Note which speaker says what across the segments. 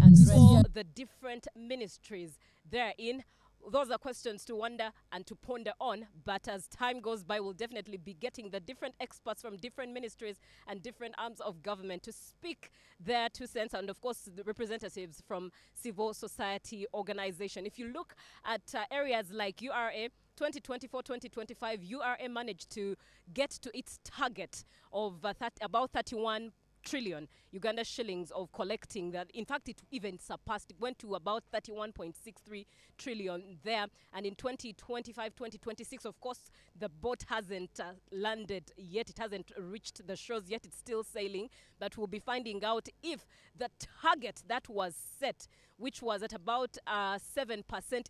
Speaker 1: and for the different ministries therein. Those are questions to wonder and to ponder on, but as time goes by, we'll definitely be getting the different experts from different ministries and different arms of government to speak their 2 cents, and of course the representatives from civil society organization. If you look at areas like URA, 2024-2025, URA managed to get to its target of about 31 trillion Uganda shillings of collecting that. In fact, it even surpassed, it went to about 31.63 trillion there. And in 2025-2026, of course, the boat hasn't landed yet. It hasn't reached the shores yet. It's still sailing. But we'll be finding out if the target that was set, which was at about a 7%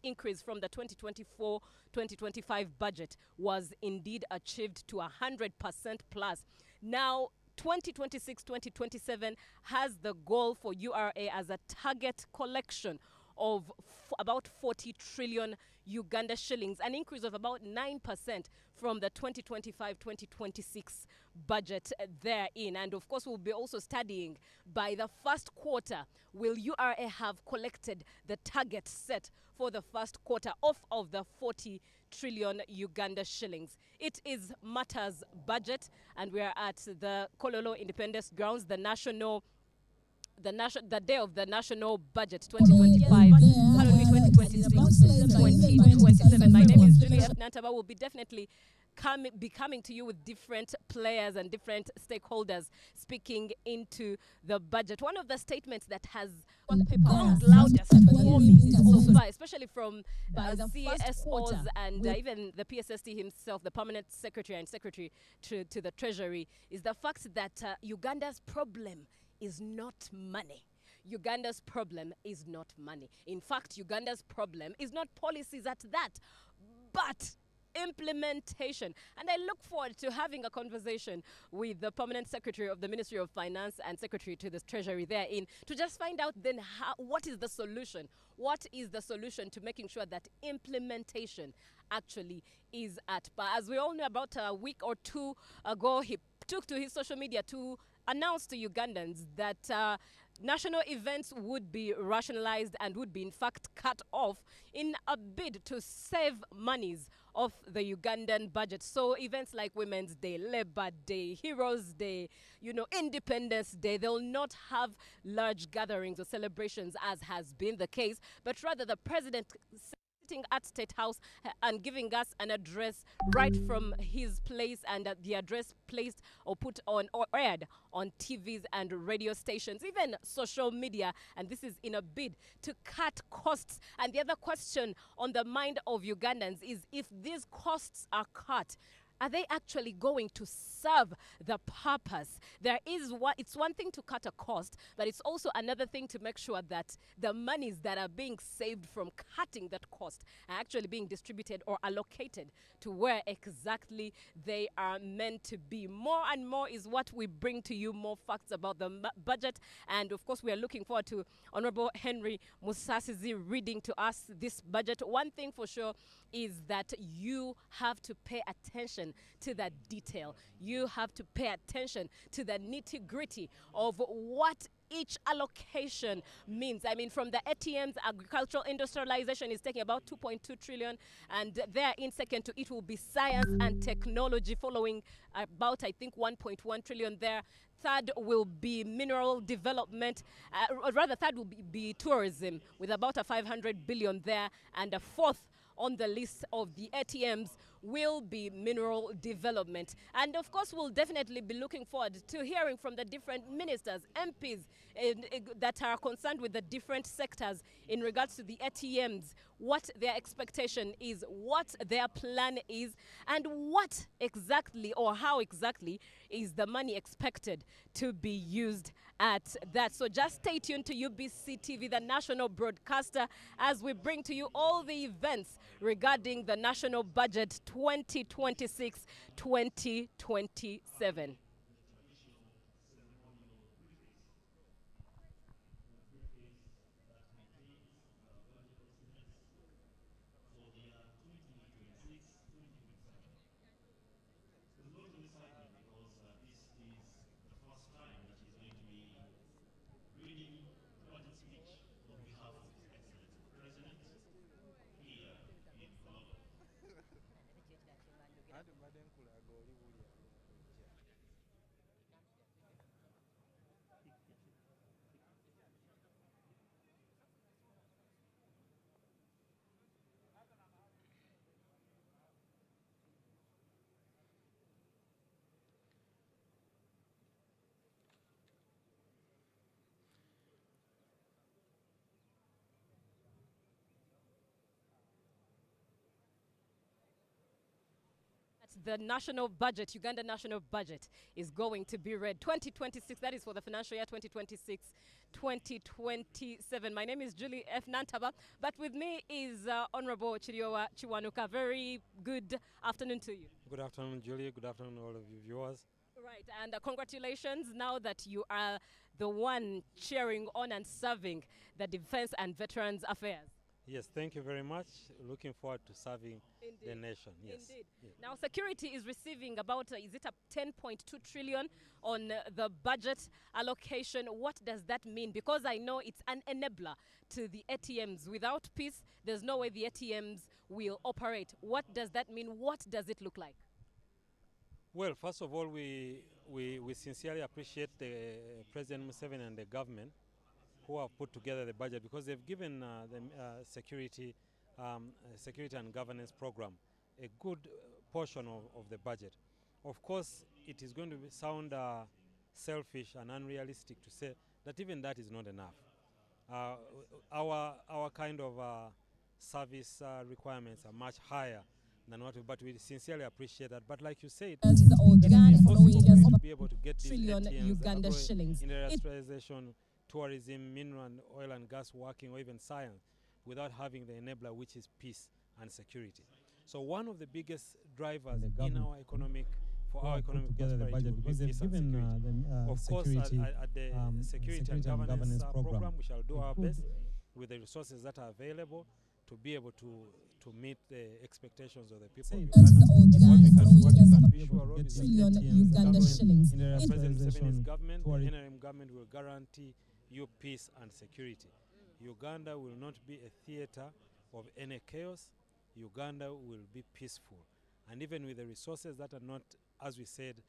Speaker 1: increase from the 2024-2025 budget, was indeed achieved to 100% plus. Now, 2026-2027 has the goal for URA as a target collection of about 40 trillion Uganda shillings, an increase of about 9% from the 2025-2026 budget therein. And of course, we'll be also studying by the first quarter, will URA have collected the target set for the first quarter of the 40 trillion Uganda shillings. It is Matters Budget, and we are at the Kololo Independence Grounds, the day of the national budget 2025, 2026-2027. My name is Juliet Nantaba. Will be definitely coming to you with different players and different stakeholders speaking into the budget. One of the statements that has gone loudest for me so far, especially from CSOs and even the PSST himself, the permanent secretary and secretary to the Treasury, is the fact that Uganda's problem is not money. Uganda's problem is not money. In fact, Uganda's problem is not policies at that, but implementation. And I look forward to having a conversation with the permanent secretary of the Ministry of Finance and secretary to the Treasury therein to just find out then what is the solution? What is the solution to making sure that implementation actually is at par? As we all know, about a week or two ago, he took to his social media to announce to Ugandans that national events would be rationalized and would be in fact cut off in a bid to save monies of the Ugandan budget. So events like Women's Day, Labor Day, Heroes Day, Independence Day, they'll not have large gatherings or celebrations as has been the case, but rather the president sitting at State House and giving us an address right from his place, and the address placed or put on or aired on TVs and radio stations, even social media, and this is in a bid to cut costs. And the other question on the mind of Ugandans is, if these costs are cut, are they actually going to serve the purpose? It's one thing to cut a cost, but it's also another thing to make sure that the monies that are being saved from cutting that cost are actually being distributed or allocated to where exactly they are meant to be. More and more is what we bring to you, more facts about the budget. And of course, we are looking forward to Honorable Henry Musasizi reading to us this budget. One thing for sure is that you have to pay attention to that detail. You have to pay attention to the nitty-gritty of what each allocation means. I mean, from the ATMs, agricultural industrialization is taking about 2.2 trillion, and there in second to it will be science and technology, following about, I think, 1.1 trillion there. Third will be mineral development, third will be tourism with about a 500 billion there, and a fourth on the list of the ATMs will be mineral development. And of course, we'll definitely be looking forward to hearing from the different ministers, MPs that are concerned with the different sectors in regards to the ATMs, what their expectation is, what their plan is, and what exactly or how exactly is the money expected to be used at that. So just stay tuned to UBC TV, the national broadcaster, as we bring to you all the events regarding the national budget 2026-2027. The national budget, Uganda national budget, is going to be read 2026. That is for the financial year 2026-2027. My name is Julie F. Nantaba, but with me is Honorable Chiriowa Chiwanuka. Very good afternoon to you.
Speaker 2: Good afternoon, Julie. Good afternoon, all of you viewers.
Speaker 1: Right, and congratulations now that you are the one cheering on and serving the Defense and Veterans Affairs.
Speaker 2: Yes, thank you very much. Looking forward to serving
Speaker 1: Indeed.
Speaker 2: the nation. Yes.
Speaker 1: Indeed.
Speaker 2: Yeah.
Speaker 1: Now, security is receiving about, is it up 10.2 trillion on the budget allocation? What does that mean? Because I know it's an enabler to the ATMs. Without peace, there's no way the ATMs will operate. What does that mean? What does it look like?
Speaker 2: Well, first of all, we sincerely appreciate the President Museveni and the government who have put together the budget, because they've given the security and governance program a good portion of the budget. Of course, it is going to sound selfish and unrealistic to say that even that is not enough. Our kind of service requirements are much higher than what but we sincerely appreciate that. But like you said,
Speaker 3: the old Uganda following years
Speaker 2: to be able to get
Speaker 3: trillion
Speaker 2: these ATMs
Speaker 3: Uganda shillings.
Speaker 2: Industrialization, tourism, mineral and oil and gas working, or even science, without having the enabler, which is peace and security. So one of the biggest drivers in our economic, for our economic prosperity, will be peace and security. Of course, at the security and governance program, we shall do our best with the resources that are available to be able to meet the expectations of the people of Uganda. What we can be sure of is that
Speaker 3: Uganda shillings.
Speaker 2: President Museveni's government, the NRM government, will guarantee you peace and security. Uganda will not be a theater of any chaos. Uganda will be peaceful. And even with the resources that are not, as we said,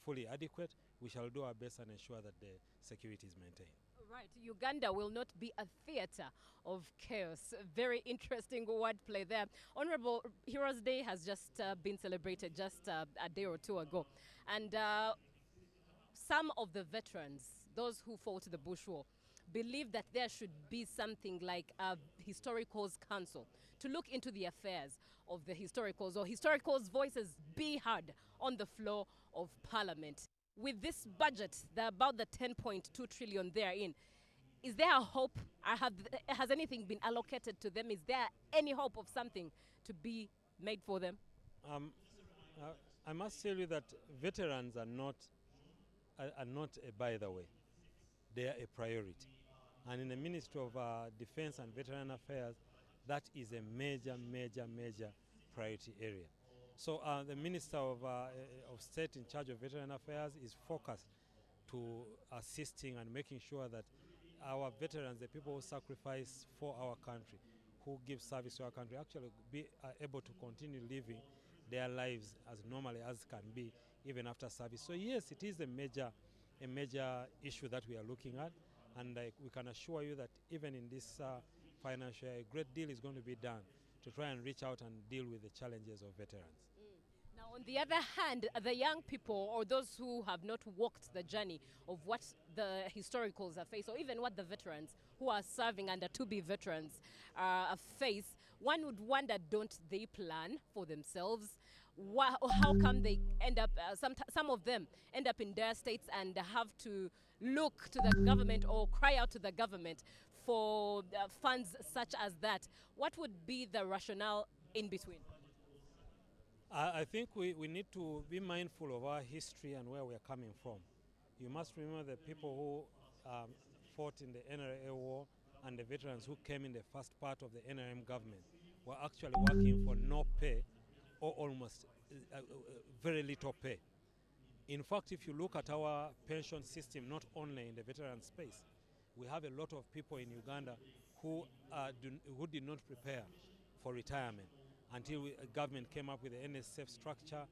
Speaker 2: fully adequate, we shall do our best and ensure that the security is maintained.
Speaker 1: Right, Uganda will not be a theater of chaos. Very interesting wordplay there. Honorable Heroes Day has just been celebrated just a day or two ago. And some of the veterans, those who fought the Bush War, believe that there should be something like a Historicals Council to look into the affairs of the historicals, or historicals' voices be heard on the floor of Parliament. With this budget, about the 10.2 trillion therein, is there a hope? Has anything been allocated to them? Is there any hope of something to be made for them?
Speaker 2: I must tell you that veterans are not a by the way. They are a priority. And in the Ministry of Defense and Veteran Affairs, that is a major priority area. So the Minister of State in charge of Veteran Affairs is focused to assisting and making sure that our veterans, the people who sacrifice for our country, who give service to our country, actually are able to continue living their lives as normally as can be, even after service. So yes, it is a major issue that we are looking at, and we can assure you that even in this financial year, a great deal is going to be done to try and reach out and deal with the challenges of veterans.
Speaker 1: Now, on the other hand, the young people, or those who have not walked the journey of what the historicals have faced, or even what the veterans who are serving under to-be veterans face, one would wonder, don't they plan for themselves? How come they end up, some of them end up in dire states and have to look to the government or cry out to the government for funds such as that? What would be the rationale in between?
Speaker 2: I think we need to be mindful of our history and where we are coming from. You must remember the people who fought in the NRA war and the veterans who came in the first part of the NRM government were actually working for no pay or almost very little pay. In fact, if you look at our pension system, not only in the veteran space, we have a lot of people in Uganda who did not prepare for retirement. until government came up with the NSF structure,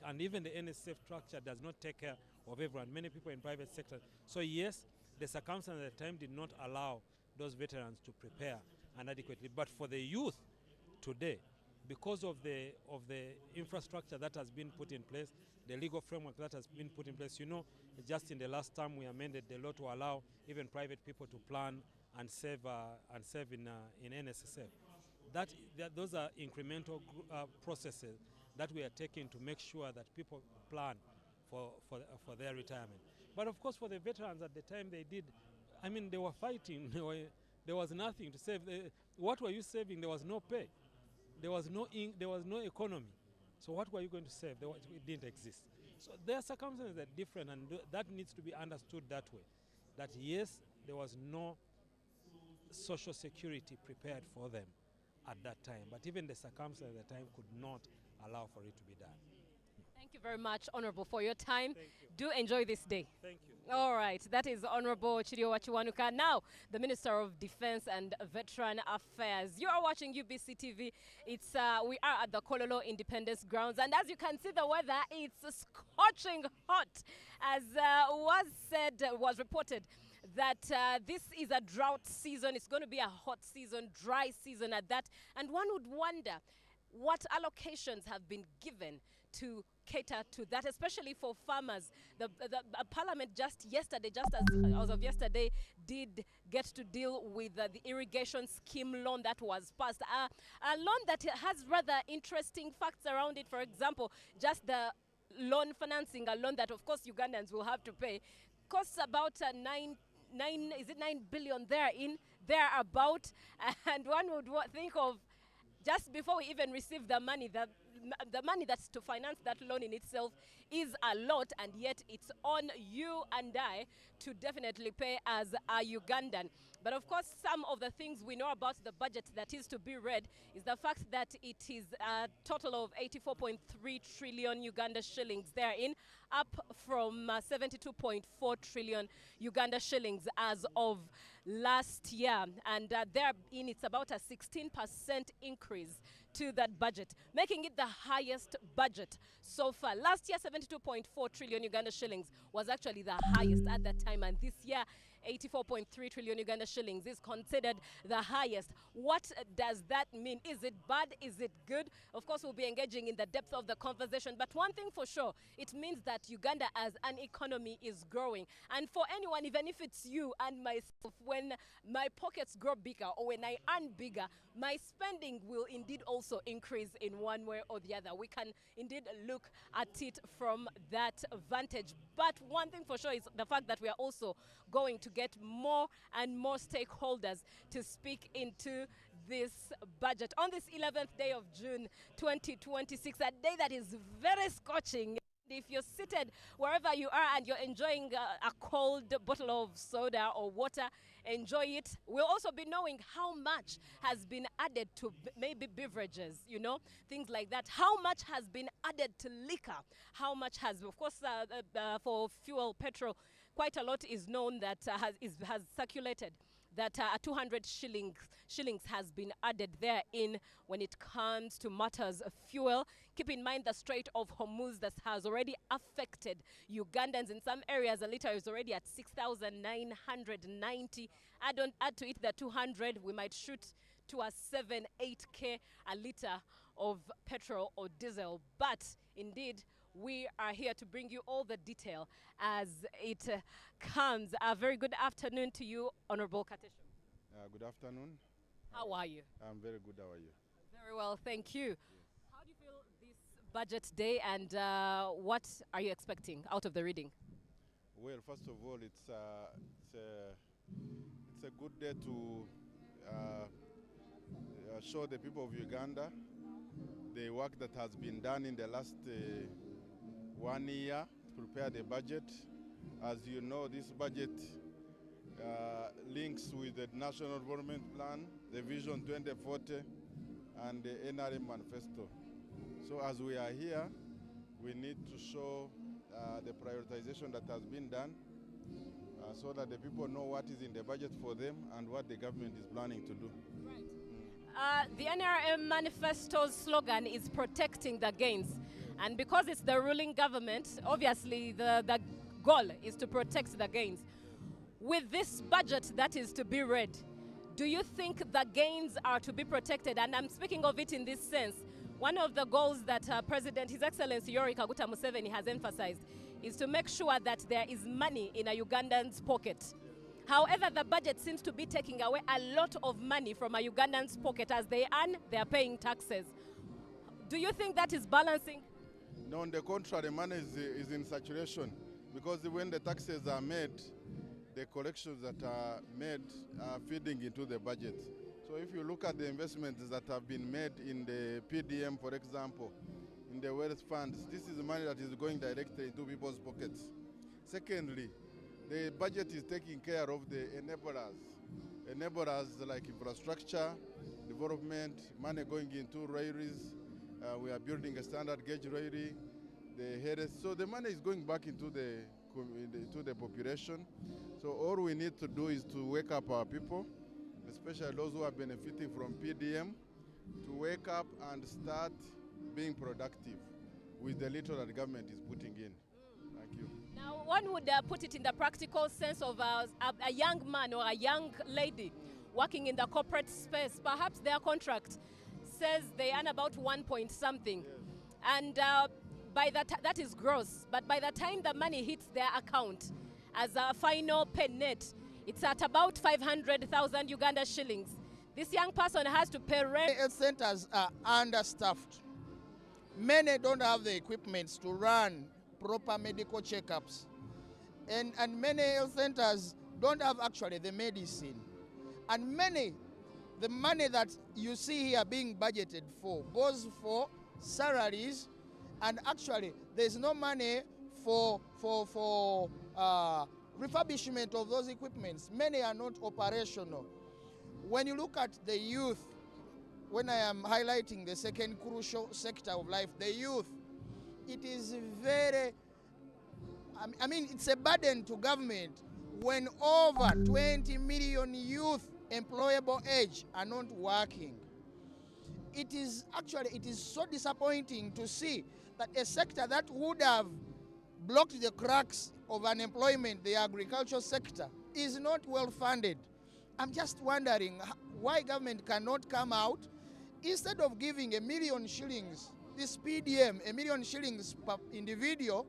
Speaker 2: and even the NSF structure does not take care of everyone. Many people in private sector. So yes, the circumstances at the time did not allow those veterans to prepare and adequately. But for the youth today, because of the infrastructure that has been put in place, the legal framework that has been put in place, just in the last term we amended the law to allow even private people to plan and save in NSSF. Those are incremental processes that we are taking to make sure that people plan for their retirement. But of course, for the veterans at the time, they were fighting. There was nothing to save. What were you saving? There was no pay. There was no economy. So what were you going to save? It didn't exist. So their circumstances are different, and that needs to be understood that way. That yes, there was no social security prepared for them at that time, but even the circumstances at the time could not allow for it to be done.
Speaker 1: Thank you very much, Honorable, for your time.
Speaker 2: Thank you.
Speaker 1: Do enjoy this day.
Speaker 2: Thank you.
Speaker 1: All right, that is Honorable Chirio Wachiwanuka, now the Minister of Defense and Veteran Affairs. You are watching UBC TV. We are at the Kololo Independence Grounds, and as you can see, the weather, it's scorching hot. As was reported that this is a drought season. It's going to be a hot season, dry season at that, and one would wonder what allocations have been given to cater to that, especially for farmers. The Parliament just as of yesterday, did get to deal with the irrigation scheme loan that was passed. A loan that has rather interesting facts around it. For example, just the loan financing, a loan that of course Ugandans will have to pay, costs about 9 billion thereabout, and one would think of, just before we even receive the money, the money that's to finance that loan in itself is a lot, and yet it's on you and I to definitely pay as a Ugandan. But of course, some of the things we know about the budget that is to be read is the fact that it is a total of 84.3 trillion Uganda shillings therein, up from 72.4 trillion Uganda shillings as of last year. And therein, it's about a 16% increase to that budget, making it the highest budget so far. Last year, 72.4 trillion Uganda shillings was actually the highest at that time, and this year, 84.3 trillion Uganda shillings is considered the highest. What does that mean? Is it bad? Is it good? Of course, we'll be engaging in the depth of the conversation, but one thing for sure, it means that Uganda as an economy is growing. And for anyone, even if it's you and myself, when my pockets grow bigger or when I earn bigger, my spending will indeed also increase in one way or the other. We can indeed look at it from that vantage. But one thing for sure is the fact that we are also going to get more and more stakeholders to speak into this budget. On this 11th day of June 2026, a day that is very scorching. If you're seated wherever you are and you're enjoying a cold bottle of soda or water, enjoy it. We'll also be knowing how much has been added to maybe beverages, things like that. How much has been added to liquor? How much has, of course, for fuel, petrol, quite a lot is known that has circulated. That 200 shillings has been added therein when it comes to matters of fuel. Keep in mind the Strait of Hormuz that has already affected Ugandans. In some areas, a liter is already at 6,990. Add to it the 200, we might shoot to a 7-8K a liter of petrol or diesel. But indeed, we are here to bring you all the detail as it comes. A very good afternoon to you, Honorable Katesho.
Speaker 4: Good afternoon.
Speaker 1: How are you?
Speaker 4: I'm very good. How are you?
Speaker 1: Very well, thank you. How do you feel this budget day, and what are you expecting out of the reading?
Speaker 4: Well, first of all, it's a good day to show the people of Uganda the work that has been done in the last 1 year to prepare the budget. As you know, this budget links with the National Development Plan, the Vision 2040, and the NRM Manifesto. So as we are here, we need to show the prioritization that has been done so that the people know what is in the budget for them and what the government is planning to do.
Speaker 1: Right. The NRM manifesto's slogan is protecting the gains. And because it's the ruling government, obviously the goal is to protect the gains. With this budget that is to be read, do you think the gains are to be protected? And I'm speaking of it in this sense. One of the goals that President, His Excellency Yoweri Kaguta Museveni has emphasized is to make sure that there is money in a Ugandan's pocket. However, the budget seems to be taking away a lot of money from a Ugandan's pocket. As they earn, they are paying taxes. Do you think that is balancing?
Speaker 4: No, on the contrary, money is in saturation, because when the taxes are made, the collections that are made are feeding into the budget. So if you look at the investments that have been made in the PDM, for example, in the wealth funds, this is money that is going directly into people's pockets. Secondly, the budget is taking care of the enablers. Enablers like infrastructure, development, money going into railways. We are building a standard gauge railway, the heads. So the money is going back into the population. So all we need to do is to wake up our people, especially those who are benefiting from PDM, to wake up and start being productive with the little that the government is putting in. Thank you.
Speaker 1: Now, one would put it in the practical sense of a young man or a young lady working in the corporate space. Perhaps their contract says they earn about 1 point something. Yes. And that is gross. But by the time the money hits their account as a final pay net, it's at about 500,000 Uganda shillings. This young person has to pay rent.
Speaker 5: Health centers are understaffed. Many don't have the equipment to run proper medical checkups. And many health centers don't have actually the medicine. And the money that you see here being budgeted for goes for salaries, and actually there's no money for refurbishment of those equipments. Many are not operational. When you look at the youth, when I am highlighting the second crucial sector of life, the youth, it is very, I mean, it's a burden to government when over 20 million youth employable age are not working. It is so disappointing to see that a sector that would have blocked the cracks of unemployment, the agricultural sector, is not well funded. I'm just wondering why government cannot come out, instead of giving $1 million shillings, this PDM, $1 million shillings per individual,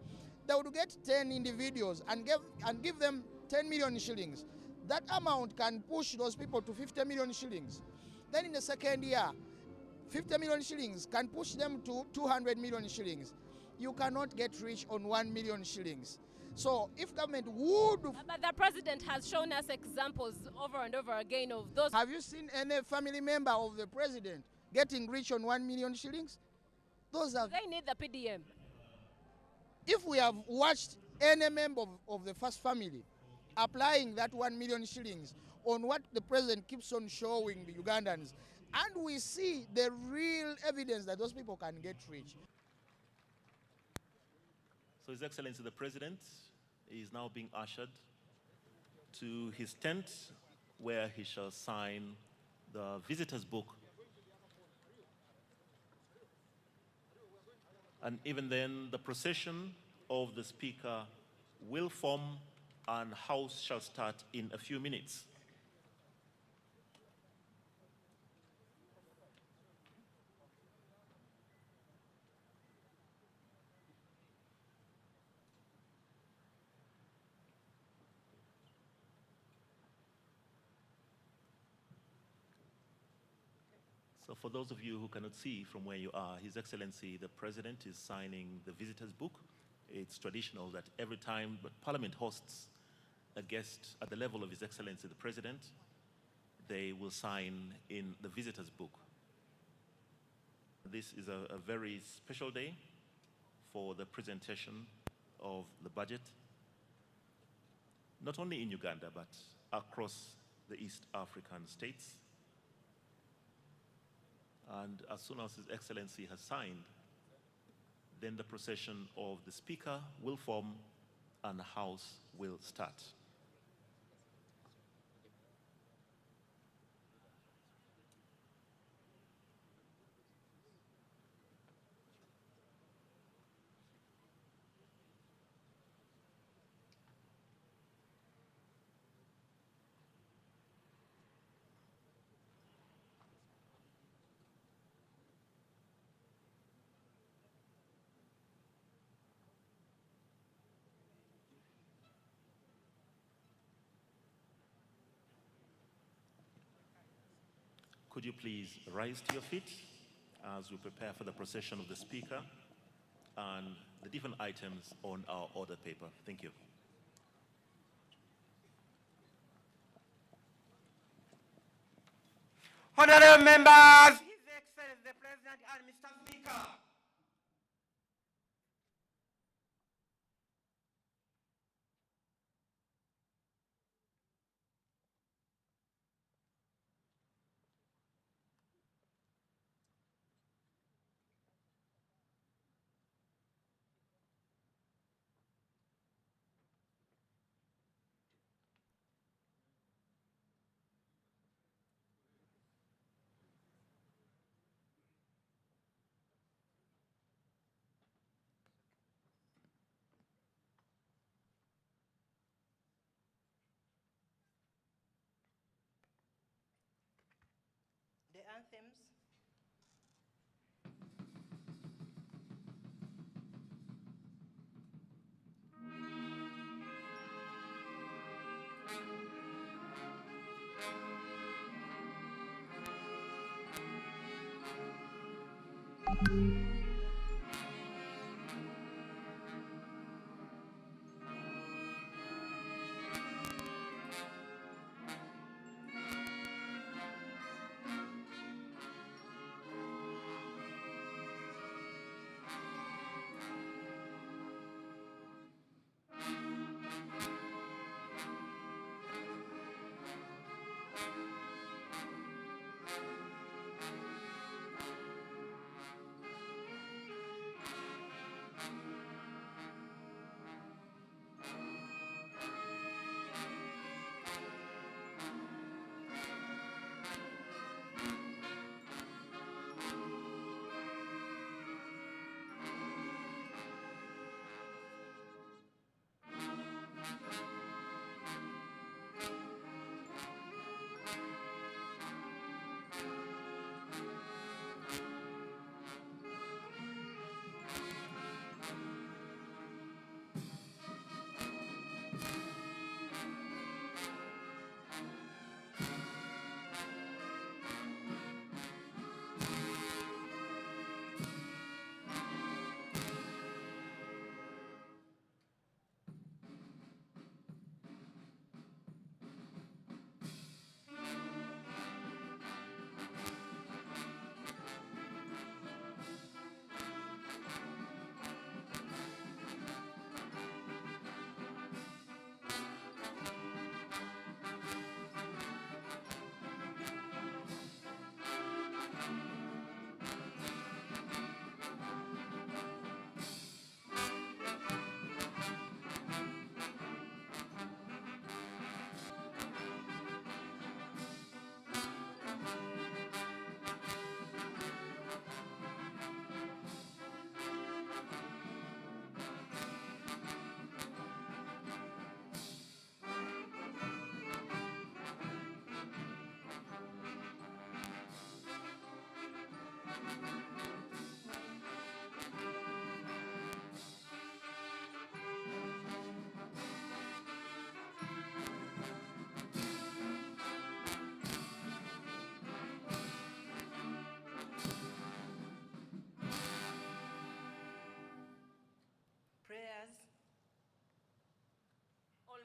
Speaker 5: they would get 10 individuals and give them 10 million shillings. That amount can push those people to 50 million shillings. Then in the second year, 50 million shillings can push them to 200 million shillings. You cannot get rich on 1 million shillings. So if government would...
Speaker 1: But the president has shown us examples over and over again of those...
Speaker 5: Have you seen any family member of the president getting rich on 1 million shillings? Those are...
Speaker 1: They need the PDM.
Speaker 5: If we have watched any member of the first family applying that 1 million shillings on what the president keeps on showing the Ugandans, and we see the real evidence that those people can get rich.
Speaker 6: So His Excellency the President is now being ushered to his tent where he shall sign the visitor's book. And even then, the procession of the Speaker will form and House shall start in a few minutes. So for those of you who cannot see from where you are, His Excellency the President is signing the visitor's book. It's traditional that every time Parliament hosts a guest at the level of His Excellency the President, they will sign in the visitor's book. This is a very special day for the presentation of the budget, not only in Uganda, but across the East African states. And as soon as His Excellency has signed, then the procession of the Speaker will form and the House will start. Could you please rise to your feet as we prepare for the procession of the Speaker and the different items on our order paper. Thank you.
Speaker 7: Honorable members, His Excellency the President and Mr. Speaker. The anthems.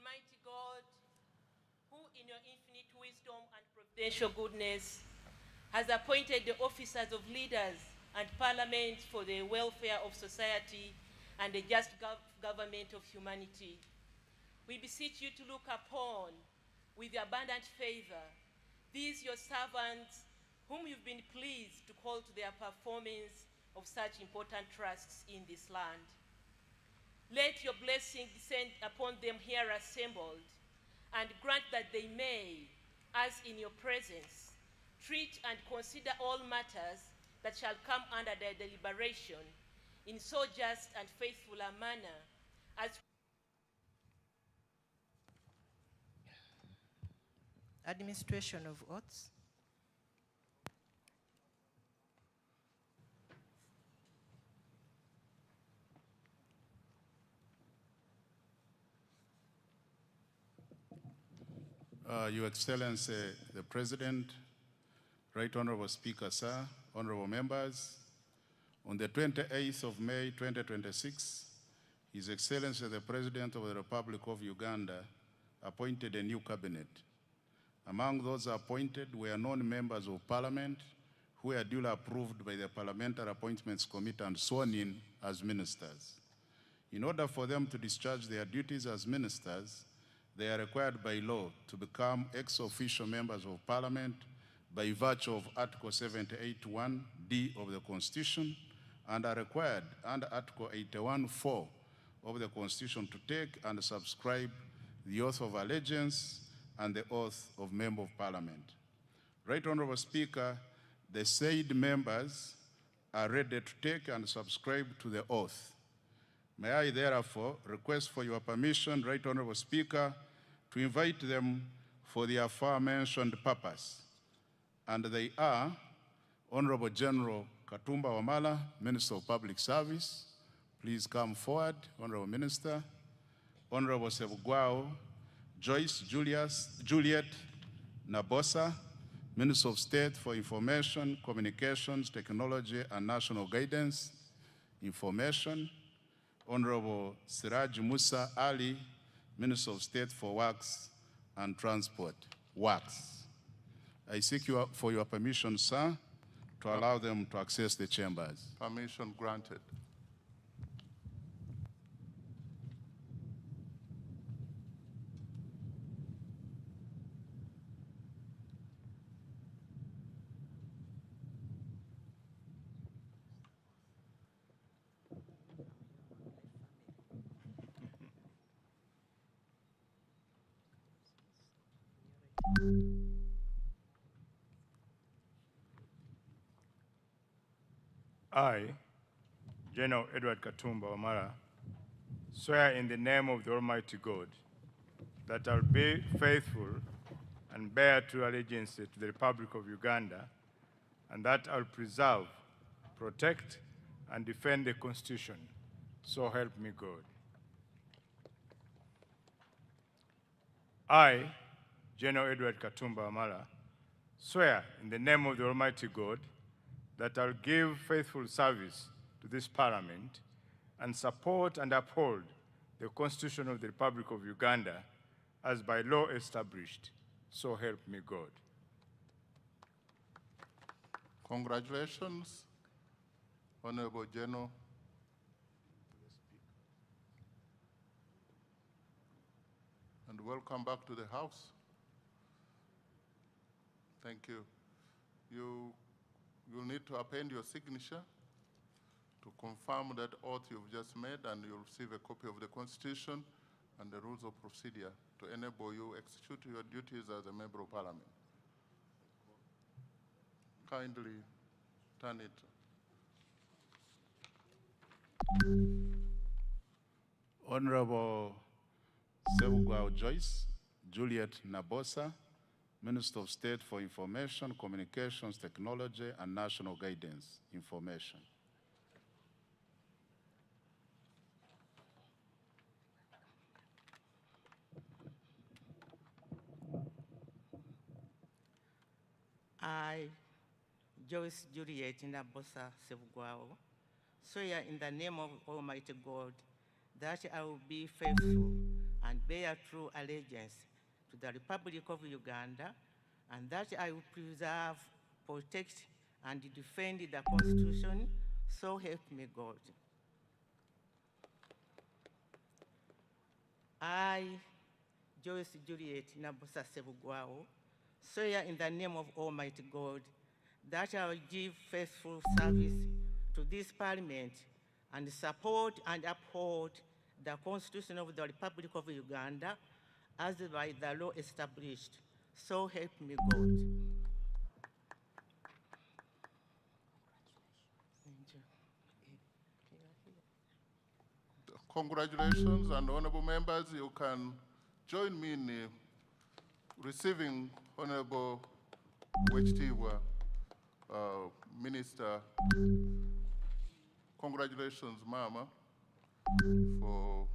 Speaker 8: Almighty God, who in your infinite wisdom and providential goodness has appointed the officers of leaders and parliament for the welfare of society and the just government of humanity. We beseech you to look upon with abundant favor these your servants whom you've been pleased to call to their performance of such important trusts in this land. Let your blessing descend upon them here assembled, and grant that they may, as in your presence, treat and consider all matters that shall come under their deliberation in so just and faithful a manner as
Speaker 7: Administration of oaths.
Speaker 9: Your Excellency, the President, Right Honorable Speaker, sir, honorable members, on the 28th of May 2026, His Excellency the President of the Republic of Uganda appointed a new cabinet. Among those appointed were non-members of parliament who were duly approved by the Parliamentary Appointments Committee and sworn in as ministers. In order for them to discharge their duties as ministers, they are required by law to become ex-officio members of parliament by virtue of Article 78(1)(d) of the Constitution, and are required under Article 81(4) of the Constitution to take and subscribe the oath of allegiance and the oath of member of parliament. Right Honorable Speaker, the said members are ready to take and subscribe to the oath. May I therefore request for your permission, Right Honorable Speaker, to invite them for the aforementioned purpose. And they are Honorable General Katumba Wamala, Minister of Public Service. Please come forward, Honorable Minister. Honorable Sebugwao Joyce Juliet Nabosa, Minister of State for Information, Communications, Technology, and National Guidance, Information. Honorable Siraj Musa Ali, Minister of State for Works and Transport, Works. I seek for your permission, sir, to allow them to access the chambers.
Speaker 4: Permission granted.
Speaker 10: I, General Edward Katumba Wamala, swear in the name of the Almighty God that I will be faithful and bear true allegiance to the Republic of Uganda, and that I will preserve, protect, and defend the Constitution. So help me God. I, General Edward Katumba Wamala, swear in the name of the Almighty God that I will give faithful service to this Parliament and support and uphold the Constitution of the Republic of Uganda as by law established. So help me God.
Speaker 4: Congratulations, Honorable General. And welcome back to the House. Thank you. You'll need to append your signature to confirm that oath you've just made, and you'll receive a copy of the Constitution and the rules of procedure to enable you execute your duties as a member of Parliament. Kindly turn it.
Speaker 9: Honorable Sebugwao Joyce Juliet Nabosa, Minister of State for Information, Communications, Technology, and National Guidance, Information.
Speaker 7: I, Joyce Juliet Nabosa Sebugwao, swear in the name of Almighty God that I will be faithful and bear true allegiance to the Republic of Uganda, and that I will preserve, protect, and defend the Constitution. So help me God. I, Joyce Juliet Nabosa Sebugwao, swear in the name of Almighty God that I will give faithful service to this Parliament and support and uphold the Constitution of the Republic of Uganda as by the law established. So help me God.
Speaker 4: Congratulations, and honorable members, you can join me in receiving Honorable Wechitiwa, Minister. Congratulations, Mama, for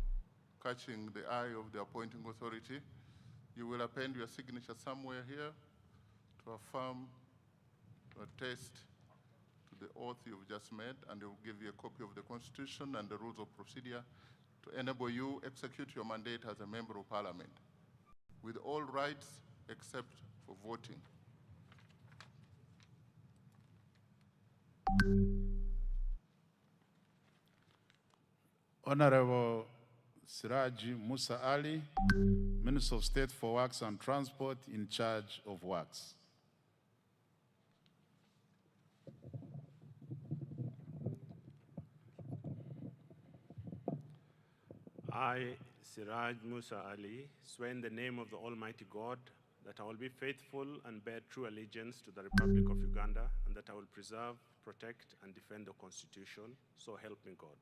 Speaker 4: catching the eye of the appointing authority. You will append your signature somewhere here to affirm
Speaker 9: attest to the oath you've just made, and they will give you a copy of the Constitution and the rules of procedure to enable you execute your mandate as a member of Parliament, with all rights except for voting.
Speaker 10: Honorable Siraji Musa Ali, Minister of State for Works and Transport, in charge of works.
Speaker 11: I, Siraj Musa Ali, swear in the name of the Almighty God that I will be faithful and bear true allegiance to the Republic of Uganda, and that I will preserve, protect, and defend the Constitution, so help me God.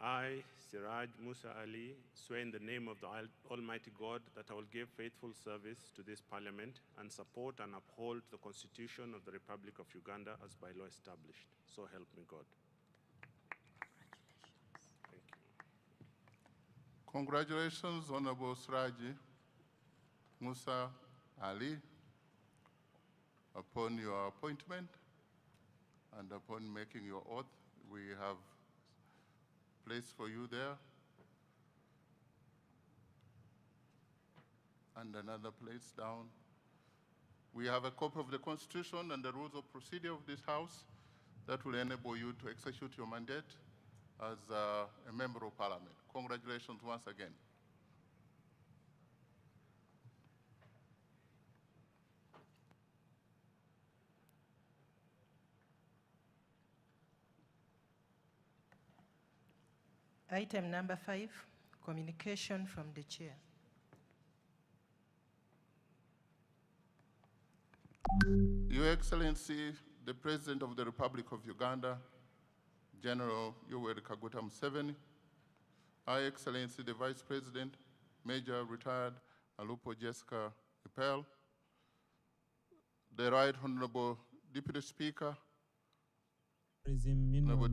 Speaker 11: I, Siraj Musa Ali, swear in the name of the Almighty God that I will give faithful service to this Parliament and support and uphold the Constitution of the Republic of Uganda as by law established, so help me God.
Speaker 9: Congratulations, Honorable Siraji Musa Ali, upon your appointment and upon making your oath. We have place for you there, and another place down. We have a copy of the Constitution and the rules of procedure of this House that will enable you to execute your mandate as a member of Parliament. Congratulations once again.
Speaker 7: Item number 5, communication from the chair.
Speaker 9: Your Excellency, the President of the Republic of Uganda, General Yoweri Kaguta Museveni, Her Excellency, the Vice President, Major Retired Alupo Jessica Epel, the Right Honorable Deputy Speaker, Honorable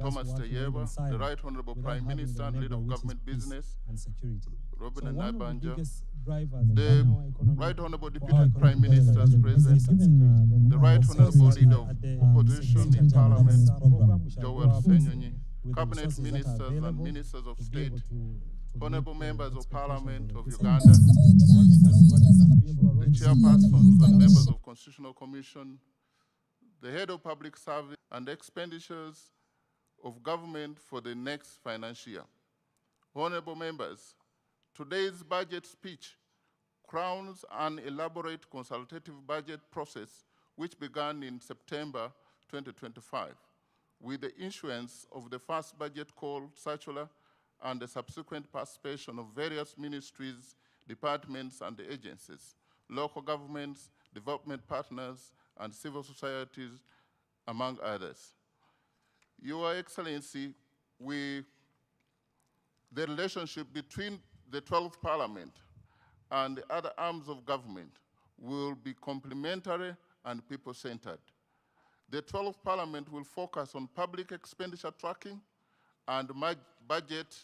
Speaker 9: Thomas Tayeba, the Right Honorable Prime Minister and Leader of Government Business, Robert Naibanja, the Right Honorable Deputy Prime Minister as President, the Right Honorable Leader of Opposition in Parliament, Joel Senyonyi, Cabinet Ministers and Ministers of State, Honorable Members of Parliament of Uganda, the Chairpersons and Members of Constitutional Commission, the Head of Public Service, and expenditures of government for the next financial year. Honorable members, today's budget speech crowns an elaborate consultative budget process which began in September 2025 with the issuance of the first budget call circular and the subsequent participation of various ministries, departments, and agencies, local governments, development partners, and civil societies, among others. Your Excellency, the relationship between the 12th Parliament and the other arms of government will be complementary and people-centered. The 12th Parliament will focus on public expenditure tracking and budget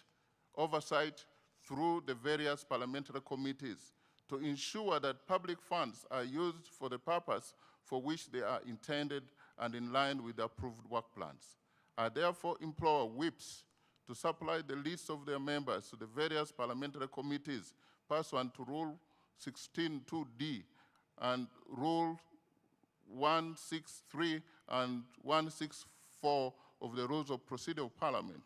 Speaker 9: oversight through the various parliamentary committees to ensure that public funds are used for the purpose for which they are intended and in line with the approved work plans. I therefore implore whips to supply the list of their members to the various parliamentary committees pursuant to Rule 16.2d and Rule 163 and 164 of the Rules of Procedure of Parliament.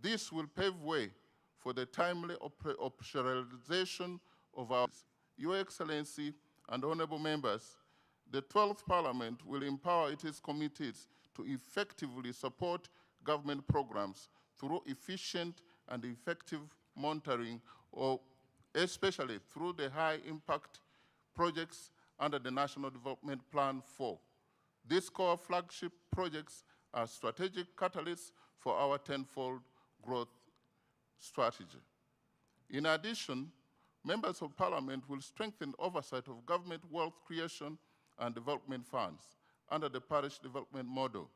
Speaker 9: This will pave way for the timely operationalization of our. Your Excellency and honorable members, the 12th Parliament will empower its committees to effectively support government programs through efficient and effective monitoring, or especially through the high-impact projects under the National Development Plan 4. These core flagship projects are strategic catalysts for our tenfold growth strategy. In addition, members of Parliament will strengthen oversight of government wealth creation and development funds under the parish development model,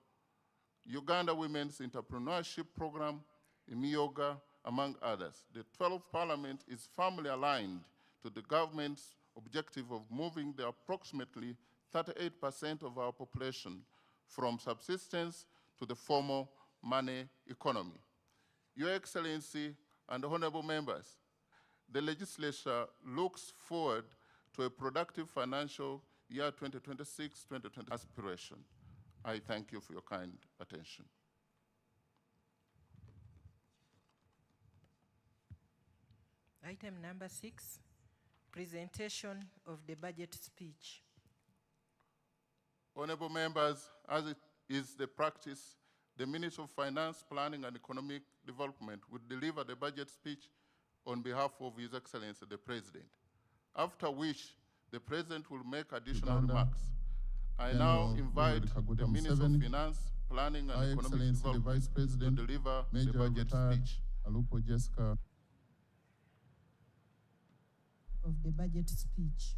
Speaker 9: Uganda Women's Entrepreneurship Program, IMIOGA, among others. The 12th Parliament is firmly aligned to the government's objective of moving the approximately 38% of our population from subsistence to the formal money economy. Your Excellency and honorable members, the legislature looks forward to a productive financial year 2026-2020 aspiration. I thank you for your kind attention.
Speaker 12: Item number 6, presentation of the budget speech.
Speaker 9: Honorable members, as it is the practice, the Minister of Finance, Planning and Economic Development will deliver the budget speech on behalf of His Excellency the President, after which the President will make additional remarks. I now invite the Minister of Finance, Planning and Economic Development
Speaker 13: Vice President,
Speaker 9: to deliver
Speaker 13: Major
Speaker 9: the budget speech.
Speaker 13: Alupo Jessica.
Speaker 12: Of the budget speech.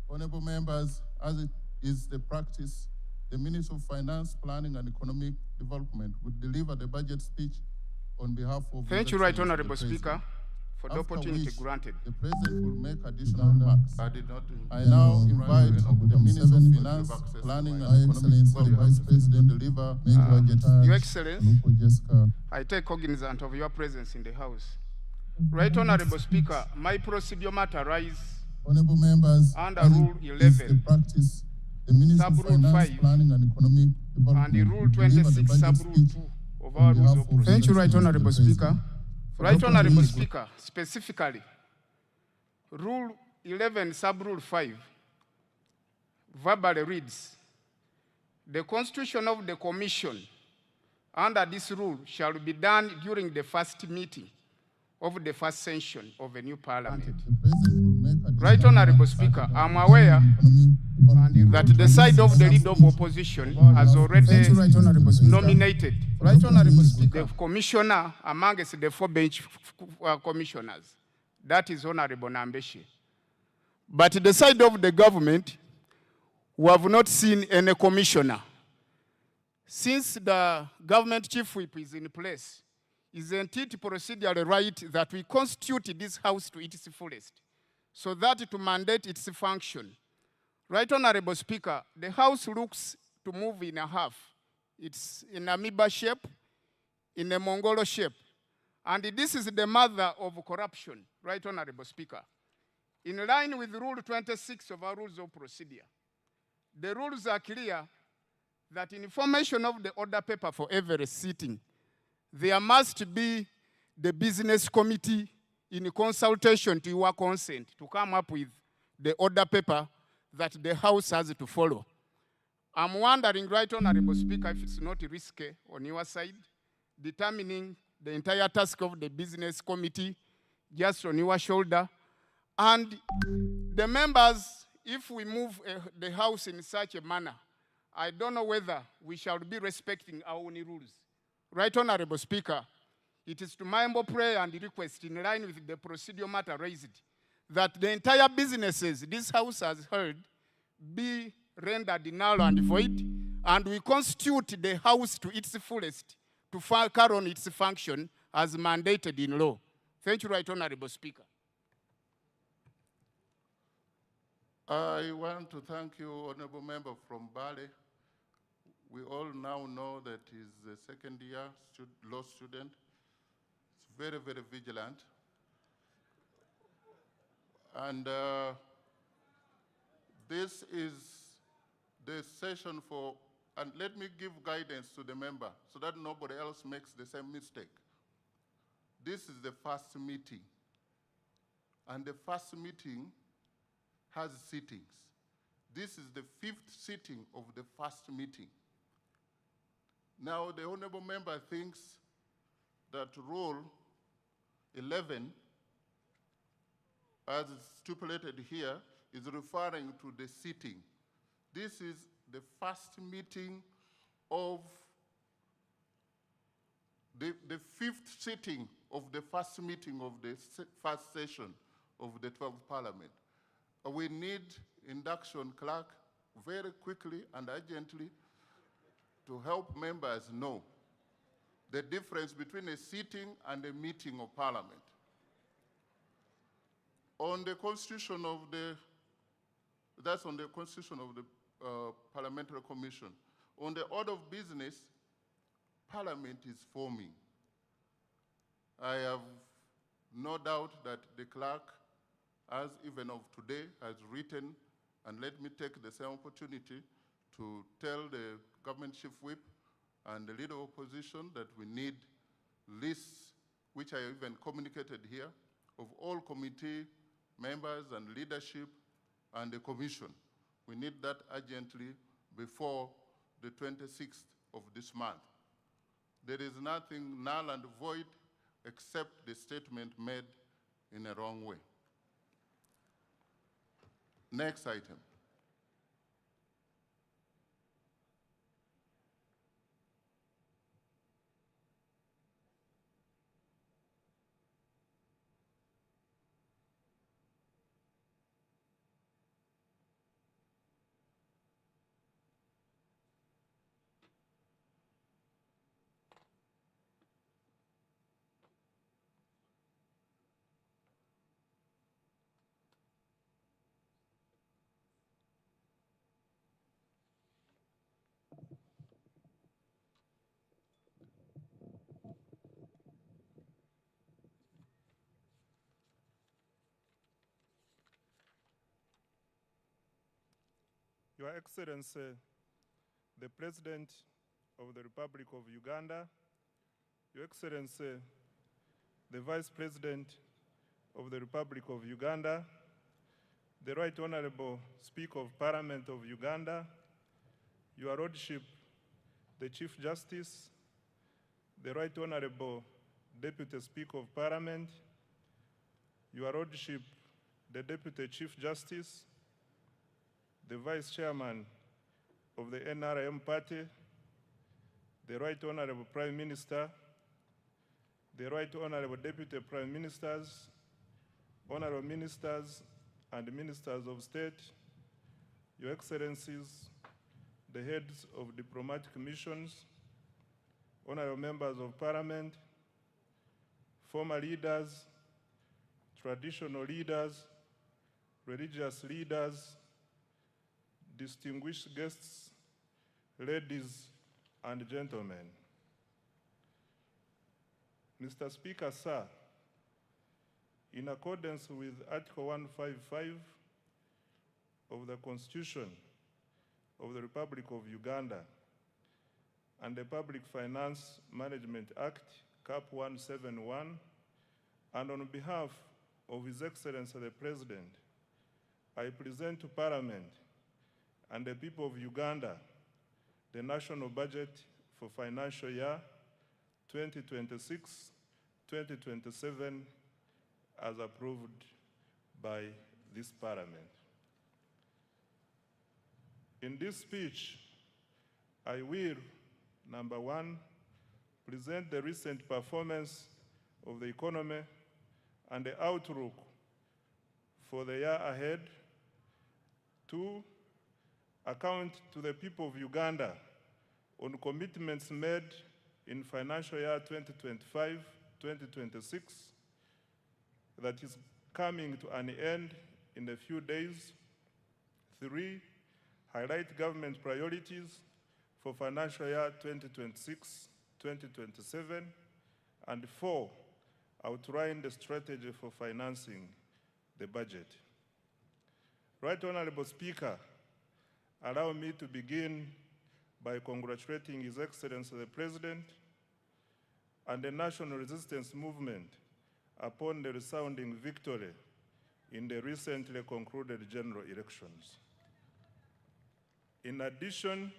Speaker 13: Honorable members, as it is the practice, the Minister of Finance, Planning and Economic Development will deliver the budget speech on behalf of
Speaker 14: Thank you, Right Honorable Speaker, for the opportunity granted.
Speaker 13: The President will make additional remarks. I now invite the Minister of Finance, Planning and Economic Development, Vice President, to deliver budget speech.
Speaker 14: Your Excellency, I take cognizance of your presence in the House. Right Honorable Speaker, my procedure matter arises
Speaker 13: Honorable members,
Speaker 14: under Rule 11,
Speaker 13: practice, the Minister of
Speaker 14: Sub-Rule
Speaker 13: Finance,
Speaker 14: 5,
Speaker 13: Planning and Economic Development,
Speaker 14: and the Rule 26, Sub-Rule 2 of our rules of procedure.
Speaker 10: Thank you, Right Honorable Speaker.
Speaker 14: Right Honorable Speaker, specifically, Rule 11, Sub-Rule 5, verbally reads, the constitution of the Commission under this rule shall be done during the first meeting of the first session of a new parliament. Right Honorable Speaker, I'm aware that the side of the leader of opposition has already nominated the commissioner amongst the 4 bench commissioners. That is Honorable Nambeshe. But the side of the government, we have not seen any commissioner. Since the government chief whip is in place, isn't it procedurally right that we constitute this House to its fullest, so that to mandate its function? Right Honorable Speaker, the House looks to move in a half. It's in amoeba shape, in a Mongolo shape. And this is the mother of corruption, Right Honorable Speaker. In line with Rule 26 of our Rules of Procedure, the rules are clear that in formation of the order paper for every sitting, there must be the business committee in consultation to your consent to come up with the order paper that the House has to follow. I'm wondering, Right Honorable Speaker, if it's not risky on your side, determining the entire task of the business committee just on your shoulder. And the members, if we move the House in such a manner, I don't know whether we shall be respecting our own rules. Right Honorable Speaker, it is to my humble prayer and request, in line with the procedural matter raised, that the entire businesses this House has heard be rendered null and void, and we constitute the House to its fullest to carry on its function as mandated in law. Thank you, Right Honorable Speaker.
Speaker 9: I want to thank you, Honorable Member from Bali. We all now know that he's a second-year law student. He's very, very vigilant. And this is the session for, and let me give guidance to the member so that nobody else makes the same mistake. This is the first meeting. And the first meeting has sittings. This is the 5th sitting of the first meeting. Now, the honorable member thinks that Rule 11, as stipulated here, is referring to the sitting. This is the first meeting of the 5th sitting of the first meeting of the first session of the 12th Parliament. We need induction clerk very quickly and urgently to help members know the difference between a sitting and a meeting of Parliament.
Speaker 13: On the constitution of the, that's on the constitution of the Parliamentary Commission. On the order of business, Parliament is forming. I have no doubt that the clerk, as even of today, has written, and let me take the same opportunity to tell the government chief whip and the leader of opposition that we need lists, which I even communicated here, of all committee members and leadership and the commission. We need that urgently before the 26th of this month. There is nothing null and void except the statement made in a wrong way. Next item.
Speaker 10: Your Excellency, the President of the Republic of Uganda, Your Excellency, the Vice President of the Republic of Uganda, the Right Honorable Speaker of Parliament of Uganda, Your Lordship, the Chief Justice, the Right Honorable Deputy Speaker of Parliament, Your Lordship, the Deputy Chief Justice, the Vice Chairman of the NRM Party, the Right Honorable Prime Minister, the Right Honorable Deputy Prime Ministers, Honorable Ministers and Ministers of State, Your Excellencies, the heads of diplomatic missions, Honorable Members of Parliament, former leaders, traditional leaders, religious leaders, distinguished guests, ladies and gentlemen. Mr. Speaker, sir, in accordance with Article 155 of the Constitution of the Republic of Uganda and the Public Finance Management Act, CAP 171, and on behalf of His Excellency the President, I present to Parliament and the people of Uganda the national budget for financial year 2026-2027 as approved by this Parliament. In this speech, I will, number one, present the recent performance of the economy and the outlook for the year ahead. Two, account to the people of Uganda on commitments made in financial year 2025-2026 that is coming to an end in a few days. Three, highlight government priorities for financial year 2026-2027. And four, outline the strategy for financing the budget. Right Honorable Speaker, allow me to begin by congratulating His Excellency the President and the National Resistance Movement upon the resounding victory in the recently concluded general elections. In addition,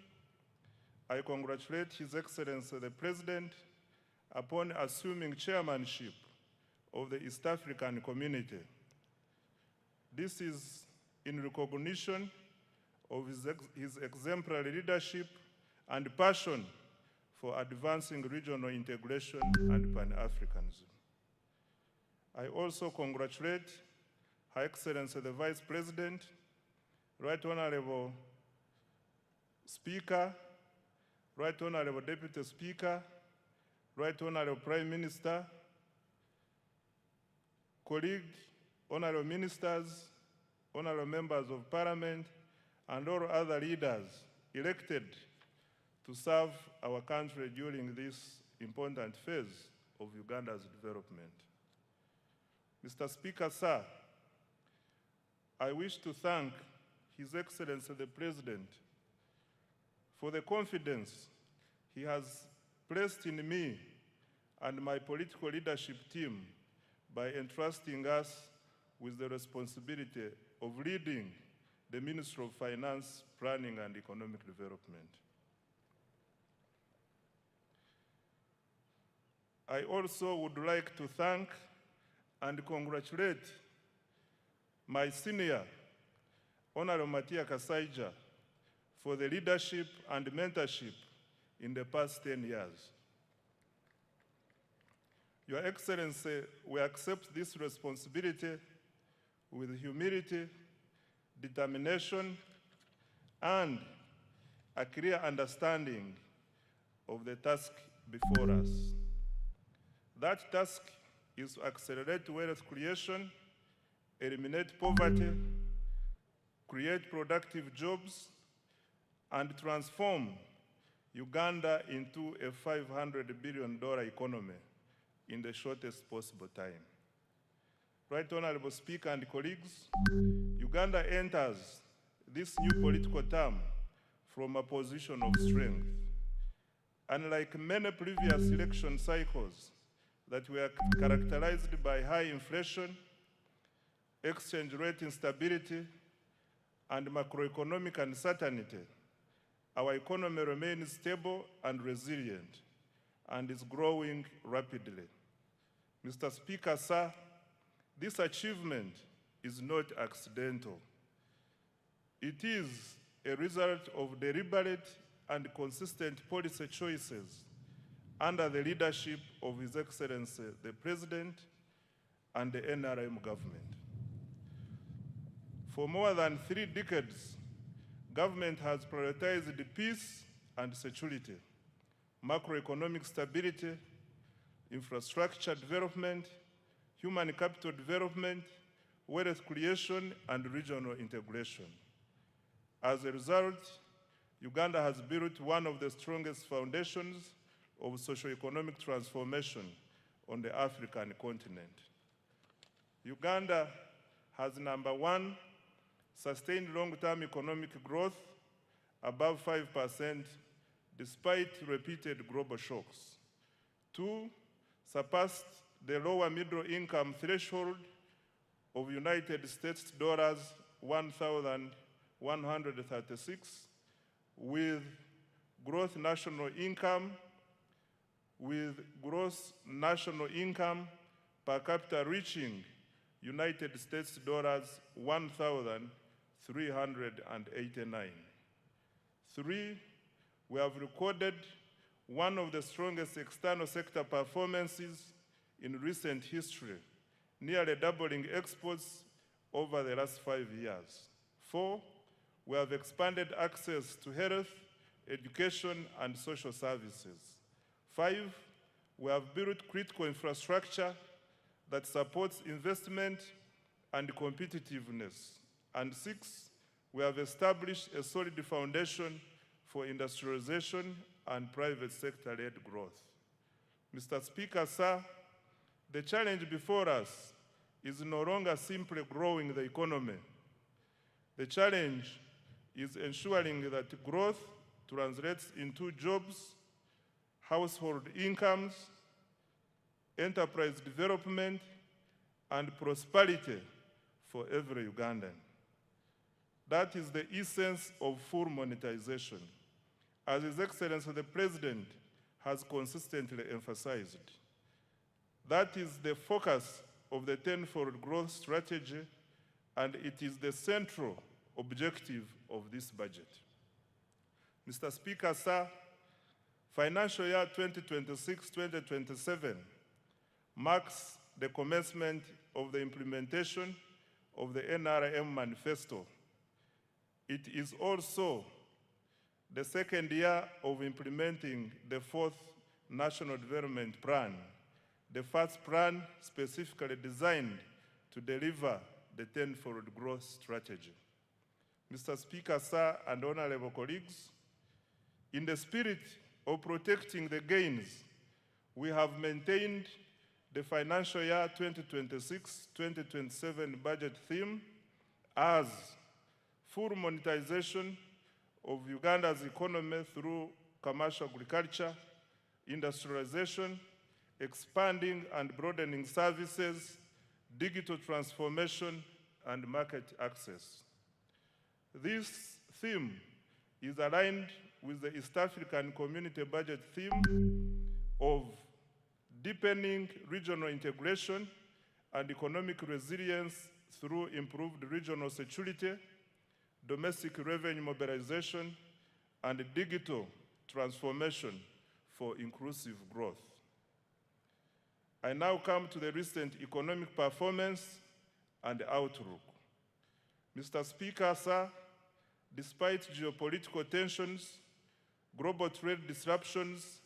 Speaker 10: I congratulate His Excellency the President upon assuming chairmanship of the East African Community. This is in recognition of his exemplary leadership and passion for advancing regional integration and Pan-Africanism. I also congratulate Her Excellency the Vice President, Right Honorable Speaker, Right Honorable Deputy Speaker, Right Honorable Prime Minister, colleague
Speaker 15: honorable ministers, honorable members of parliament, and all other leaders elected to serve our country during this important phase of Uganda's development. Mr. Speaker, sir, I wish to thank His Excellency the President for the confidence he has placed in me and my political leadership team by entrusting us with the responsibility of leading the Ministry of Finance, Planning and Economic Development. I also would like to thank and congratulate my senior, Honorable Matia Kasaija, for the leadership and mentorship in the past 10 years. Your Excellency, we accept this responsibility with humility, determination, and a clear understanding of the task before us. That task is to accelerate wealth creation, eliminate poverty, create productive jobs, and transform Uganda into a $500 billion economy in the shortest possible time. Right Honorable Speaker and colleagues, Uganda enters this new political term from a position of strength. Unlike many previous election cycles that were characterized by high inflation, exchange rate instability, and macroeconomic uncertainty, our economy remains stable and resilient and is growing rapidly. Mr. Speaker, sir, this achievement is not accidental. It is a result of deliberate and consistent policy choices under the leadership of His Excellency, the President, and the NRM government. For more than 3 decades, government has prioritized peace and security, macroeconomic stability, infrastructure development, human capital development, wealth creation, and regional integration. As a result, Uganda has built one of the strongest foundations of socio-economic transformation on the African continent. Uganda has, number 1, sustained long-term economic growth above 5% despite repeated global shocks. 2, surpassed the lower middle income threshold of United States dollars 1,136 with gross national income per capita reaching United States dollars 1,389. 3, we have recorded one of the strongest external sector performances in recent history, nearly doubling exports over the last 5 years. 4, we have expanded access to health, education, and social services. 5, we have built critical infrastructure that supports investment and competitiveness. And 6, we have established a solid foundation for industrialization and private sector-led growth. Mr. Speaker, sir, the challenge before us is no longer simply growing the economy. The challenge is ensuring that growth translates into jobs, household incomes, enterprise development, and prosperity for every Ugandan. That is the essence of full monetization, as His Excellency the President has consistently emphasized. That is the focus of the tenfold growth strategy, and it is the central objective of this budget. Mr. Speaker, sir, financial year 2026-2027 marks the commencement of the implementation of the NRM manifesto. It is also the second year of implementing the 4th National Development Plan, the first plan specifically designed to deliver the tenfold growth strategy. Mr. Speaker, sir, and honorable colleagues, in the spirit of protecting the gains, we have maintained the financial year 2026-2027 budget theme as full monetization of Uganda's economy through commercial agriculture, industrialization, expanding and broadening services, digital transformation, and market access. This theme is aligned with the East African Community Budget theme of deepening regional integration and economic resilience through improved regional security, domestic revenue mobilization, and digital transformation for inclusive growth. I now come to the recent economic performance and outlook. Mr. Speaker, sir, despite geopolitical tensions, global trade disruptions,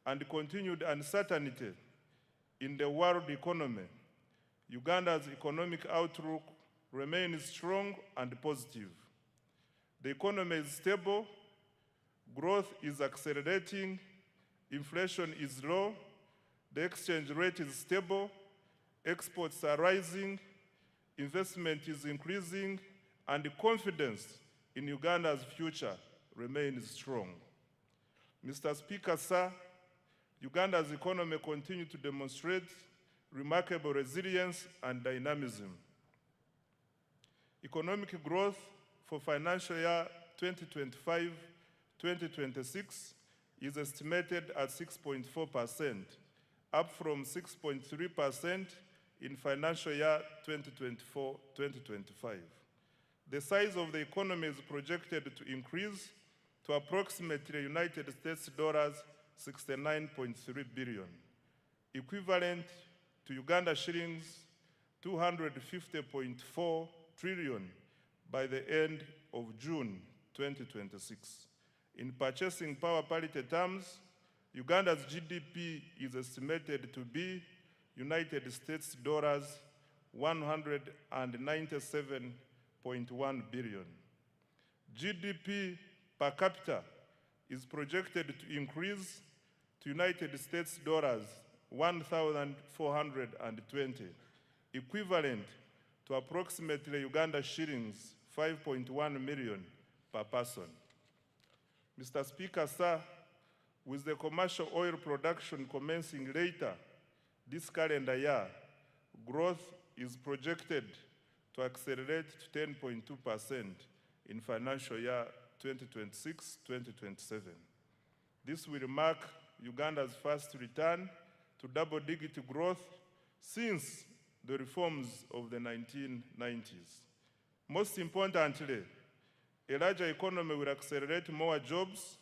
Speaker 15: and continued uncertainty in the world economy, Uganda's economic outlook remains strong and positive. The economy is stable, growth is accelerating, inflation is low, the exchange rate is stable, exports are rising, investment is increasing, and confidence in Uganda's future remains strong. Mr. Speaker, sir, Uganda's economy continues to demonstrate remarkable resilience and dynamism. Economic growth for financial year 2025-2026 is estimated at 6.4%, up from 6.3% in financial year 2024-2025. The size of the economy is projected to increase to approximately United States dollars 69.3 billion, equivalent to Uganda shillings 250.4 trillion by the end of June 2026. In purchasing power parity terms, Uganda's GDP is estimated to be United States dollars 197.1 billion. GDP per capita is projected to increase to United States dollars 1,420, equivalent to approximately Uganda shillings 5.1 million per person. Mr. Speaker, sir, with the commercial oil production commencing later this calendar year, growth is projected to accelerate to 10.2% in financial year 2026-2027. This will mark Uganda's first return to double-digit growth since the reforms of the 1990s. Most importantly, a larger economy will accelerate more jobs,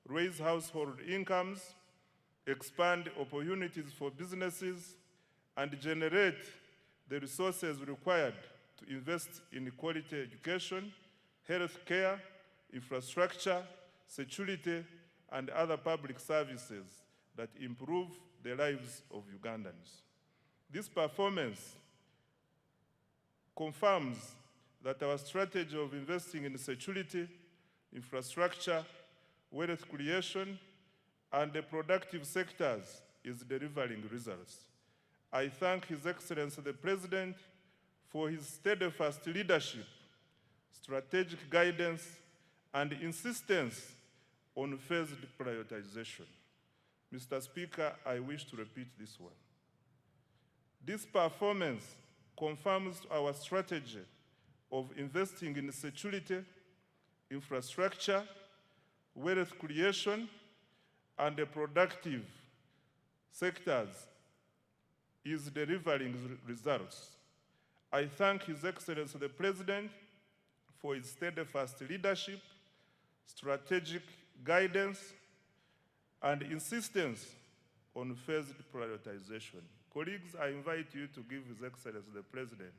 Speaker 15: raise household incomes, expand opportunities for businesses, and generate the resources required to invest in quality education, health care, infrastructure, security, and other public services that improve the lives of Ugandans. This performance confirms that our strategy of investing in security, infrastructure, wealth creation, and the productive sectors is delivering results. I thank His Excellency the President for his steadfast leadership, strategic guidance, and insistence on phased prioritization. Mr. Speaker, I wish to repeat this one. This performance confirms our strategy of investing in security, infrastructure, wealth creation, and the productive sectors is delivering results. I thank His Excellency the President for his steadfast leadership, strategic guidance, and insistence on phased prioritization. Colleagues, I invite you to give His Excellency the President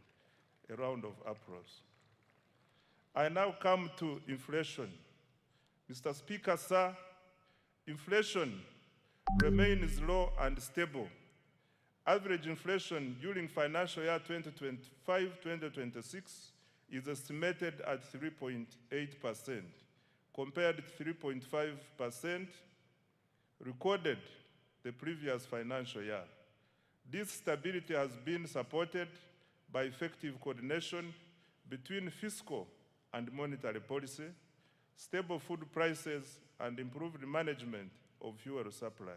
Speaker 15: a round of applause. I now come to inflation. Mr. Speaker, sir, inflation remains low and stable Average inflation during financial year 2025-2026 is estimated at 3.8%, compared to 3.5% recorded the previous financial year. This stability has been supported by effective coordination between fiscal and monetary policy, stable food prices, and improved management of fuel supply.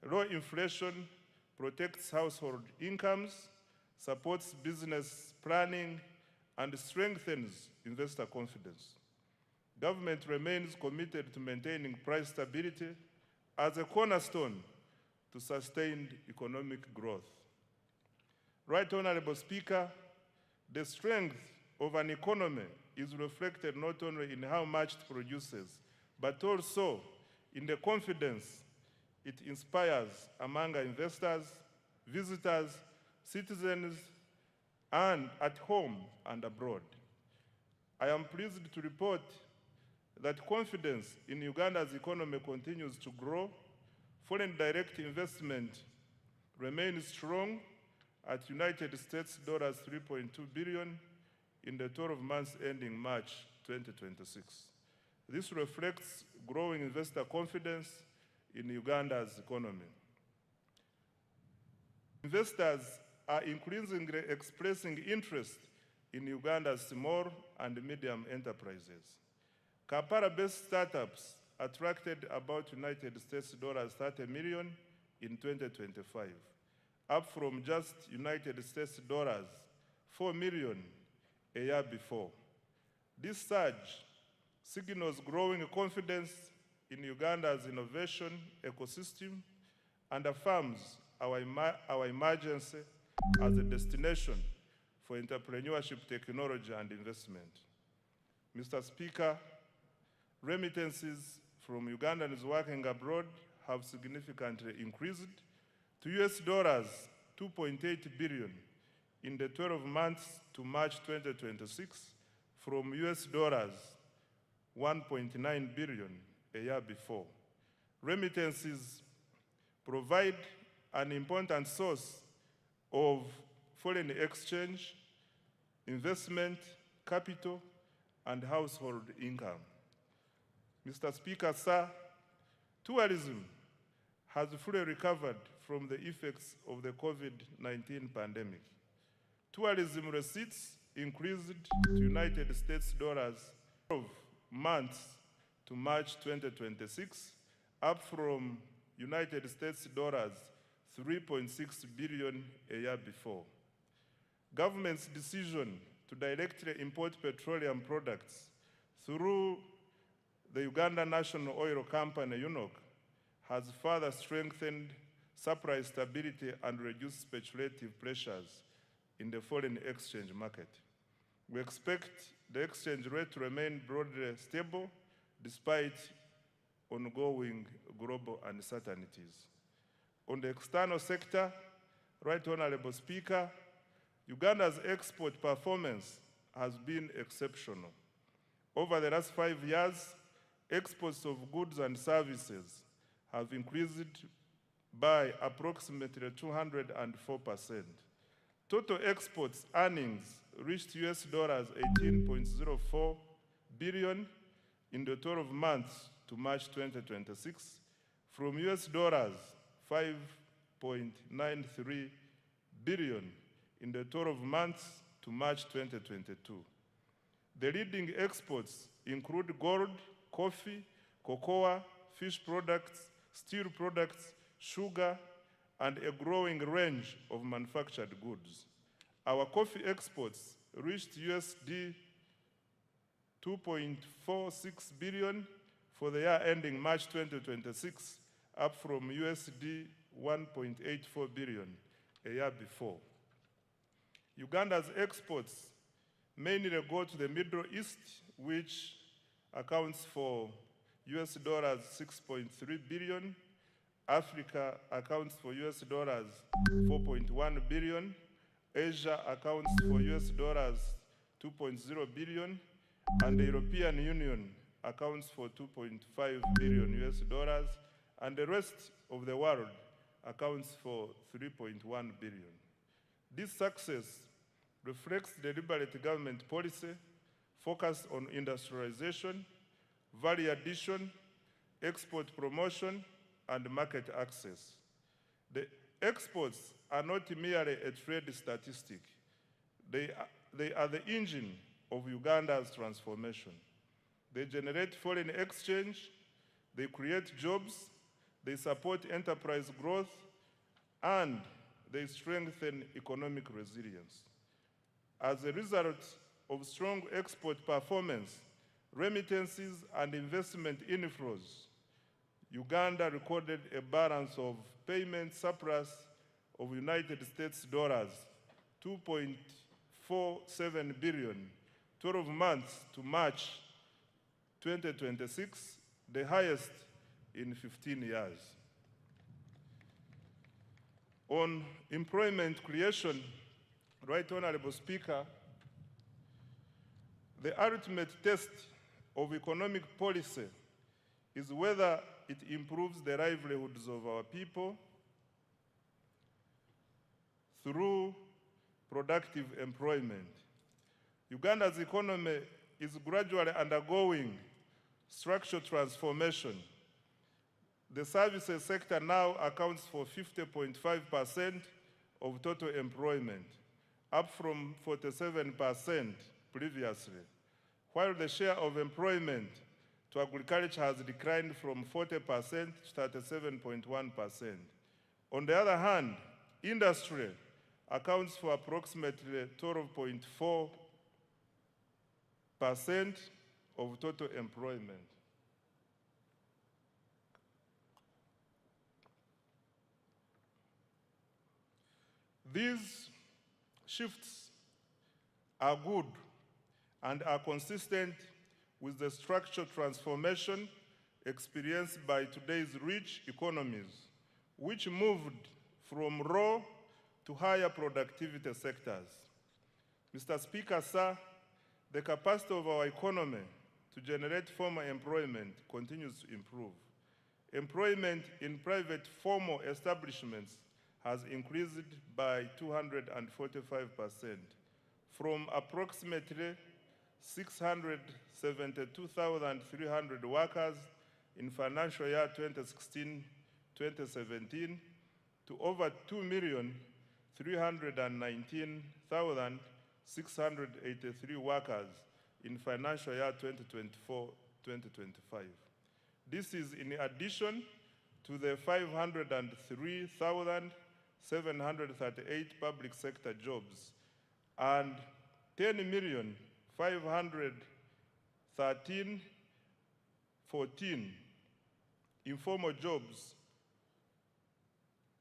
Speaker 15: Low inflation protects household incomes, supports business planning, and strengthens investor confidence. Government remains committed to maintaining price stability as a cornerstone to sustained economic growth. Right Honorable Speaker, the strength of an economy is reflected not only in how much it produces, but also in the confidence it inspires among our investors, visitors, citizens, and at home and abroad. I am pleased to report that confidence in Uganda's economy continues to grow. Foreign direct investment remains strong at United States dollars 3.2 billion in the 12 months ending March 2026. This reflects growing investor confidence in Uganda's economy. Investors are increasingly expressing interest in Uganda's small and medium enterprises. Kampala-based startups attracted about United States dollars 30 million in 2025, up from just United States dollars 4 million a year before. This surge signals growing confidence in Uganda's innovation ecosystem and affirms our emergence as a destination for entrepreneurship, technology, and investment. Mr. Speaker, remittances from Ugandans working abroad have significantly increased to US dollars 2.8 billion in the 12 months to March 2026 from US dollars 1.9 billion a year before. Remittances provide an important source of foreign exchange, investment, capital, and household income. Mr. Speaker, sir, tourism has fully recovered from the effects of the COVID-19 pandemic. Tourism receipts increased to United States dollars 12 months to March 2026, up from United States dollars 3.6 billion a year before. Government's decision to directly import petroleum products through the Uganda National Oil Company, UNOC, has further strengthened supply stability and reduced speculative pressures in the foreign exchange market. We expect the exchange rate to remain broadly stable despite ongoing global uncertainties. On the external sector, Right Honorable Speaker, Uganda's export performance has been exceptional. Over the last 5 years, exports of goods and services have increased by approximately 204%. Total exports earnings reached US dollars 18.04 billion in the 12 months to March 2026 from US dollars 5.93 billion in the 12 months to March 2022. The leading exports include gold, coffee, cocoa, fish products, steel products, sugar, and a growing range of manufactured goods. Our coffee exports reached USD 2.46 billion for the year ending March 2026, up from USD 1.84 billion a year before. Uganda's exports mainly go to the Middle East, which accounts for US dollars 6.3 billion. Africa accounts for US dollars 4.1 billion. Asia accounts for US dollars 2.0 billion. And the European Union accounts for 2.5 billion US dollars. And the rest of the world accounts for 3.1 billion. This success reflects deliberate government policy focused on industrialization, value addition, export promotion, and market access. The exports are not merely a trade statistic. They are the engine of Uganda's transformation. They generate foreign exchange, they create jobs, they support enterprise growth, and they strengthen economic resilience. As a result of strong export performance, remittances, and investment inflows, Uganda recorded a balance of payment surplus of United States dollars, $2.47 billion, 12 months to March 2026, the highest in 15 years. On employment creation, Right Honorable Speaker, the ultimate test of economic policy is whether it improves the livelihoods of our people through productive employment. Uganda's economy is gradually undergoing structural transformation. The services sector now accounts for 50.5% of total employment, up from 47% previously, while the share of employment to agriculture has declined from 40% to 37.1%. On the other hand, industry accounts for approximately 12.4% of total employment. These shifts are good and are consistent with the structural transformation experienced by today's rich economies, which moved from raw to higher productivity sectors. Mr. Speaker, sir, the capacity of our economy to generate formal employment continues to improve. Employment in private formal establishments has increased by 245%, from approximately 672,300 workers in financial year 2016-2017 to over 2,319,683 workers in financial year 2024-2025. This is in addition to the 503,738 public sector jobs and 10,513,14 informal jobs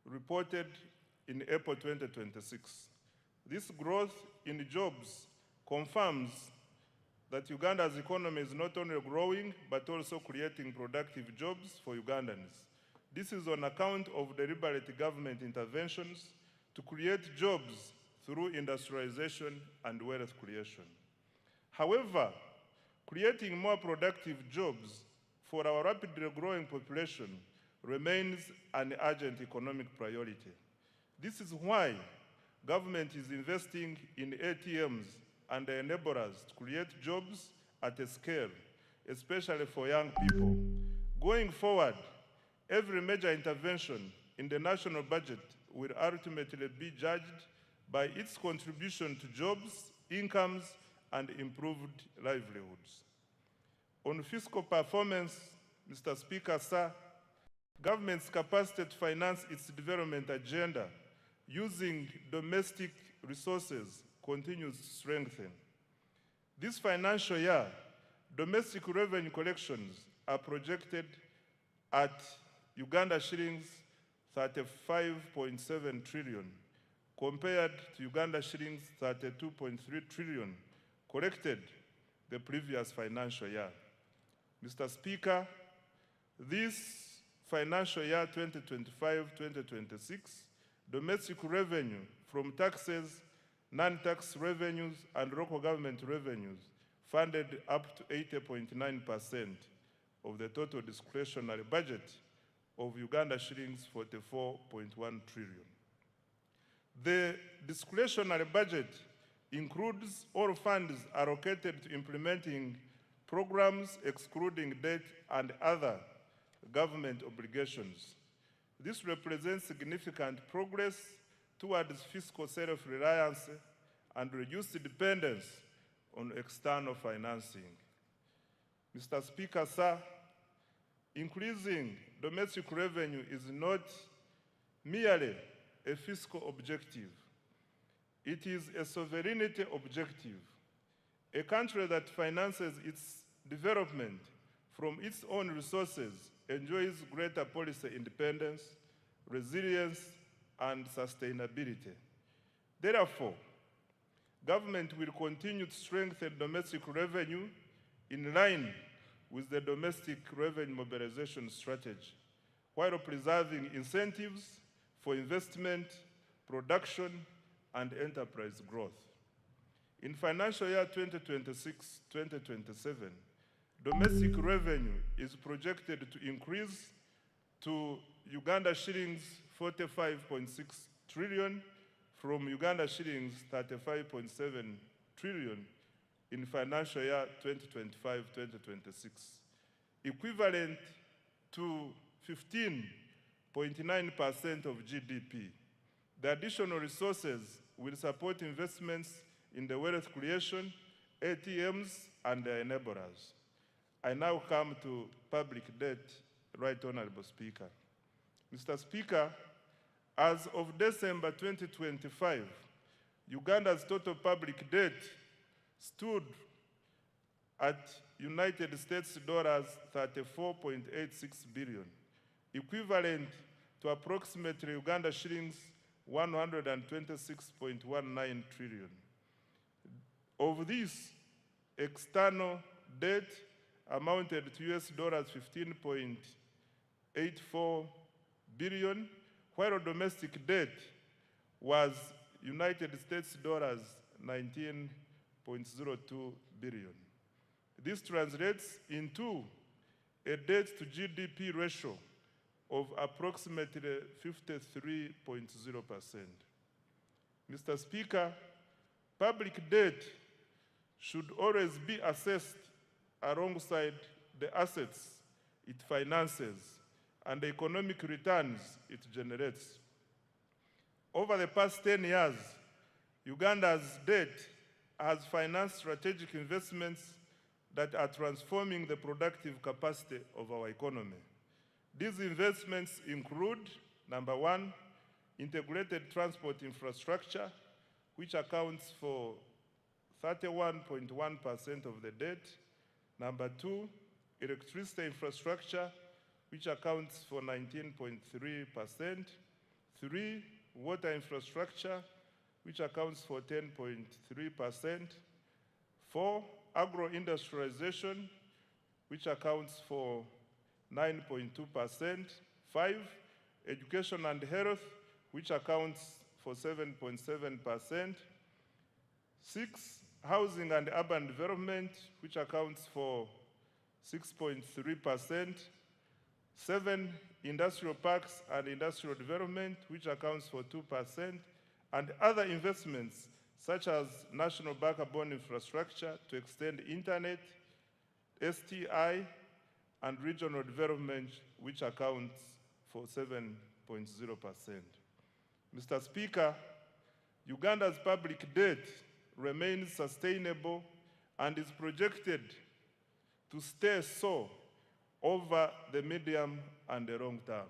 Speaker 15: reported in April 2026. This growth in jobs confirms that Uganda's economy is not only growing, but also creating productive jobs for Ugandans. This is on account of deliberate government interventions to create jobs through industrialization and wealth creation. However, creating more productive jobs for our rapidly growing population remains an urgent economic priority. This is why government is investing in ATMs and enablers to create jobs at a scale, especially for young people. Going forward, every major intervention in the national budget will ultimately be judged by its contribution to jobs, incomes, and improved livelihoods. On fiscal performance, Mr. Speaker, sir, government's capacity to finance its development agenda using domestic resources continues to strengthen. This financial year, domestic revenue collections are projected at Uganda shillings 35.7 trillion, compared to Uganda shillings 32.3 trillion collected the previous financial year. Mr. Speaker, this financial year 2025-2026, domestic revenue from taxes, non-tax revenues, and local government revenues funded up to 80.9% of the total discretionary budget of Uganda shillings 44.1 trillion. The discretionary budget includes all funds allocated to implementing programs excluding debt and other government obligations. This represents significant progress towards fiscal self-reliance and reduced dependence on external financing. Mr. Speaker, sir, increasing domestic revenue is not merely a fiscal objective. It is a sovereignty objective. A country that finances its development from its own resources enjoys greater policy independence, resilience, and sustainability. Therefore, government will continue to strengthen domestic revenue in line with the domestic revenue mobilization strategy, while preserving incentives for investment, production, and enterprise growth. In financial year 2026-2027, domestic revenue is projected to increase to Uganda shillings 45.6 trillion from Uganda shillings 35.7 trillion in financial year 2025-2026, equivalent to 15.9% of GDP. The additional resources will support investments in the wealth creation, ATMs, and their enablers. I now come to public debt, Right Honorable Speaker. Mr. Speaker, as of December 2025, Uganda's total public debt stood at United States dollars 34.86 billion, equivalent to approximately Uganda shillings 126.19 trillion. Of this, external debt amounted to US dollars 15.84 billion, while domestic debt was United States dollars 19.02 billion. This translates into a debt to GDP ratio of approximately 53.0%. Mr. Speaker, public debt should always be assessed alongside the assets it finances and the economic returns it generates. Over the past 10 years, Uganda's debt has financed strategic investments that are transforming the productive capacity of our economy. These investments include, number one, integrated transport infrastructure, which accounts for 31.1% of the debt. Number two, electricity infrastructure, which accounts for 19.3%. Three, water infrastructure, which accounts for 10.3%. Four, agro-industrialization, which accounts for 9.2%. Five, education and health, which accounts for 7.7%. Six, housing and urban development, which accounts for 6.3%. Seven, industrial parks and industrial development, which accounts for 2%, and other investments such as national backbone infrastructure to extend internet, STI, and regional development, which accounts for 7.0%. Mr. Speaker, Uganda's public debt remains sustainable and is projected to stay so over the medium and the long term.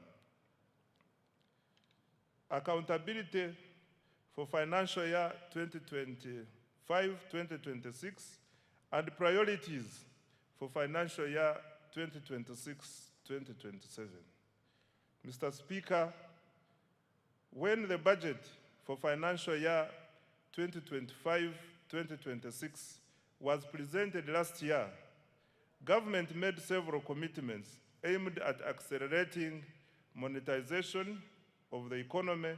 Speaker 15: Accountability for financial year 2025-2026 and priorities for financial year 2026-2027. Mr. Speaker, when the budget for financial year 2025-2026 was presented last year, government made several commitments aimed at accelerating monetization of the economy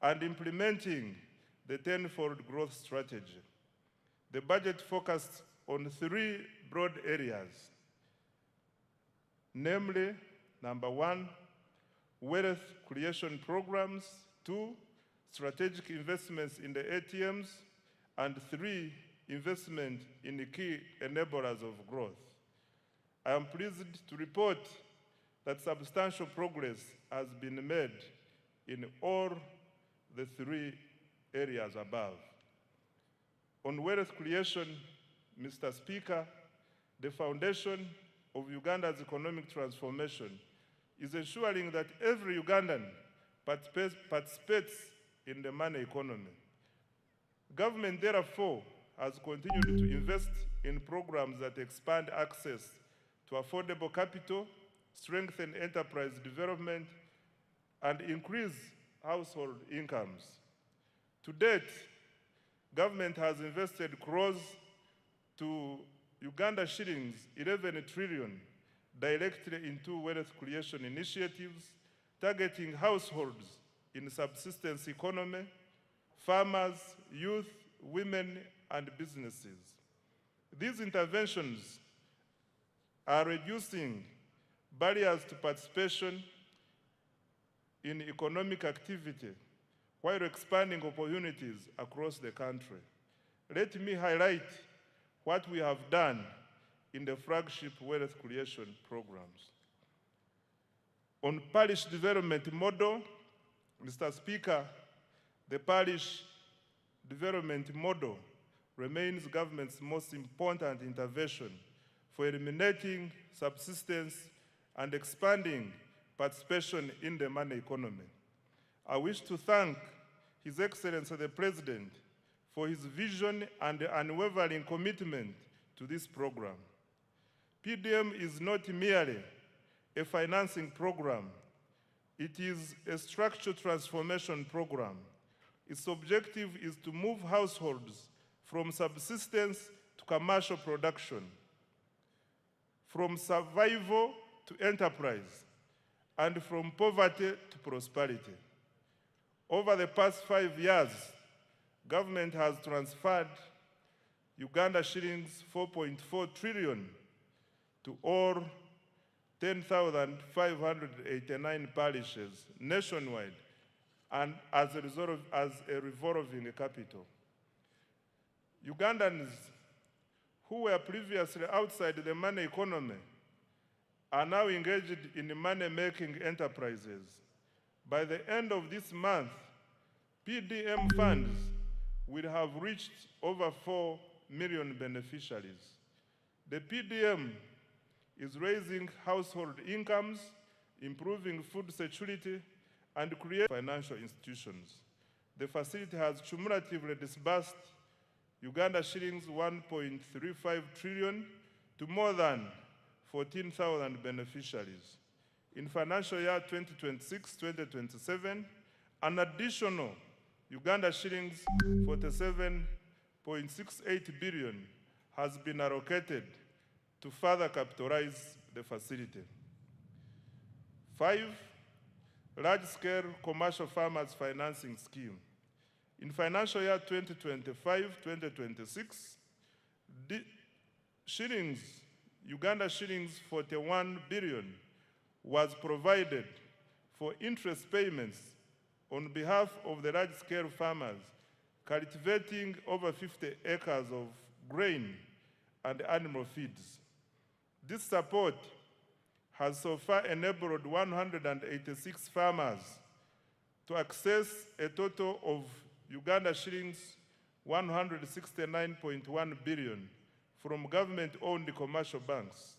Speaker 15: and implementing the tenfold growth strategy. The budget focused on three broad areas, namely, number one, wealth creation programs, 2, strategic investments in the ATMs, and 3, investment in the key enablers of growth. I am pleased to report that substantial progress has been made in all the 3 areas above. On wealth creation, Mr. Speaker, the foundation of Uganda's economic transformation is ensuring that every Ugandan participates in the money economy. Government, therefore, has continued to invest in programs that expand access to affordable capital, strengthen enterprise development, and increase household incomes. To date, government has invested close to Uganda shillings 11 trillion directly into wealth creation initiatives, targeting households in subsistence economy, farmers, youth, women, and businesses. These interventions are reducing barriers to participation in economic activity while expanding opportunities across the country. Let me highlight what we have done in the flagship wealth creation programs. On parish development model, Mr. Speaker, the parish development model remains government's most important intervention for eliminating subsistence and expanding participation in the money economy. I wish to thank His Excellency the President for his vision and unwavering commitment to this program. PDM is not merely a financing program, it is a structural transformation program. Its objective is to move households from subsistence to commercial production, from survival to enterprise, and from poverty to prosperity. Over the past 5 years, government has transferred Uganda shillings 4.4 trillion to all 10,589 parishes nationwide, and as a revolving capital. Ugandans who were previously outside the money economy are now engaged in money-making enterprises. By the end of this month, PDM funds will have reached over 4 million beneficiaries. The PDM is raising household incomes, improving food security, and creating financial institutions. The facility has cumulatively disbursed Uganda shillings 1.35 trillion to more than 14,000 beneficiaries. In financial year 2026-2027, an additional Uganda shillings 47.68 billion has been allocated to further capitalize the facility. 5, large-scale commercial farmers financing scheme. In financial year 2025-2026, Uganda shillings 41 billion was provided for interest payments on behalf of the large-scale farmers cultivating over 50 acres of grain and animal feeds. This support has so far enabled 186 farmers to access a total of Uganda shillings 169.1 billion from government-owned commercial banks.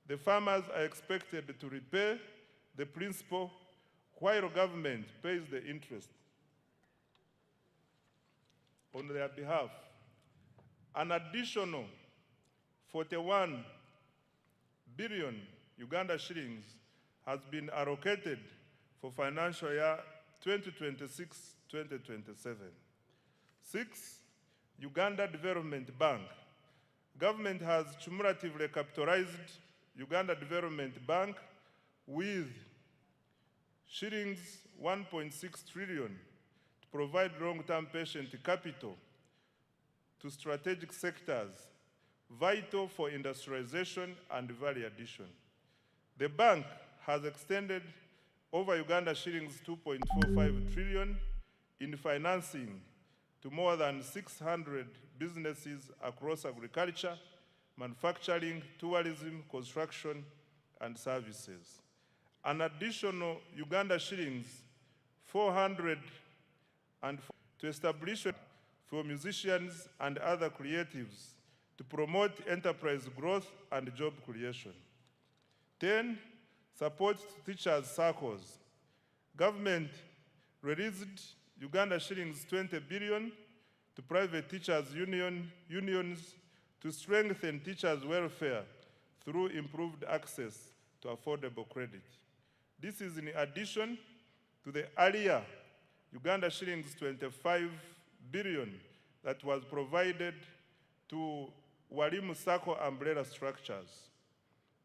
Speaker 15: The farmers are expected to repay the principal while government pays the interest on their behalf. An additional 41 billion Uganda shillings has been allocated for financial year 2026-2027. 6, Uganda Development Bank. Government has cumulatively capitalized Uganda Development Bank with shillings 1.6 trillion to provide long-term patient capital to strategic sectors vital for industrialization and value addition. The bank has extended over Uganda shillings 2.45 trillion in financing to more than 600 businesses across agriculture, manufacturing, tourism, construction, and services. An additional Uganda shillings 400 to establish for musicians and other creatives to promote enterprise growth and job creation. 10, support teachers' circles. Government released Uganda shillings 20 billion to private teachers' unions to strengthen teachers' welfare through improved access to affordable credit. This is in addition to the earlier Uganda shillings 25 billion that was provided to Walimu Sacco umbrella structures.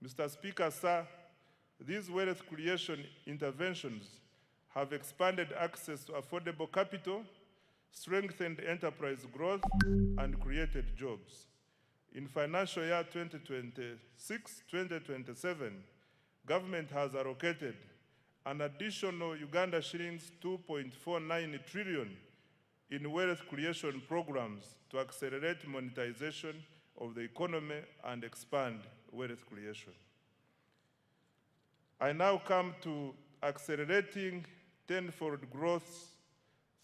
Speaker 15: Mr. Speaker, sir, these wealth creation interventions have expanded access to affordable capital, strengthened enterprise growth, and created jobs. In financial year 2026-2027, government has allocated an additional Uganda shillings 2.49 trillion in wealth creation programs to accelerate monetization of the economy and expand wealth creation. I now come to accelerating tenfold growth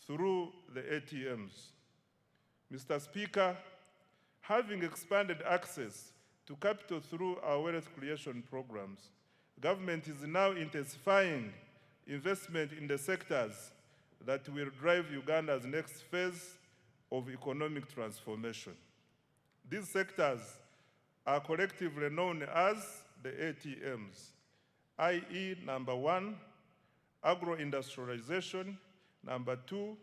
Speaker 15: through the ATMs. Mr. Speaker, having expanded access to capital through our wealth creation programs, government is now intensifying investment in the sectors that will drive Uganda's next phase of economic transformation. These sectors are collectively known as the ATMs, i.e. number 1, agro-industrialization, number 2,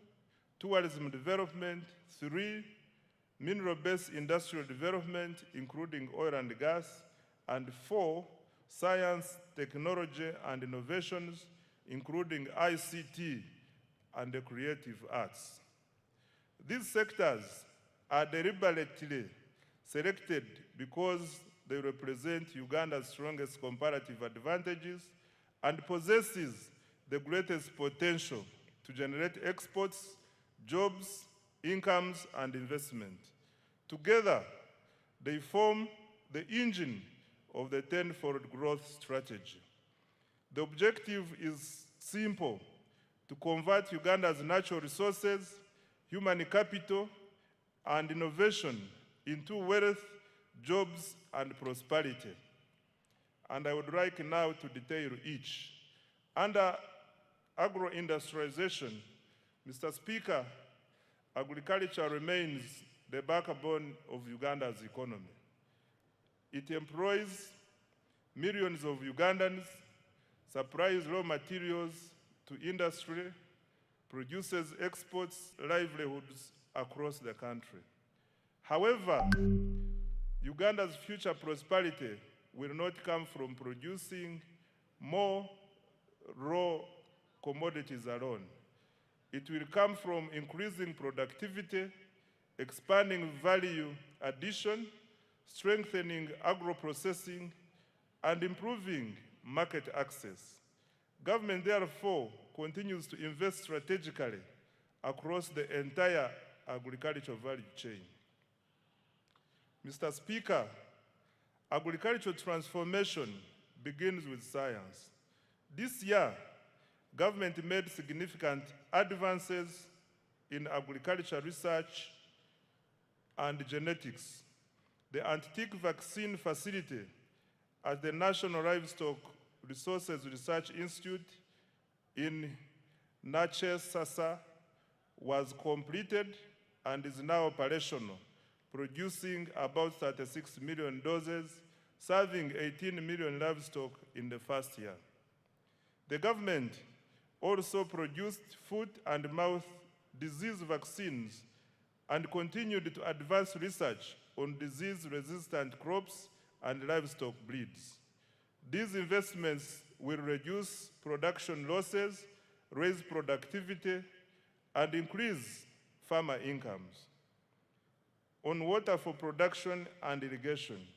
Speaker 15: tourism development, 3, mineral-based industrial development, including oil and gas, and 4, science, technology, and innovations, including ICT and the creative arts. These sectors are deliberately selected because they represent Uganda's strongest comparative advantages and possesses the greatest potential to generate exports, jobs, incomes, and investment. Together, they form the engine of the tenfold growth strategy. The objective is simple: to convert Uganda's natural resources, human capital, and innovation into wealth, jobs, and prosperity. And I would like now to detail each. Under agro-industrialization, Mr. Speaker, agriculture remains the backbone of Uganda's economy. It employs millions of Ugandans, supplies raw materials to industry, produces exports, livelihoods across the country. However, Uganda's future prosperity will not come from producing more raw commodities alone. It will come from increasing productivity, expanding value addition, strengthening agro-processing, and improving market access. Government, therefore, continues to invest strategically across the entire agricultural value chain. Mr. Speaker, agricultural transformation begins with science. This year, government made significant advances in agriculture research and genetics. The Antique Vaccine Facility at the National Livestock Resources Research Institute in Nache Sasa was completed and is now operational, producing about 36 million doses, serving 18 million livestock in the first year. The government also produced foot and mouth disease vaccines and continued to advance research on disease-resistant crops and livestock breeds. These investments will reduce production losses, raise productivity, and increase farmer incomes. On water for production and irrigation,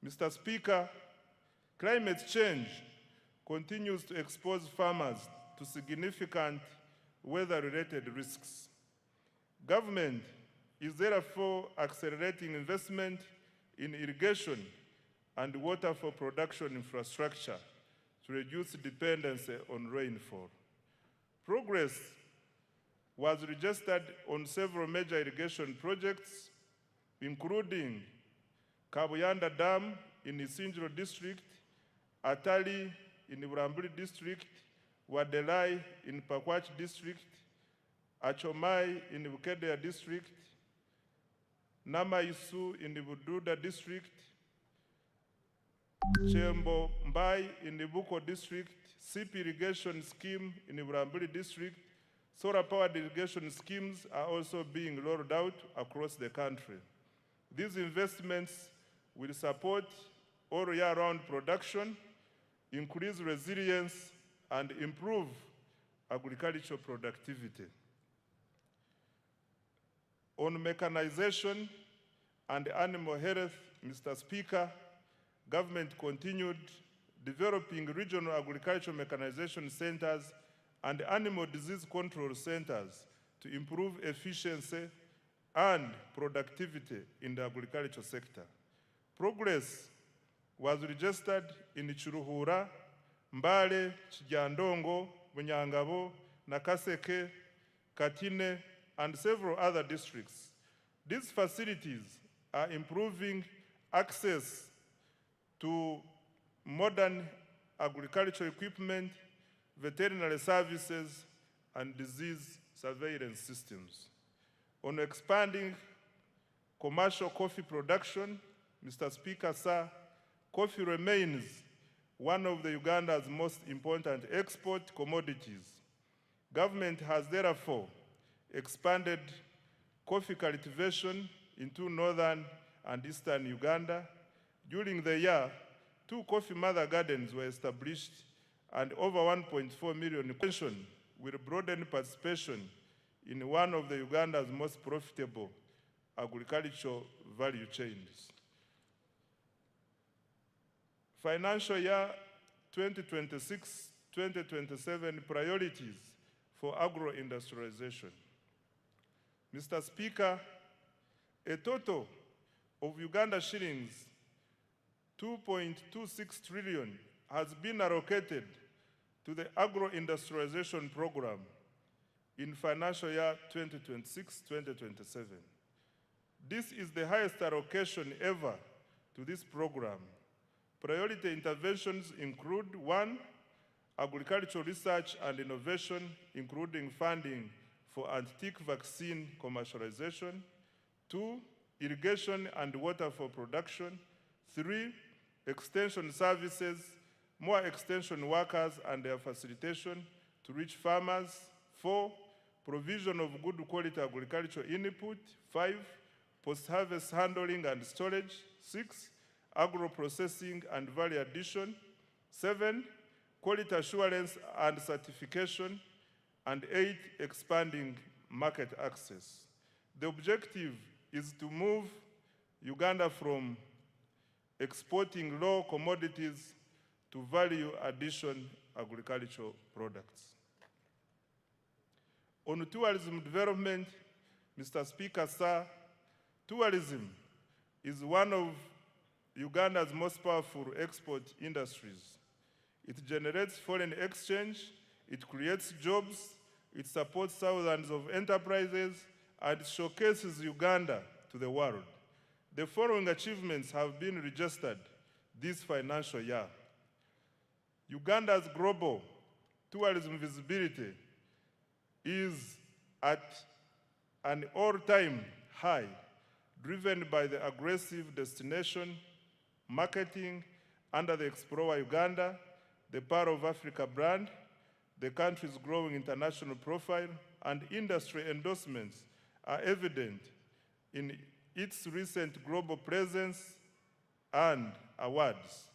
Speaker 15: Mr. Speaker, climate change continues to expose farmers to significant weather-related risks. Government is therefore accelerating investment in irrigation and water for production infrastructure to reduce dependency on rainfall. Progress was registered on several major irrigation projects, including Kabuyanda Dam in Isinjiro District, Atali in Buramburi District, Wadelai in Pakwach District, Achomai in Bukedea District, Namaisu in the Bududa District, Chembo Mbai in the Buko District, SIP irrigation scheme in the Buramburi District. Solar-powered irrigation schemes are also being rolled out across the country. These investments will support all year-round production, increase resilience, and improve agricultural productivity. On mechanization and animal health, Mr. Speaker, government continued developing regional agricultural mechanization centers and animal disease control centers to improve efficiency and productivity in the agricultural sector. Progress was registered in Chiruhura, Mbale, Chijandongo, Bunyangabo, Nakaseke, Katine, and several other districts. These facilities are improving access to modern agricultural equipment, veterinary services, and disease surveillance systems. On expanding commercial coffee production, Mr. Speaker, sir, coffee remains one of the Uganda's most important export commodities. Government has therefore expanded coffee cultivation into northern and eastern Uganda. During the year, 2 coffee mother gardens were established and over 1.4 million pension will broaden participation in one of the Uganda's most profitable agricultural value chains. Financial year 2026-2027 priorities for agro-industrialization. Mr. Speaker, a total of Uganda shillings 2.26 trillion has been allocated to the agro-industrialization program in financial year 2026-2027. This is the highest allocation ever to this program. Priority interventions include 1, agricultural research and innovation, including funding for anti-tick vaccine commercialization. 2, irrigation and water for production. 3, extension services, more extension workers and their facilitation to reach farmers. 4, provision of good quality agricultural input. 5, post-harvest handling and storage. 6, agro-processing and value addition. 7, quality assurance and certification. And 8, expanding market access. The objective is to move Uganda from exporting raw commodities to value addition agricultural products. On tourism development, Mr. Speaker, sir, tourism is one of Uganda's most powerful export industries. It generates foreign exchange, it creates jobs, it supports thousands of enterprises, and showcases Uganda to the world. The following achievements have been registered this financial year. Uganda's global tourism visibility is at an all-time high, driven by the aggressive destination marketing under the Explore Uganda, the Pearl of Africa brand, the country's growing international profile, and industry endorsements are evident in its recent global presence and awards.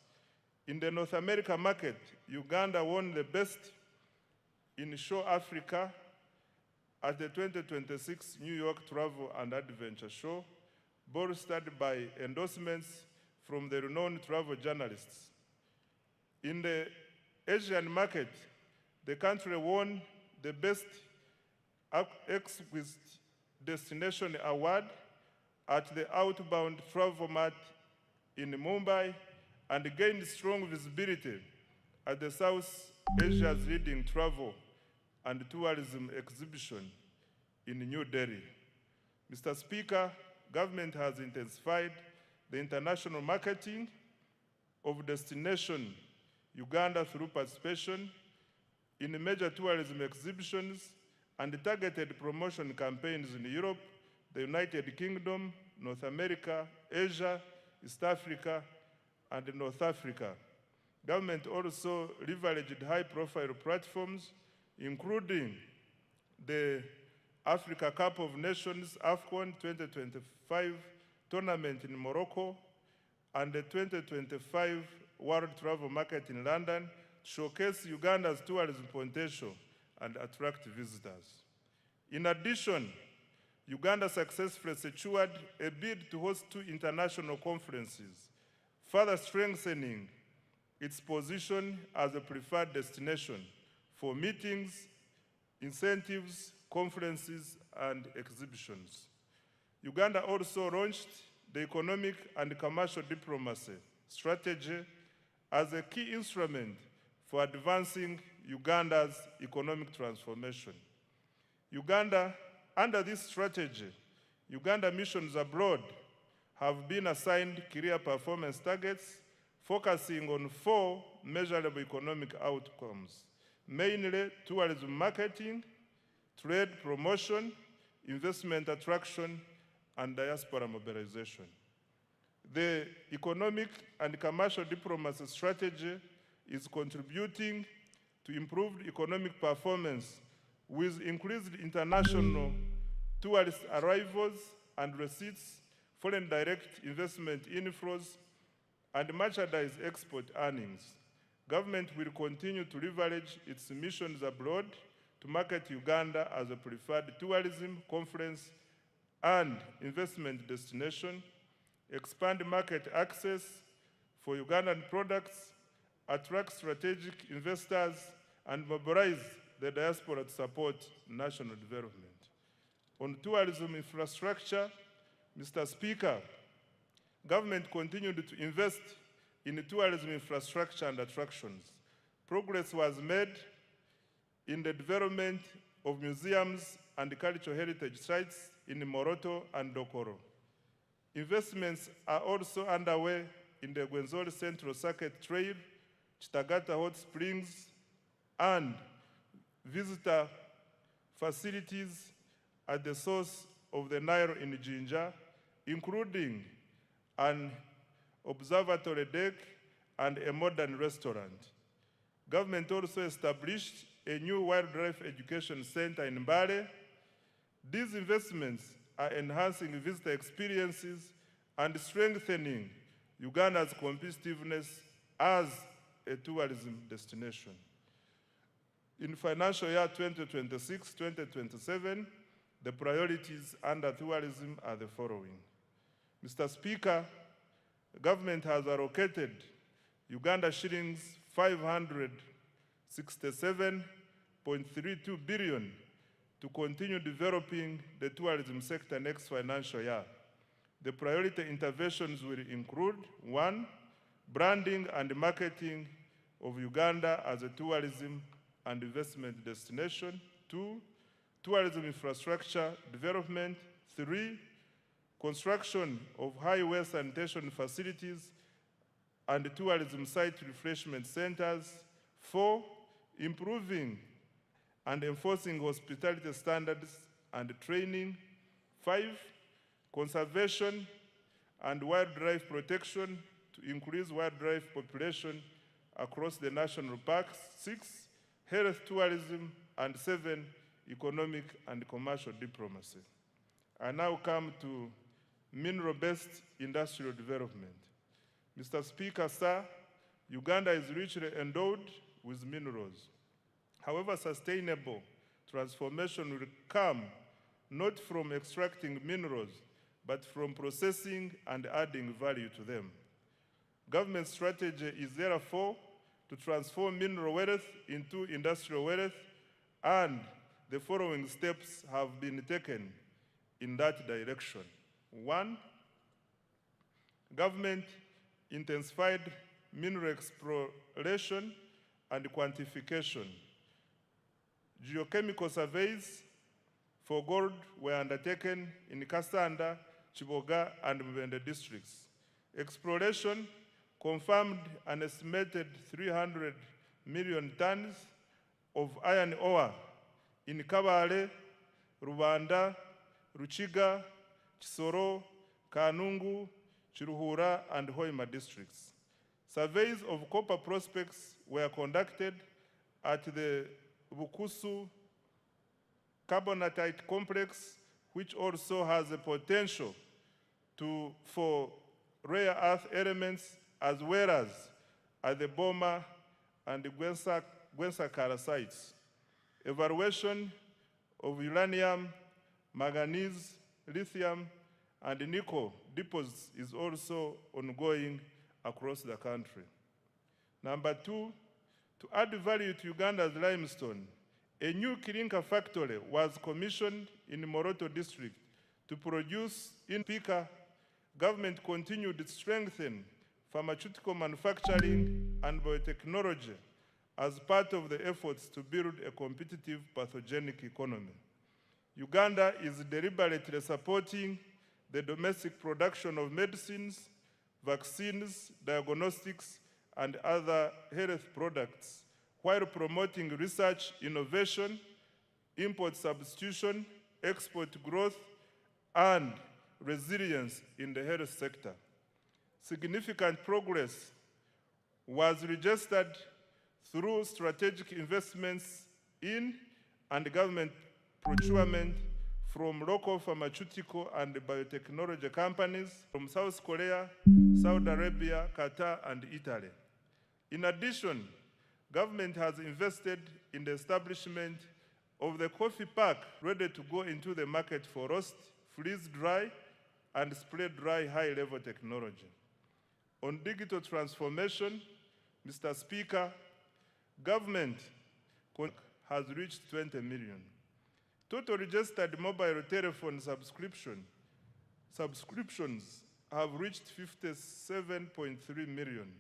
Speaker 15: In the North America market, Uganda won the Best in Show Africa at the 2026 New York Travel and Adventure Show, bolstered by endorsements from the renowned travel journalists. In the Asian market, the country won the Best Exquisite Destination Award at the Outbound Travel Mart in Mumbai and gained strong visibility at the South Asia's leading travel and tourism exhibition in New Delhi. Mr. Speaker, government has intensified the international marketing of destination Uganda through participation in major tourism exhibitions and targeted promotion campaigns in Europe, the United Kingdom, North America, Asia, East Africa, and North Africa. Government also leveraged high-profile platforms, including the Africa Cup of Nations AFCON 2025 tournament in Morocco and the 2025 World Travel Market in London, to showcase Uganda's tourism potential and attract visitors. In addition, Uganda successfully secured a bid to host 2 international conferences, further strengthening its position as a preferred destination for meetings, incentives, conferences, and exhibitions. Uganda also launched the economic and commercial diplomacy strategy as a key instrument for advancing Uganda's economic transformation. Under this strategy, Uganda missions abroad have been assigned clear performance targets focusing on 4 measurable economic outcomes, mainly tourism marketing, trade promotion, investment attraction, and diaspora mobilization. The economic and commercial diplomacy strategy is contributing to improved economic performance with increased international tourist arrivals and receipts, foreign direct investment inflows, and merchandise export earnings. Government will continue to leverage its missions abroad to market Uganda as a preferred tourism, conference, and investment destination, expand market access for Ugandan products, attract strategic investors, and mobilize the diaspora to support national development. On tourism infrastructure, Mr. Speaker, government continued to invest in tourism infrastructure and attractions. Progress was made in the development of museums and cultural heritage sites in Moroto and Dokoro. Investments are also underway in the Gwenzori Central Circuit Trail, Chitagata Hot Springs, and visitor facilities at the source of the Nile in Jinja, including an observatory deck and a modern restaurant. Government also established a new wildlife education center in Mbale. These investments are enhancing visitor experiences and strengthening Uganda's competitiveness as a tourism destination. In financial year 2026-2027, the priorities under tourism are the following. Mr. Speaker, the government has allocated Uganda shillings 567.32 billion to continue developing the tourism sector next financial year. The priority interventions will include: 1, branding and marketing of Uganda as a tourism and investment destination; 2, tourism infrastructure development; 3, construction of highway sanitation facilities and tourism site refreshment centers; 4, improving and enforcing hospitality standards and training; 5, conservation and wildlife protection to increase wildlife population across the national parks; 6, health tourism; and 7, economic and commercial diplomacy. I now come to mineral-based industrial development. Mr. Speaker, sir, Uganda is richly endowed with minerals. However, sustainable transformation will come not from extracting minerals, but from processing and adding value to them. Government strategy is therefore to transform mineral wealth into industrial wealth, and the following steps have been taken in that direction. 1, government intensified mineral exploration and quantification. Geochemical surveys for gold were undertaken in Kasanda, Chiboga, and Mubende districts. Exploration confirmed an estimated 300 million tons of iron ore in Kabale, Rubanda, Ruchiga, Chisoro, Kanungu, Chiruhura, and Hoima districts. Surveys of copper prospects were conducted at the Bukusu carbonatite complex, which also has the potential for rare earth elements, as well as at the Boma and the Gwensakara sites. Evaluation of uranium, manganese, lithium, and nickel deposits is also ongoing across the country. Number 2, to add value to Uganda's limestone, a new clinker factory was commissioned in Moroto district to produce in Pika. Government continued to strengthen pharmaceutical manufacturing and biotechnology as part of the efforts to build a competitive pathogenic economy. Uganda is deliberately supporting the domestic production of medicines, vaccines, diagnostics, and other health products, while promoting research, innovation, import substitution, export growth, and resilience in the health sector. Significant progress was registered through strategic investments in and government procurement from local pharmaceutical and biotechnology companies from South Korea, Saudi Arabia, Qatar, and Italy. In addition, government has invested in the establishment of the coffee pack ready to go into the market for roast, freeze-dry, and spray-dry high-level technology. On digital transformation, Mr. Speaker, government has reached 20 million. Total registered mobile telephone subscriptions have reached 57.3 million,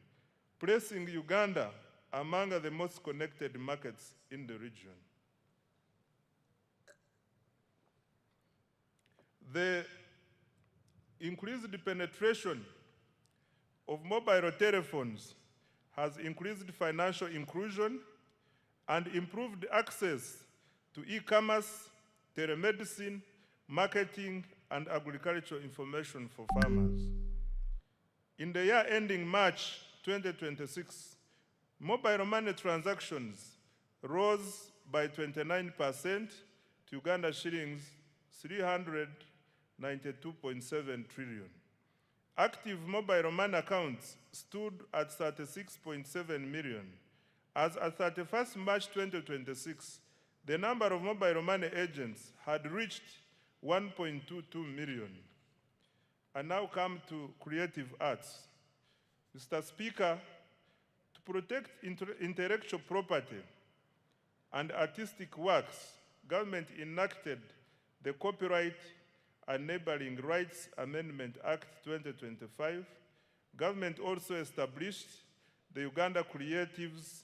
Speaker 15: placing Uganda among the most connected markets in the region. The increased penetration of mobile telephones has increased financial inclusion and improved access to e-commerce, telemedicine, marketing, and agricultural information for farmers. In the year ending March 2026, mobile money transactions rose by 29% to Uganda shillings 392.7 trillion. Active mobile money accounts stood at 36.7 million. As at 31st March 2026, the number of mobile money agents had reached 1.22 million. I now come to creative arts. Mr. Speaker, to protect intellectual property and artistic works, government enacted the Copyright Enabling Rights Amendment Act 2025. Government also established the Uganda Creatives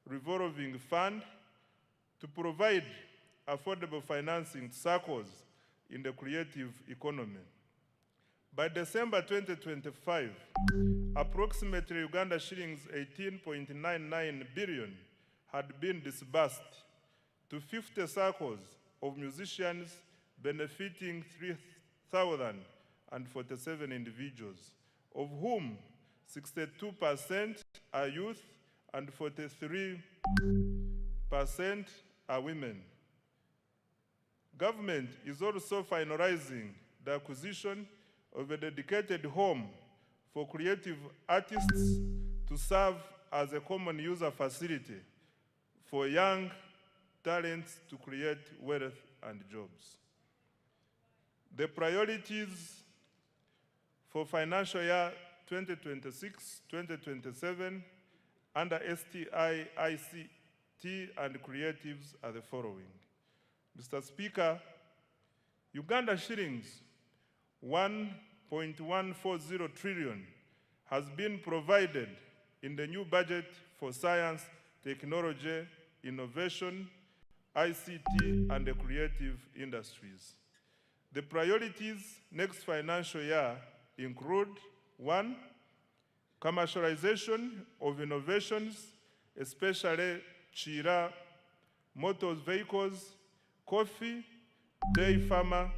Speaker 15: Revolving Fund to provide affordable financing circles in the creative economy. By December 2025, approximately Uganda shillings 18.99 billion had been disbursed to 50 circles of musicians, benefiting 3,047 individuals, of whom 62% are youth and 43% are women. Government is also finalizing the acquisition of a dedicated home for creative artists to serve as a common user facility for young talents to create wealth and jobs. The priorities for financial year 2026-2027 under STI, ICT, and creatives are the following. Mr. Speaker, Uganda shillings 1.140 trillion has been provided in the new budget for science, technology, innovation, ICT, and the creative industries. The priorities next financial year include: 1, commercialization of innovations, especially Chira, motor vehicles, coffee, dairy farmer,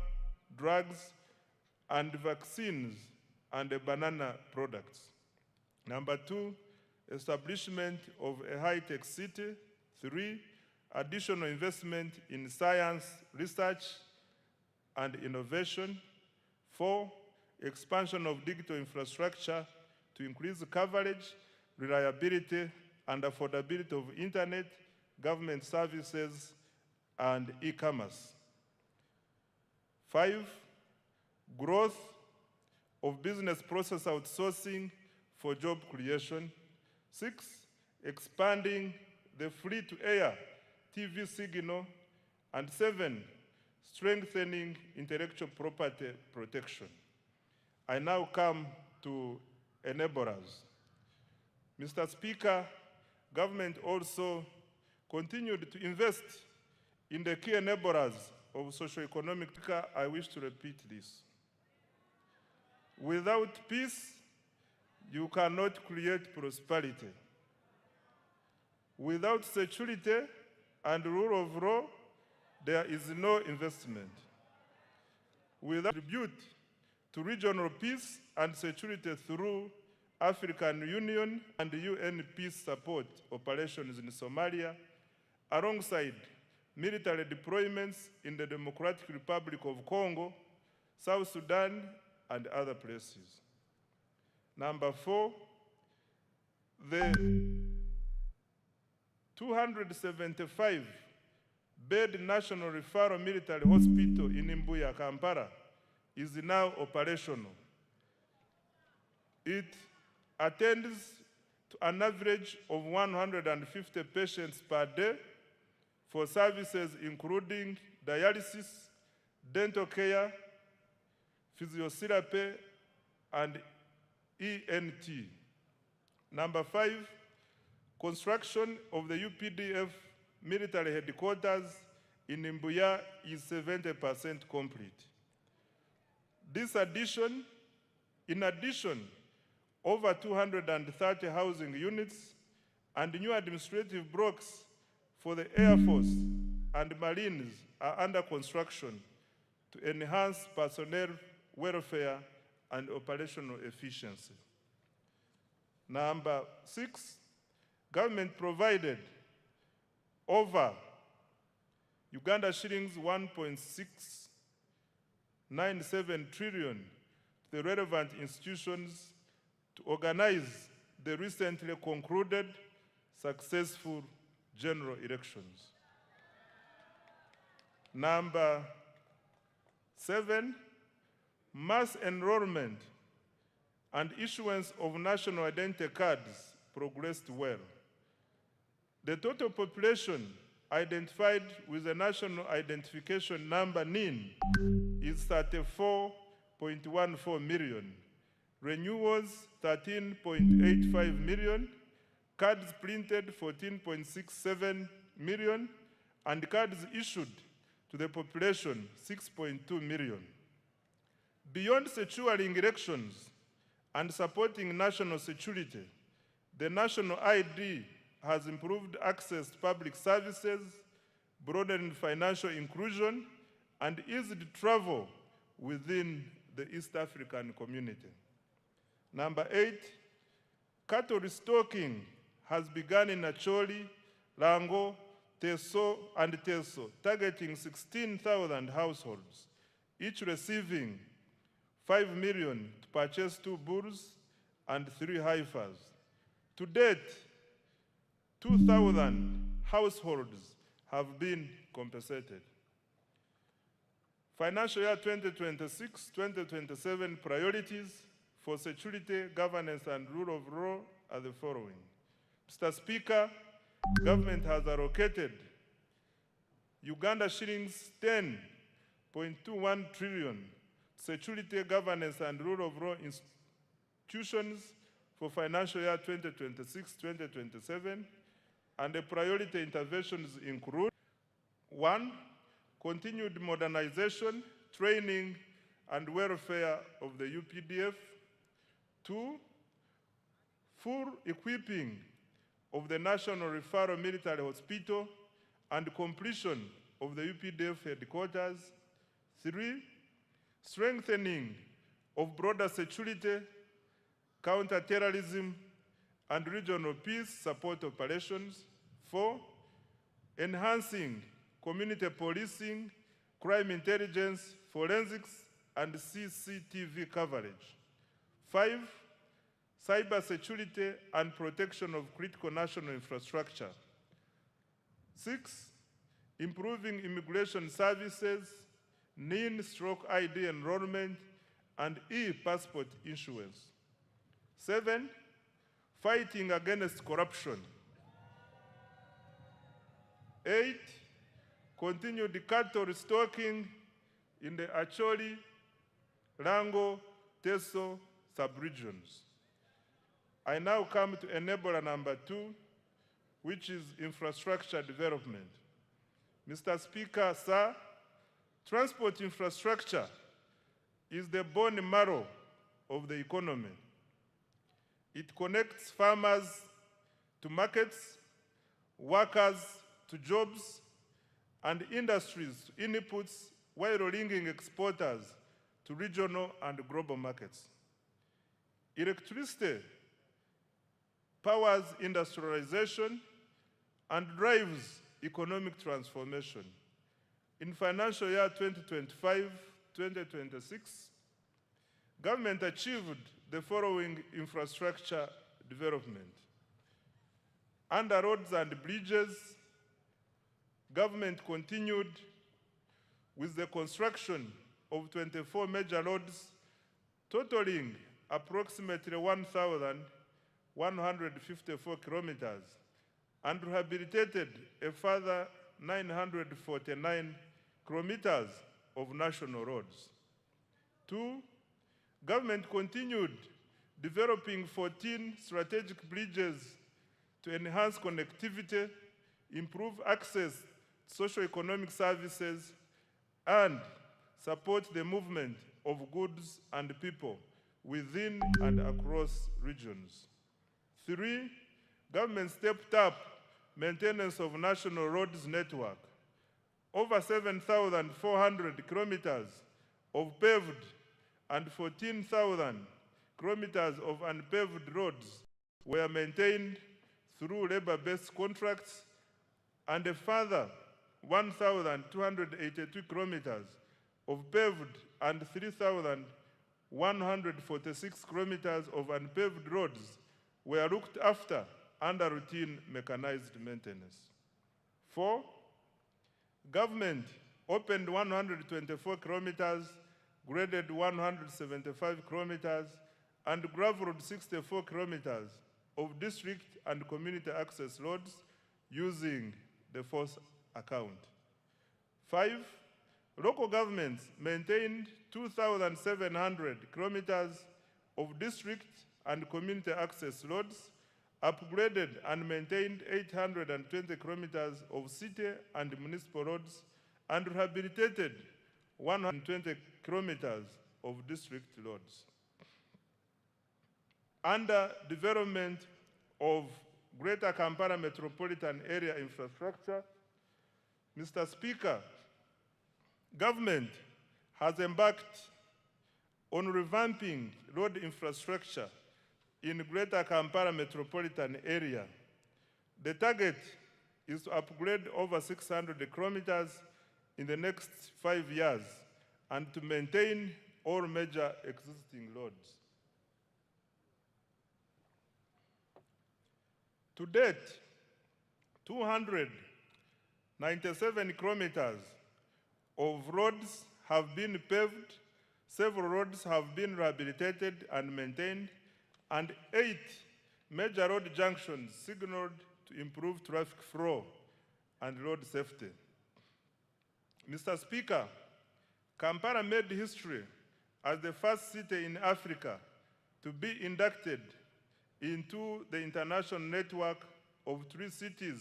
Speaker 15: drugs, and vaccines, and banana products. Number 2, establishment of a high-tech city. 3, additional investment in science, research, and innovation. 4, expansion of digital infrastructure to increase coverage, reliability, and affordability of internet, government services, and e-commerce. 5, growth of business process outsourcing for job creation. 6, expanding the free-to-air TV signal. And 7, strengthening intellectual property protection. I now come to enablers. Mr. Speaker, government also continued to invest in the key enablers of socio-economic. I wish to repeat this. Without peace, you cannot create prosperity. Without security and rule of law, there is no investment. Without contribute to regional peace and security through African Union and UN peace support operations in Somalia, alongside military deployments in the Democratic Republic of Congo, South Sudan, and other places. Number 4, the 275-bed National Referral Military Hospital in Mbuya, Kampala, is now operational. It attends to an average of 150 patients per day for services including dialysis, dental care, physiotherapy, and ENT. Number 5, construction of the UPDF military headquarters in Mbuya is 70% complete. In addition, over 230 housing units and new administrative blocks for the Air Force and Marines are under construction to enhance personnel welfare and operational efficiency. Number 6, government provided over Uganda shillings 1.697 trillion to the relevant institutions to organize the recently concluded successful general elections. Number 7, mass enrollment and issuance of national identity cards progressed well. The total population identified with the National Identification Number NIN is 34.14 million. Renewals 13.85 million, cards printed 14.67 million, and cards issued to the population 6.2 million. Beyond securing elections and supporting national security, the national ID has improved access to public services, broadened financial inclusion, and eased travel within the East African community. Number 8, cattle restocking has begun in Acholi, Lango, Teso, and Teso, targeting 16,000 households, each receiving 5 million to purchase 2 bulls and 3 heifers. To date, 2,000 households have been compensated. Financial year 2026-2027 priorities for security, governance, and rule of law are the following. Mr. Speaker, government has allocated Uganda shillings 10.21 trillion to security, governance, and rule of law institutions for financial year 2026-2027, and the priority interventions include: 1. Continued modernization, training, and welfare of the UPDF. 2. Full equipping of the National Referral Military Hospital and completion of the UPDF headquarters. 3. Strengthening of broader security, counter-terrorism, and regional peace support operations. 4. Enhancing community policing, crime intelligence, forensics, and CCTV coverage. 5. Cyber security and protection of critical national infrastructure. 6. Improving immigration services, NIN/ID enrollment, and e-passport issuance. 7. Fighting against corruption. 8. Continued cattle restocking in the Acholi, Rango, Teso sub-regions. I now come to enabler number 2, which is infrastructure development. Mr. Speaker, sir, transport infrastructure is the bone marrow of the economy. It connects farmers to markets, workers to jobs, and industries to inputs, while linking exporters to regional and global markets. Electricity powers industrialization and drives economic transformation. In financial year 2025-2026, government achieved the following infrastructure development. Under roads and bridges, government continued with the construction of 24 major roads, totaling approximately 1,154 kilometers, and rehabilitated a further 949 kilometers of national roads. 2. Government continued developing 14 strategic bridges to enhance connectivity, improve access to socio-economic services, and support the movement of goods and people within and across regions. 3. Government stepped up maintenance of national roads network. Over 7,400 kilometers of paved and 14,000 kilometers of unpaved roads were maintained through labor-based contracts, and a further 1,282 kilometers of paved and 3,146 kilometers of unpaved roads were looked after under routine mechanized maintenance. 4. Government opened 124 kilometers, graded 175 kilometers, and graveled 64 kilometers of district and community access roads using the force account. 5. Local governments maintained 2,700 kilometers of district and community access roads, upgraded and maintained 820 kilometers of city and municipal roads, and rehabilitated 120 kilometers of district roads. Under development of Greater Kampala Metropolitan Area infrastructure, Mr. Speaker, government has embarked on revamping road infrastructure in Greater Kampala Metropolitan Area. The target is to upgrade over 600 kilometers in the next 5 years and to maintain all major existing roads. To date, 297 kilometers of roads have been paved, several roads have been rehabilitated and maintained, and 8 major road junctions signaled to improve traffic flow and road safety. Mr. Speaker, Kampala made history as the first city in Africa to be inducted into the international network of 3 cities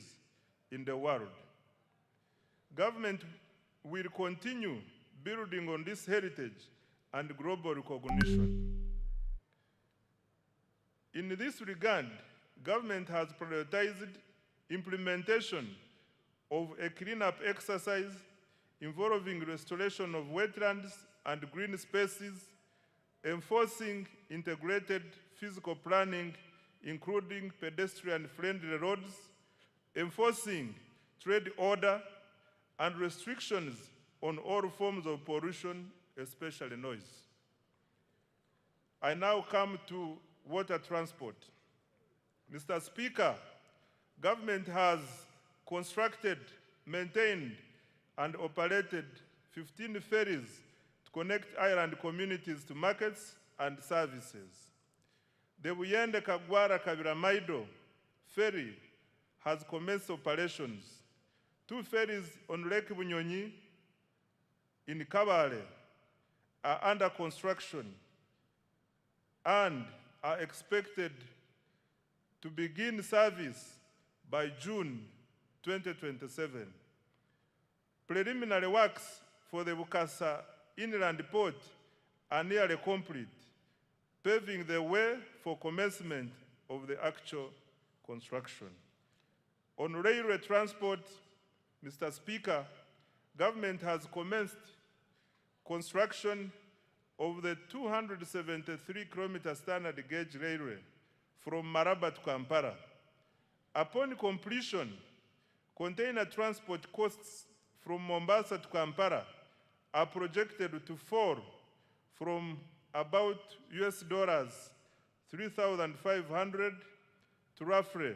Speaker 15: in the world. Government will continue building on this heritage and global recognition. In this regard, government has prioritized implementation of a cleanup exercise involving restoration of wetlands and green spaces, enforcing integrated physical planning, including pedestrian-friendly roads, enforcing trade order, and restrictions on all forms of pollution, especially noise. I now come to water transport. Mr. Speaker, government has constructed, maintained, and operated 15 ferries to connect island communities to markets and services. The Buyende Kagwara Kabiramaido ferry has commenced operations. 2 ferries on Lake Bunyonyi in Kabale are under construction and are expected to begin service by June 2027. Preliminary works for the Bukasa Inland Port are nearly complete, paving the way for commencement of the actual construction. On railway transport, Mr. Speaker, government has commenced construction of the 273-kilometer standard gauge railway from Maraba to Kampala. Upon completion, container transport costs from Mombasa to Kampala are projected to fall from about $3,500 to roughly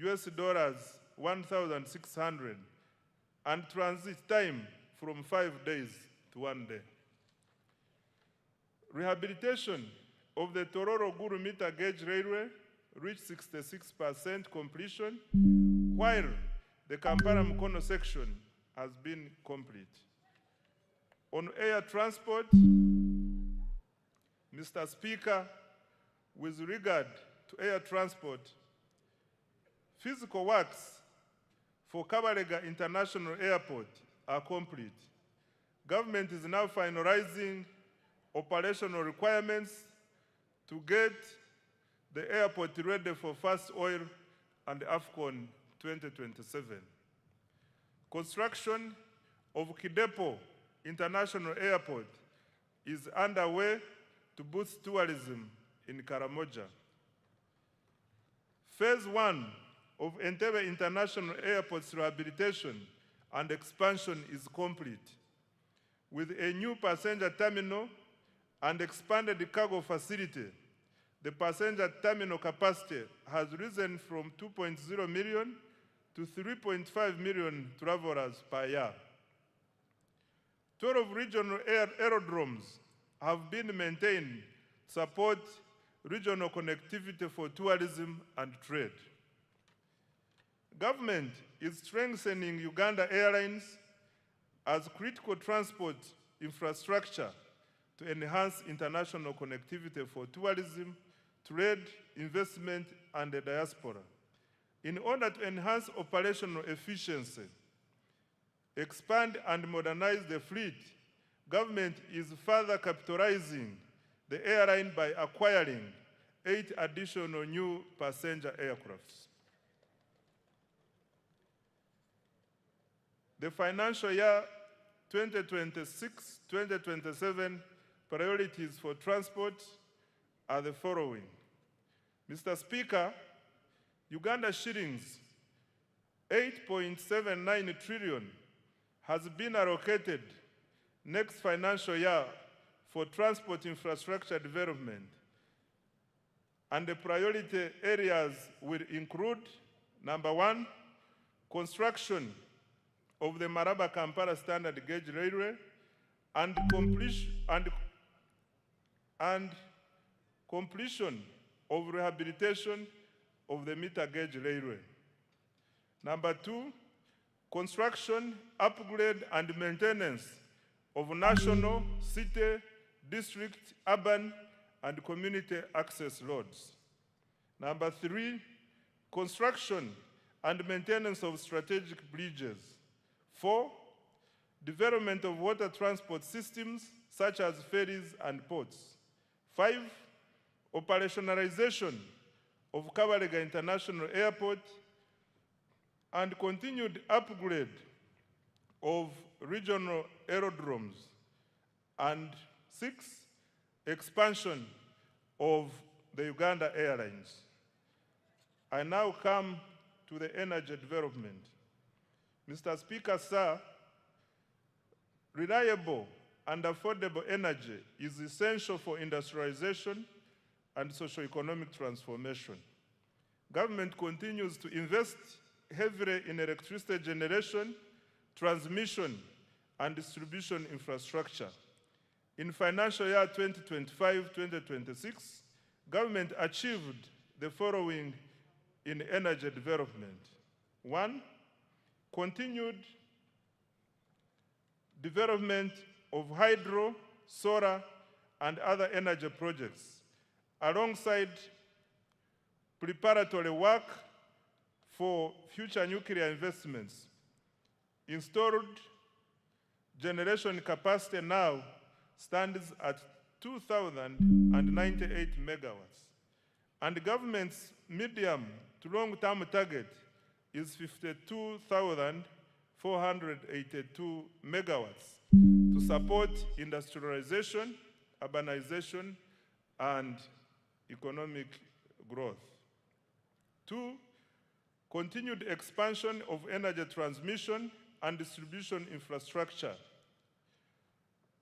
Speaker 15: $1,600, and transit time from 5 days to 1 day. Rehabilitation of the Tororo-Gulu meter gauge railway reached 66% completion, while the Kampala-Mukono section has been complete. On air transport, Mr. Speaker, with regard to air transport, physical works for Kabalega International Airport are complete. Government is now finalizing operational requirements to get the airport ready for first oil and AFCON 2027. Construction of Kidepo International Airport is underway to boost tourism in Karamoja. Phase 1 of Entebbe International Airport's rehabilitation and expansion is complete, with a new passenger terminal and expanded cargo facility. The passenger terminal capacity has risen from 2.0 million to 3.5 million travelers per year. 12 regional aerodromes have been maintained to support regional connectivity for tourism and trade. Government is strengthening Uganda Airlines as critical transport infrastructure to enhance international connectivity for tourism, trade, investment, and the diaspora. In order to enhance operational efficiency, expand and modernize the fleet, government is further capitalizing the airline by acquiring 8 additional new passenger aircrafts. The financial year 2026-2027 priorities for transport are the following. Mr. Speaker, Uganda shillings 8.79 trillion has been allocated next financial year for transport infrastructure development, and the priority areas will include, number 1, construction of the Maraba-Kampala standard gauge railway and completion of rehabilitation of the meter gauge railway. Number 2, construction, upgrade, and maintenance of national, city, district, urban, and community access roads. Number 3, construction and maintenance of strategic bridges. 4, development of water transport systems such as ferries and ports. 5, operationalization of Kabalega International Airport and continued upgrade of regional aerodromes. And 6, expansion of the Uganda Airlines. I now come to the energy development. Mr. Speaker, sir, reliable and affordable energy is essential for industrialization and socio-economic transformation. Government continues to invest heavily in electricity generation, transmission, and distribution infrastructure. In financial year 2025-2026, government achieved the following in energy development. 1, continued development of hydro, solar, and other energy projects, alongside preparatory work for future nuclear investments. Installed generation capacity now stands at 2,098 megawatts. And the government's medium to long-term target is 52,482 megawatts to support industrialization, urbanization, and economic growth. 2, continued expansion of energy transmission and distribution infrastructure.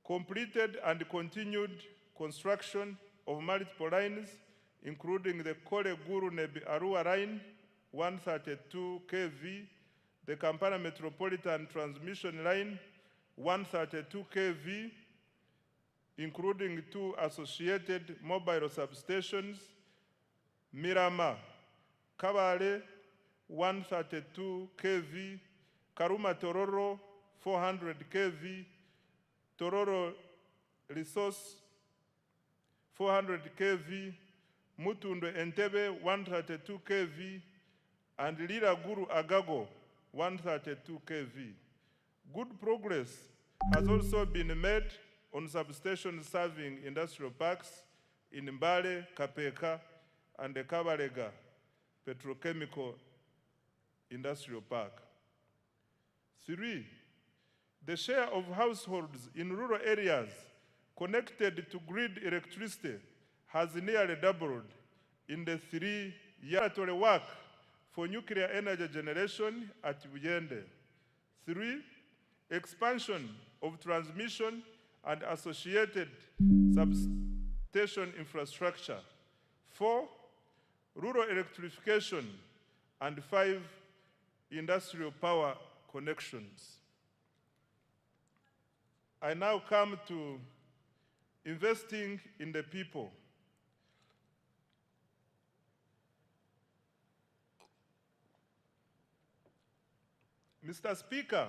Speaker 15: Completed and continued construction of multiple lines, including the Kole Guru Nebi Arua line, 132 kV, the Kampala Metropolitan Transmission Line, 132 kV, including 2 associated mobile substations, Mirama, Kabale, 132 kV, Karuma Tororo, 400 kV, Tororo Resource, 400 kV, Mutundo Entebbe, 132 kV, and Lira Guru Agago, 132 kV. Good progress has also been made on substations serving industrial parks in Mbale, Kapeka, and the Kabalega Petrochemical Industrial Park. 3, the share of households in rural areas connected to grid electricity has nearly doubled in the 3-year work for nuclear energy generation at Buyende. 3, expansion of transmission and associated substation infrastructure. 4, rural electrification. And 5, industrial power connections. I now come to investing in the people. Mr. Speaker,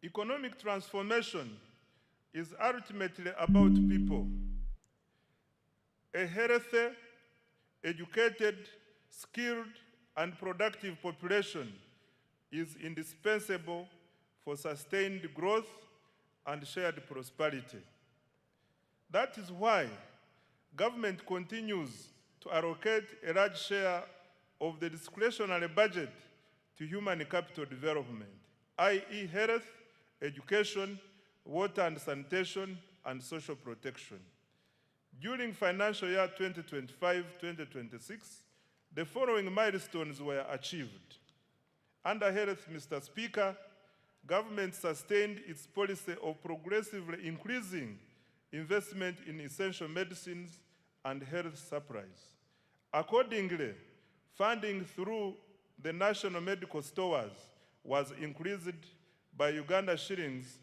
Speaker 15: economic transformation is ultimately about people. A healthy, educated, skilled, and productive population is indispensable for sustained growth and shared prosperity. That is why government continues to allocate a large share of the discretionary budget to human capital development, i.e. health, education, water and sanitation, and social protection. During financial year 2025-2026, the following milestones were achieved. Under health, Mr. Speaker, government sustained its policy of progressively increasing investment in essential medicines and health supplies. Accordingly, funding through the national medical stores was increased by Uganda shillings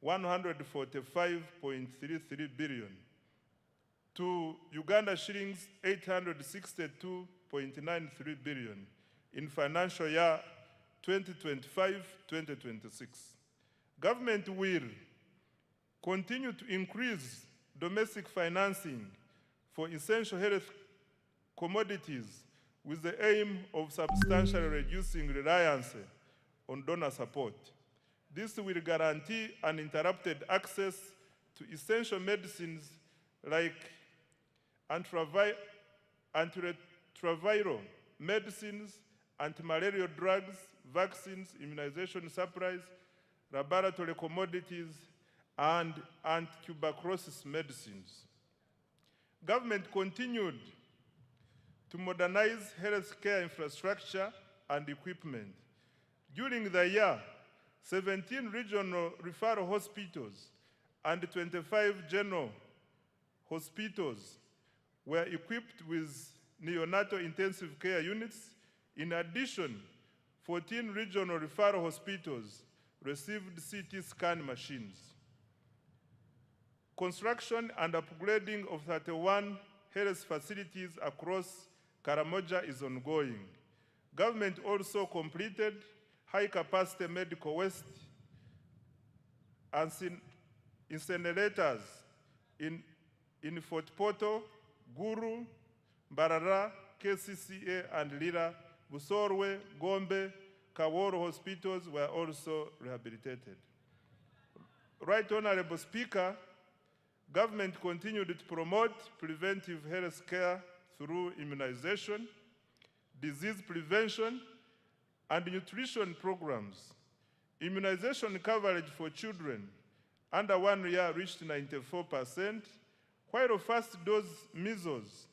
Speaker 15: 145.33 billion. to Uganda shillings 862.93 billion in financial year 2025-2026. Government will continue to increase domestic financing for essential health commodities with the aim of substantially reducing reliance on donor support. This will guarantee uninterrupted access to essential medicines like antiretroviral medicines, anti-malarial drugs, vaccines, immunization supplies, laboratory commodities, and anti-tuberculosis medicines. Government continued to modernize healthcare infrastructure and equipment. During the year, 17 regional referral hospitals and 25 general hospitals were equipped with neonatal intensive care units. In addition, 14 regional referral hospitals received CT scan machines. Construction and upgrading of 31 health facilities across Karamoja is ongoing. Government also completed high-capacity medical waste incinerators in Fort Portal, Guru, Mbarara, KCCA, and Lira. Busorwe, Gombe, Kaworo hospitals were also rehabilitated. Right Honorable Speaker, government continued to promote preventive health care through immunization, disease prevention, and nutrition programs. Immunization coverage for children under 1 year reached 94%, while first dose measles,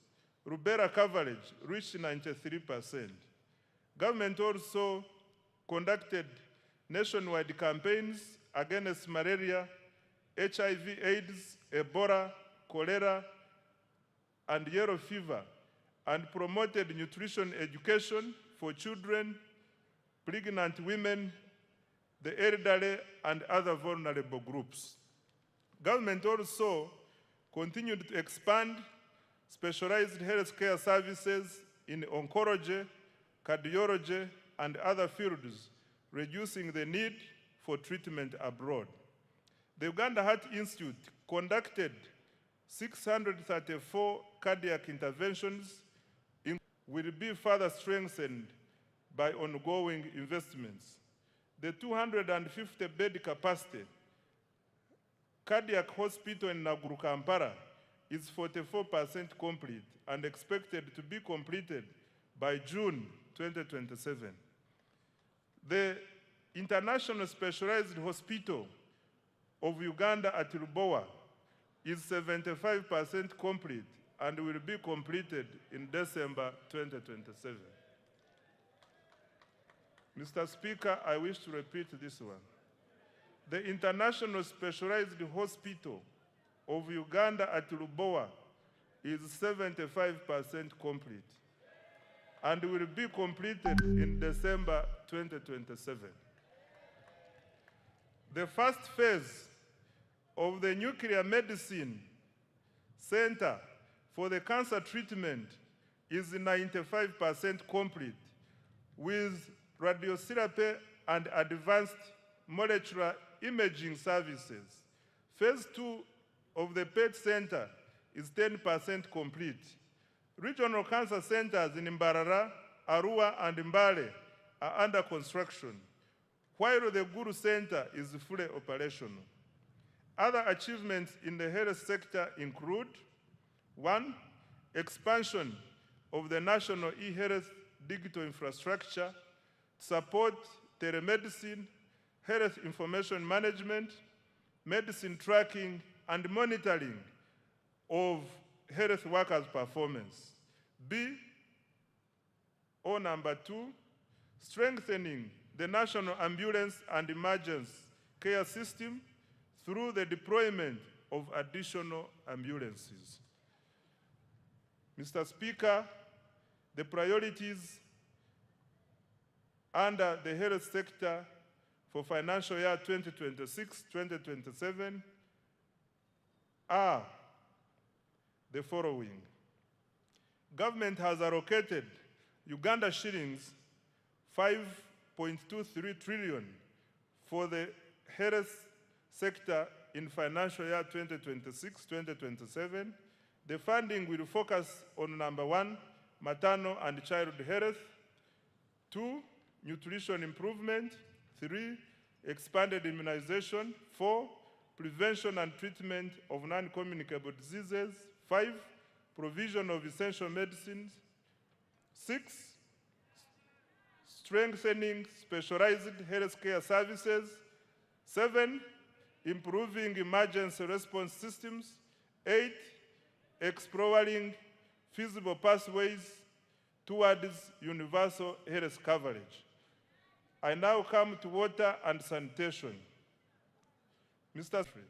Speaker 15: rubella coverage reached 93%. Government also conducted nationwide campaigns against malaria, HIV, AIDS, Ebola, cholera, and yellow fever, and promoted nutrition education for children, pregnant women, the elderly, and other vulnerable groups. Government also continued to expand specialized healthcare services in oncology, cardiology, and other fields, reducing the need for treatment abroad. The Uganda Heart Institute conducted 634 cardiac interventions, will be further strengthened by ongoing investments. The 250-bed capacity cardiac hospital in Naguru, Kampala is 44% complete and expected to be completed by June 2027. The International Specialized Hospital of Uganda at Lubowa is 75% complete and will be completed in December 2027. Mr. Speaker, I wish to repeat this one. The International Specialized Hospital of Uganda at Lubowa is 75% complete and will be completed in December 2027. The first phase of the Nuclear Medicine Center for the cancer treatment is 95% complete, with radiotherapy and advanced molecular imaging services. Phase 2 of the PET Center is 10% complete. Regional cancer centers in Mbarara, Arua, and Mbale are under construction, while the Guru Center is fully operational. Other achievements in the health sector include: 1, expansion of the national e-health digital infrastructure to support telemedicine, health information management, medicine tracking, and monitoring of health workers' performance. B, or number 2, strengthening the national ambulance and emergency care system through the deployment of additional ambulances. Mr. Speaker, the priorities under the health sector for financial year 2026-2027 are the following. Government has allocated Uganda shillings 5.23 trillion for the health sector in financial year 2026-2027. The funding will focus on number 1, maternal and child health, 2, nutrition improvement, 3, expanded immunization, 4, prevention and treatment of non-communicable diseases, 5, provision of essential medicines, 6, strengthening specialized healthcare services, 7, improving emergency response systems, 8, exploring feasible pathways towards universal health coverage. I now come to water and sanitation. Mr. Speaker,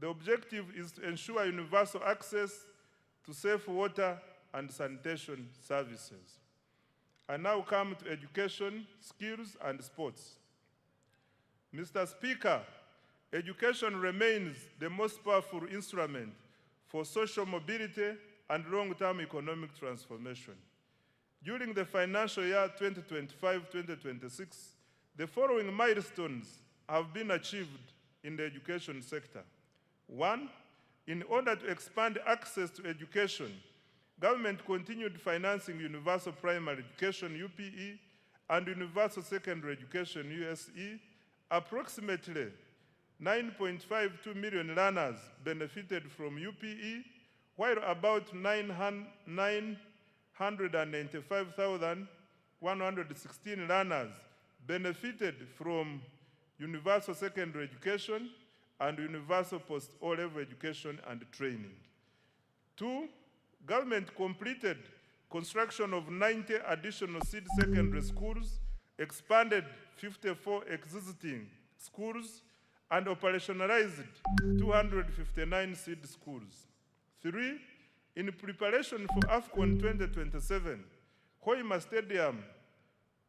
Speaker 15: the objective is to ensure universal access to safe water and sanitation services. I now come to education, skills, and sports. Mr. Speaker, education remains the most powerful instrument for social mobility and long-term economic transformation. During the financial year 2025-2026, the following milestones have been achieved in the education sector. 1, in order to expand access to education, government continued financing universal primary education, UPE, and universal secondary education, USE. Approximately 9.52 million learners benefited from UPE, while about 995,116 learners benefited from universal secondary education and universal post-O-level education and training. 2, government completed construction of 90 additional seed secondary schools, expanded 54 existing schools, and operationalized 259 seed schools. 3, in preparation for AFCON 2027, Hoima Stadium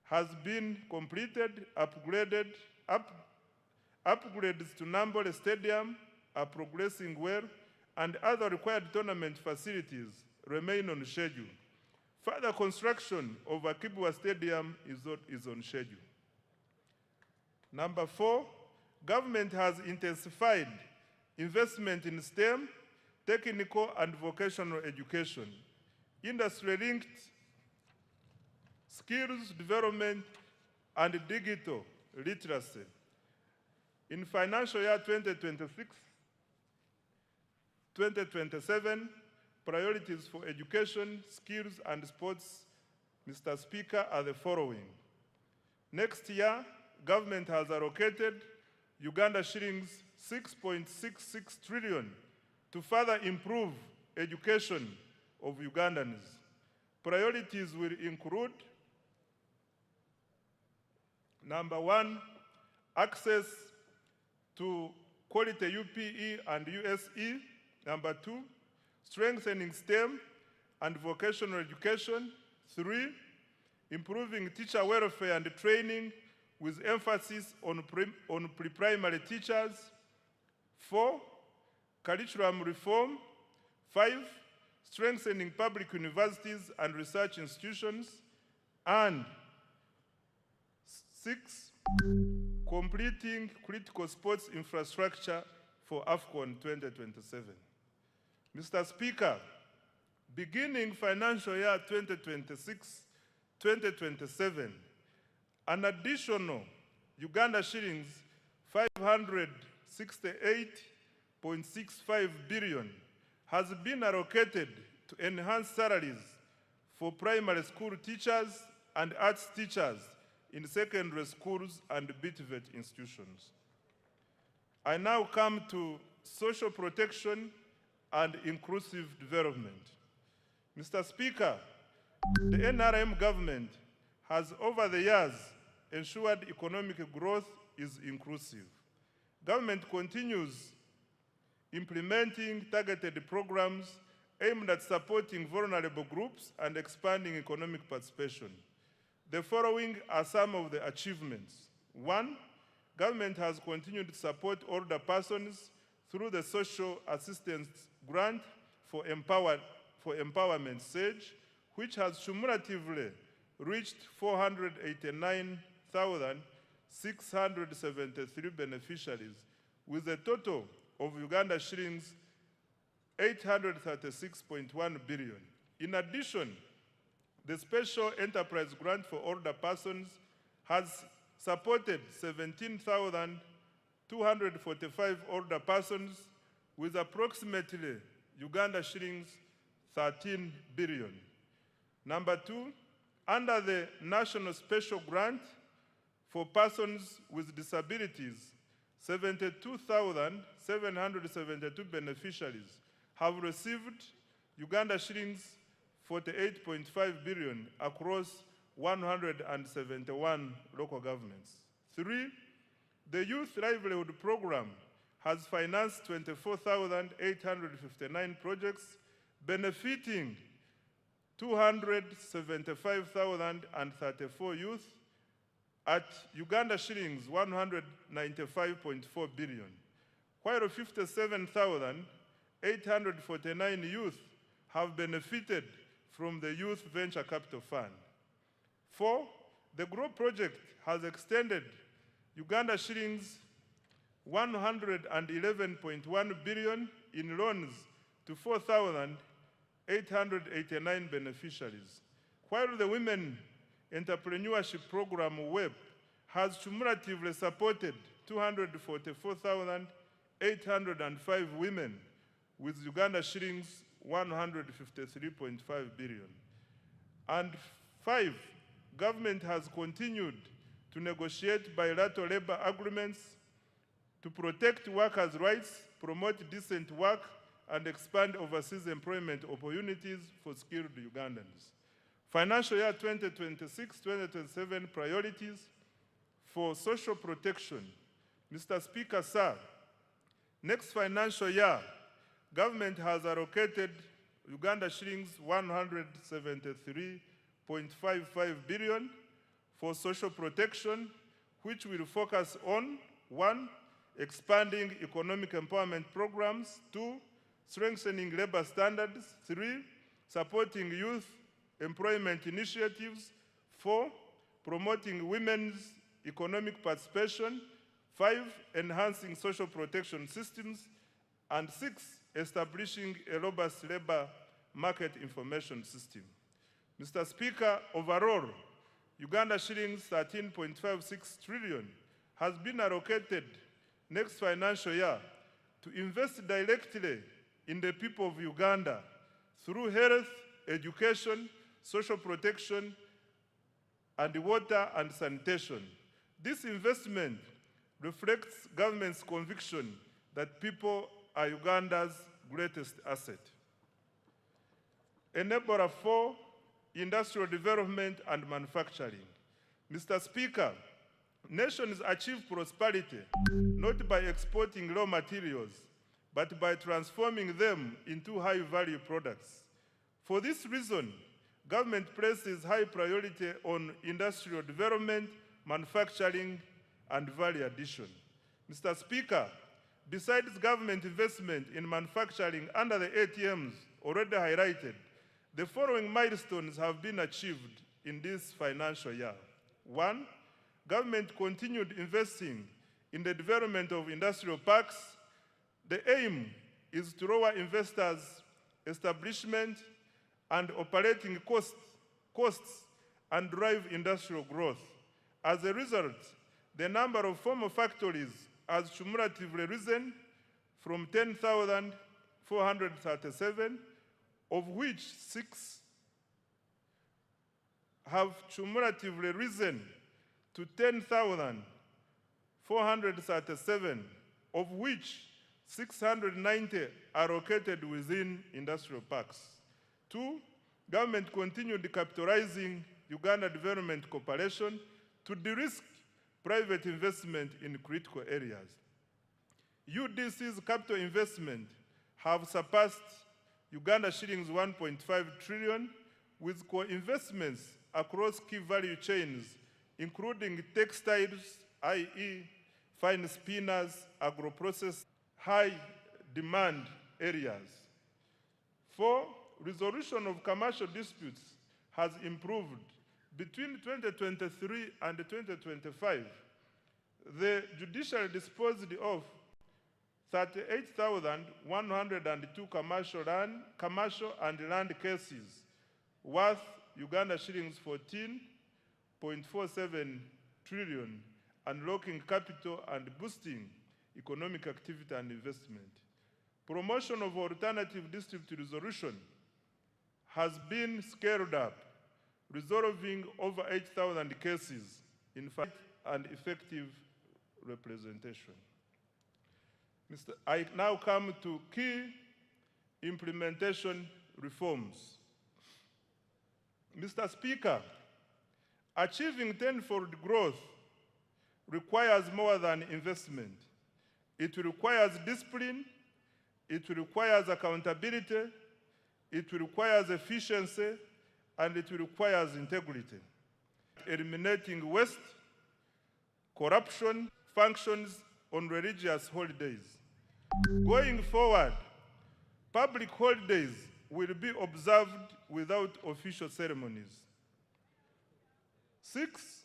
Speaker 15: has been completed, upgrades to Nambole Stadium are progressing well, and other required tournament facilities remain on schedule. Further construction of Akibwa Stadium is on schedule. Number 4, government has intensified investment in STEM, technical and vocational education, industry-linked skills development, and digital literacy. In financial year 2026-2027, priorities for education, skills, and sports, Mr. Speaker, are the following. Next year, government has allocated Uganda shillings 6.66 trillion to further improve education of Ugandans. Priorities will include, number 1, access to quality UPE and USE. Number 2, strengthening STEM and vocational education. 3, improving teacher welfare and training with emphasis on pre-primary teachers. 4, curriculum reform. 5, strengthening public universities and research institutions. And 6, completing critical sports infrastructure for AFCON 2027. Mr. Speaker, beginning financial year 2026-2027, an additional Uganda shillings 568.65 billion has been allocated to enhance salaries for primary school teachers and arts teachers in secondary schools and BTVET institutions. I now come to social protection and inclusive development. Mr. Speaker, the NRM government has over the years ensured economic growth is inclusive. Government continues implementing targeted programs aimed at supporting vulnerable groups and expanding economic participation. The following are some of the achievements. 1, government has continued to support older persons through the social assistance grant for Empowerment, SAGE, which has cumulatively reached 489,673 beneficiaries, with a total of Uganda shillings 836.1 billion. In addition, the Special Enterprise Grant for Older Persons has supported 17,245 older persons with approximately Uganda shillings 13 billion. Number two, under the National Special Grant for Persons with Disabilities, 72,772 beneficiaries have received Uganda shillings 48.5 billion across 171 local governments. Three, the Youth Livelihood Program has financed 24,859 projects benefiting 275,034 youth at Uganda shillings 195.4 billion, while 57,849 youth have benefited from the Youth Venture Capital Fund. Four, the GROW project has extended Uganda shillings 111.1 billion in loans to 4,889 beneficiaries, while the Women Entrepreneurship Program, WEP, has cumulatively supported 244,805 women with Uganda shillings 153.5 billion. And five, government has continued to negotiate bilateral labor agreements to protect workers' rights, promote decent work, and expand overseas employment opportunities for skilled Ugandans. Financial year 2026-2027 priorities for social protection. Mr. Speaker, sir, next financial year, government has allocated Uganda shillings 173.55 billion for social protection, which will focus on 1, expanding economic empowerment programs, 2, strengthening labor standards, 3, supporting youth employment initiatives, 4, promoting women's economic participation, 5, enhancing social protection systems, and 6, establishing a robust labor market information system. Mr. Speaker, overall, Uganda shillings 13.56 trillion has been allocated next financial year to invest directly in the people of Uganda through health, education, social protection, and water and sanitation. This investment reflects government's conviction that people are Uganda's greatest asset. Enabler 4, industrial development and manufacturing. Mr. Speaker, nations achieve prosperity not by exporting raw materials, but by transforming them into high-value products. For this reason, government places high priority on industrial development, manufacturing, and value addition. Mr. Speaker, besides government investment in manufacturing under the ATMs already highlighted, the following milestones have been achieved in this financial year. 1, government continued investing in the development of industrial parks. The aim is to lower investors' establishment and operating costs and drive industrial growth. As a result, the number of formal factories has cumulatively risen from 10,437, of which 6 have cumulatively risen to 10,437, of which 690 are located within industrial parks. 2, government continued capitalizing Uganda Development Corporation to de-risk private investment in critical areas. UDC's capital investment have surpassed Uganda shillings 1.5 trillion with co-investments across key value chains, including textiles, i.e. fine spinners, agro-process, high demand areas. 4, resolution of commercial disputes has improved. Between 2023 and 2025, the judiciary disposed of 38,102 commercial and land cases worth Uganda shillings 14.47 trillion, unlocking capital and boosting economic activity and investment. Promotion of alternative dispute resolution has been scaled up, resolving over 8,000 cases in fact and effective representation. I now come to key implementation reforms. Mr. Speaker, achieving tenfold growth requires more than investment. It requires discipline, it requires accountability, it requires efficiency, and it requires integrity. Eliminating waste, corruption, functions on religious holidays. Going forward, public holidays will be observed without official ceremonies. 6,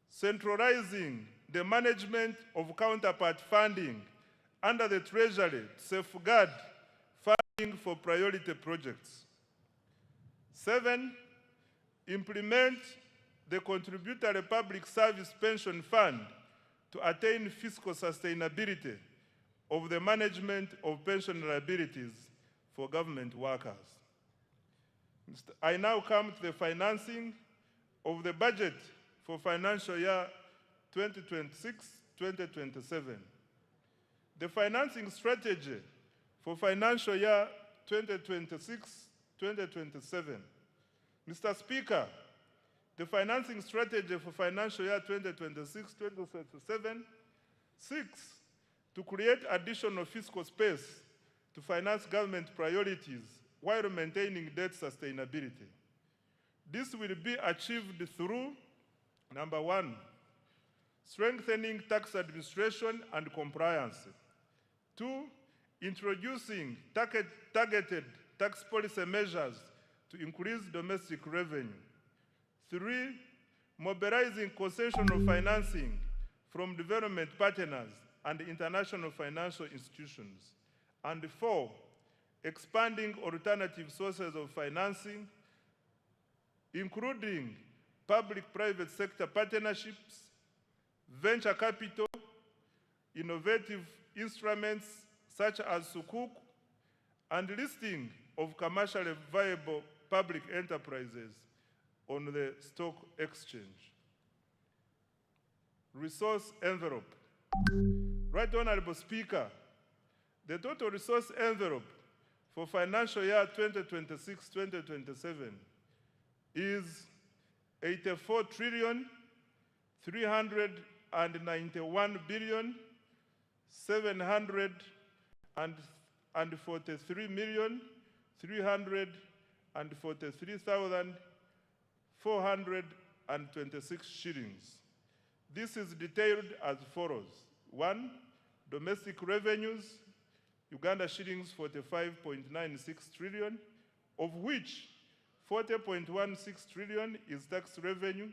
Speaker 15: centralizing the management of counterpart funding under the Treasury to safeguard funding for priority projects. 7, implement the Contributory Public Service Pension Fund to attain fiscal sustainability of the management of pension liabilities for government workers. I now come to the financing of the budget for financial year 2026-2027. The financing strategy for financial year 2026-2027. Mr. Speaker, the financing strategy for financial year 2026-2027 seeks to create additional fiscal space to finance government priorities while maintaining debt sustainability. This will be achieved through, number 1, strengthening tax administration and compliance. 2, introducing targeted tax policy measures to increase domestic revenue. 3, mobilizing concessional financing from development partners and international financial institutions. And 4, expanding alternative sources of financing, including public-private sector partnerships, venture capital, innovative instruments such as Sukuk, and listing of commercially viable public enterprises on the stock exchange. Resource envelope. Right Honorable Speaker, the total resource envelope for financial year 2026-2027 is 84,391,743,343,426 shillings. This is detailed as follows. 1, domestic revenues, Uganda shillings 45.96 trillion, of which 40.16 trillion is tax revenue,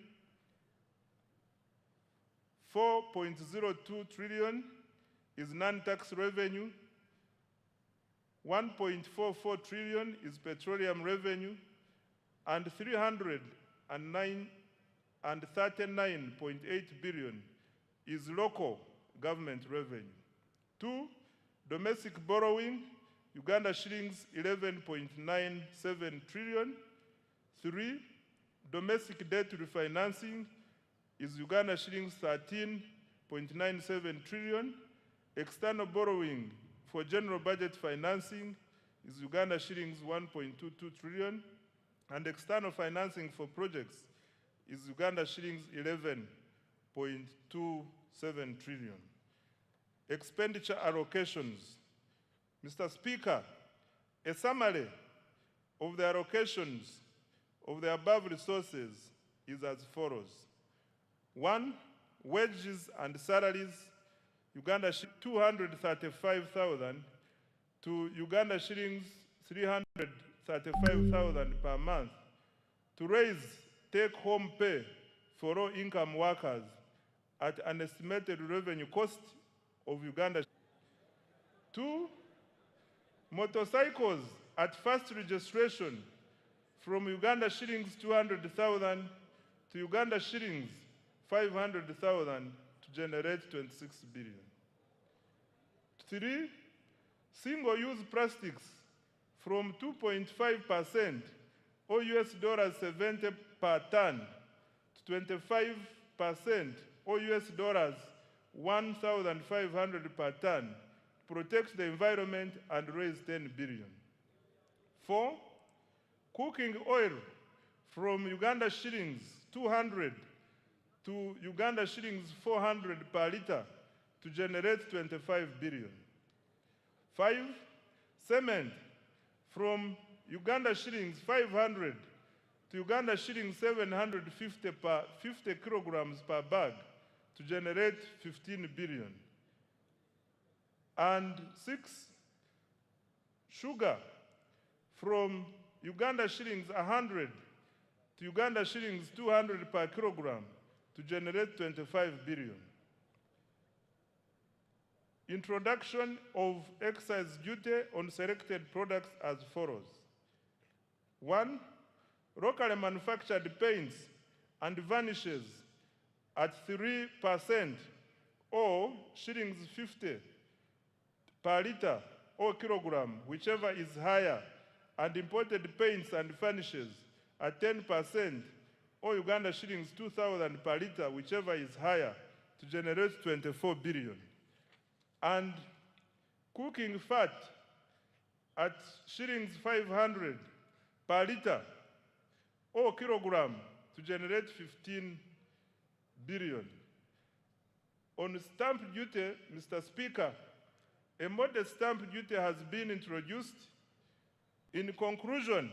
Speaker 15: 4.02 trillion is non-tax revenue, 1.44 trillion is petroleum revenue, and 339.8 billion is local government revenue. 2, domestic borrowing, Uganda shillings 11.97 trillion. 3, domestic debt refinancing is Uganda shillings 13.97 trillion. External borrowing for general budget financing is Uganda shillings 1.22 trillion. And external financing for projects is Uganda shillings 11.27 trillion. Expenditure allocations. Mr. Speaker, a summary of the allocations of the above resources is as follows. 1, wages and salaries, Uganda 235,000 to Uganda shillings 35,000 per month to raise take-home pay for low-income workers at an estimated revenue cost of Uganda. 2, motorcycles at first registration from Uganda shillings 200,000 to Uganda shillings 500,000 to generate 26 billion. 3, single-use plastics from 2.5% or US dollars 70 per ton to 25% or US dollars 1,500 per ton to protect the environment and raise 10 billion. 4, cooking oil from Uganda shillings 200 to Uganda shillings 400 per liter to generate 25 billion. 5, cement from Uganda shillings 500 to Uganda shillings 750 per 50 kilograms per bag to generate 15 billion. And 6, sugar from Uganda shillings 100 to Uganda shillings 200 per kilogram to generate 25 billion. Introduction of excise duty on selected products as follows. 1, locally manufactured paints and varnishes at 3% or shillings 50 per liter or kilogram, whichever is higher, and imported paints and varnishes at 10% or Uganda shillings 2,000 per liter, whichever is higher, to generate 24 billion. And cooking fat at shillings 500 per liter or kilogram to generate 15 billion. On stamp duty, Mr. Speaker, a modest stamp duty has been introduced. In conclusion,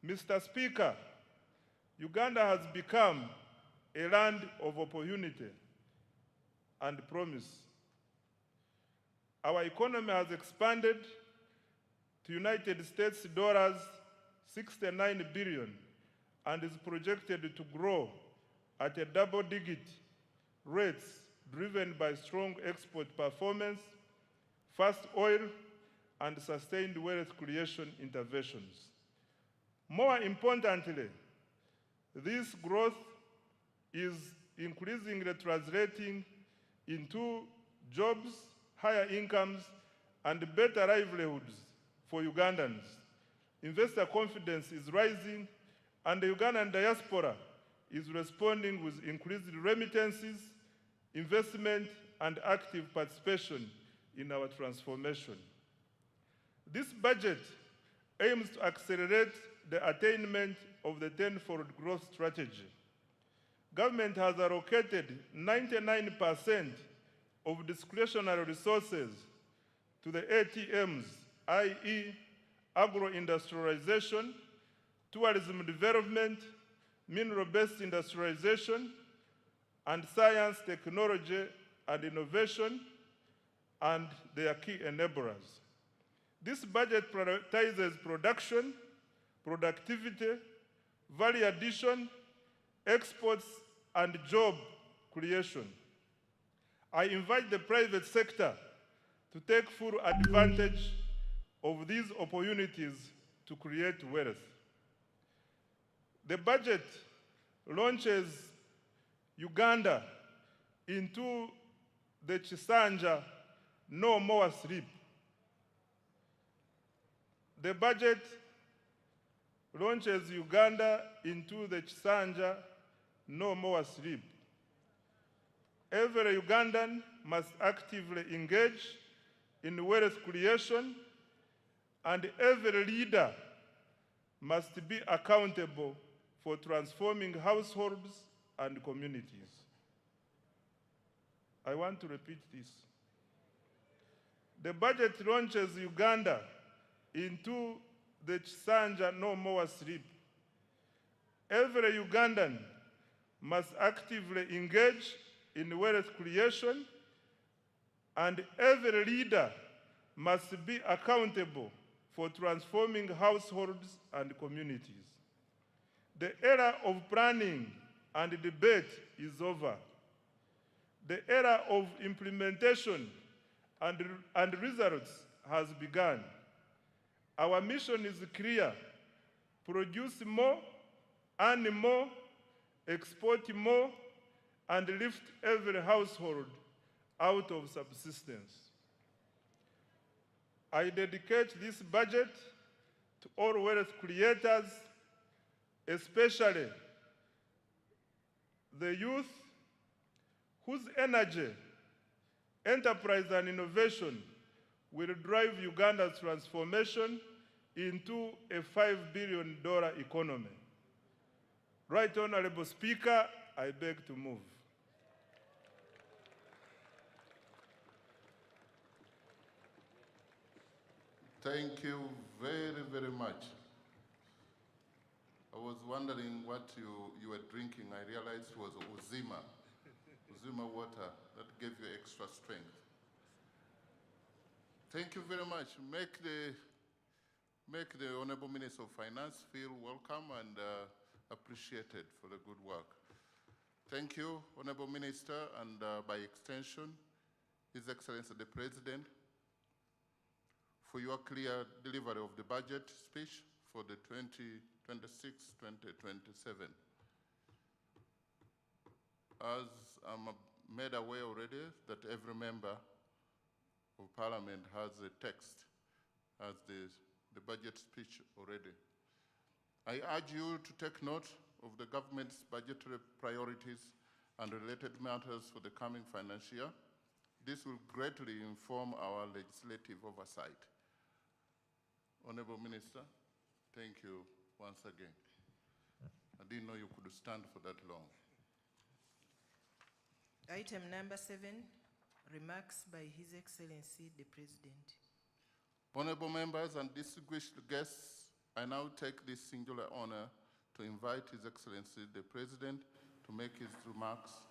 Speaker 15: Mr. Speaker, Uganda has become a land of opportunity and promise. Our economy has expanded to United States dollars 69 billion and is projected to grow at a double-digit rates driven by strong export performance, fast oil, and sustained wealth creation interventions. More importantly, this growth is increasingly translating into jobs, higher incomes, and better livelihoods for Ugandans. Investor confidence is rising, and the Ugandan diaspora is responding with increased remittances, investment, and active participation in our transformation. This budget aims to accelerate the attainment of the tenfold growth strategy. Government has allocated 99% of discretionary resources to the ATMs, i.e. agro-industrialization, tourism development, mineral-based industrialization, and science, technology, and innovation, and their key enablers. This budget prioritizes production, productivity, value addition, exports, and job creation. I invite the private sector to take full advantage of these opportunities to create wealth. The budget launches Uganda into the Chisanja No More Sleep. The budget launches Uganda into the Chisanja No More Sleep. Every Ugandan must actively engage in wealth creation, and every leader must be accountable for transforming households and communities. I want to repeat this. The budget launches Uganda into the Chisanja No More Sleep. Every Ugandan must actively engage in wealth creation, and every leader must be accountable for transforming households and communities. The era of planning and debate is over. The era of implementation and results has begun. Our mission is clear: produce more, earn more, export more, and lift every household out of subsistence. I dedicate this budget to all wealth creators, especially the youth, whose energy, enterprise, and innovation will drive Uganda's transformation into a $5 billion economy. Right Honorable Speaker, I beg to move.
Speaker 13: Thank you very, very much. I was wondering what you were drinking. I realized it was Uzima, Uzima water that gave you extra strength. Thank you very much. Make the Honorable Minister of Finance feel welcome and appreciated for the good work. Thank you, Honorable Minister, and by extension, His Excellency the President, for your clear delivery of the budget speech for the 2026-2027. As I'm made aware already that every member of Parliament has a text as the budget speech already. I urge you to take note of the government's budgetary priorities and related matters for the coming financial year. This will greatly inform our legislative oversight. Honorable Minister, thank you once again. I didn't know you could stand for that long.
Speaker 12: Item number 7, remarks by His Excellency the President.
Speaker 13: Honorable members and distinguished guests, I now take this singular honor to invite His Excellency the President to make his remarks,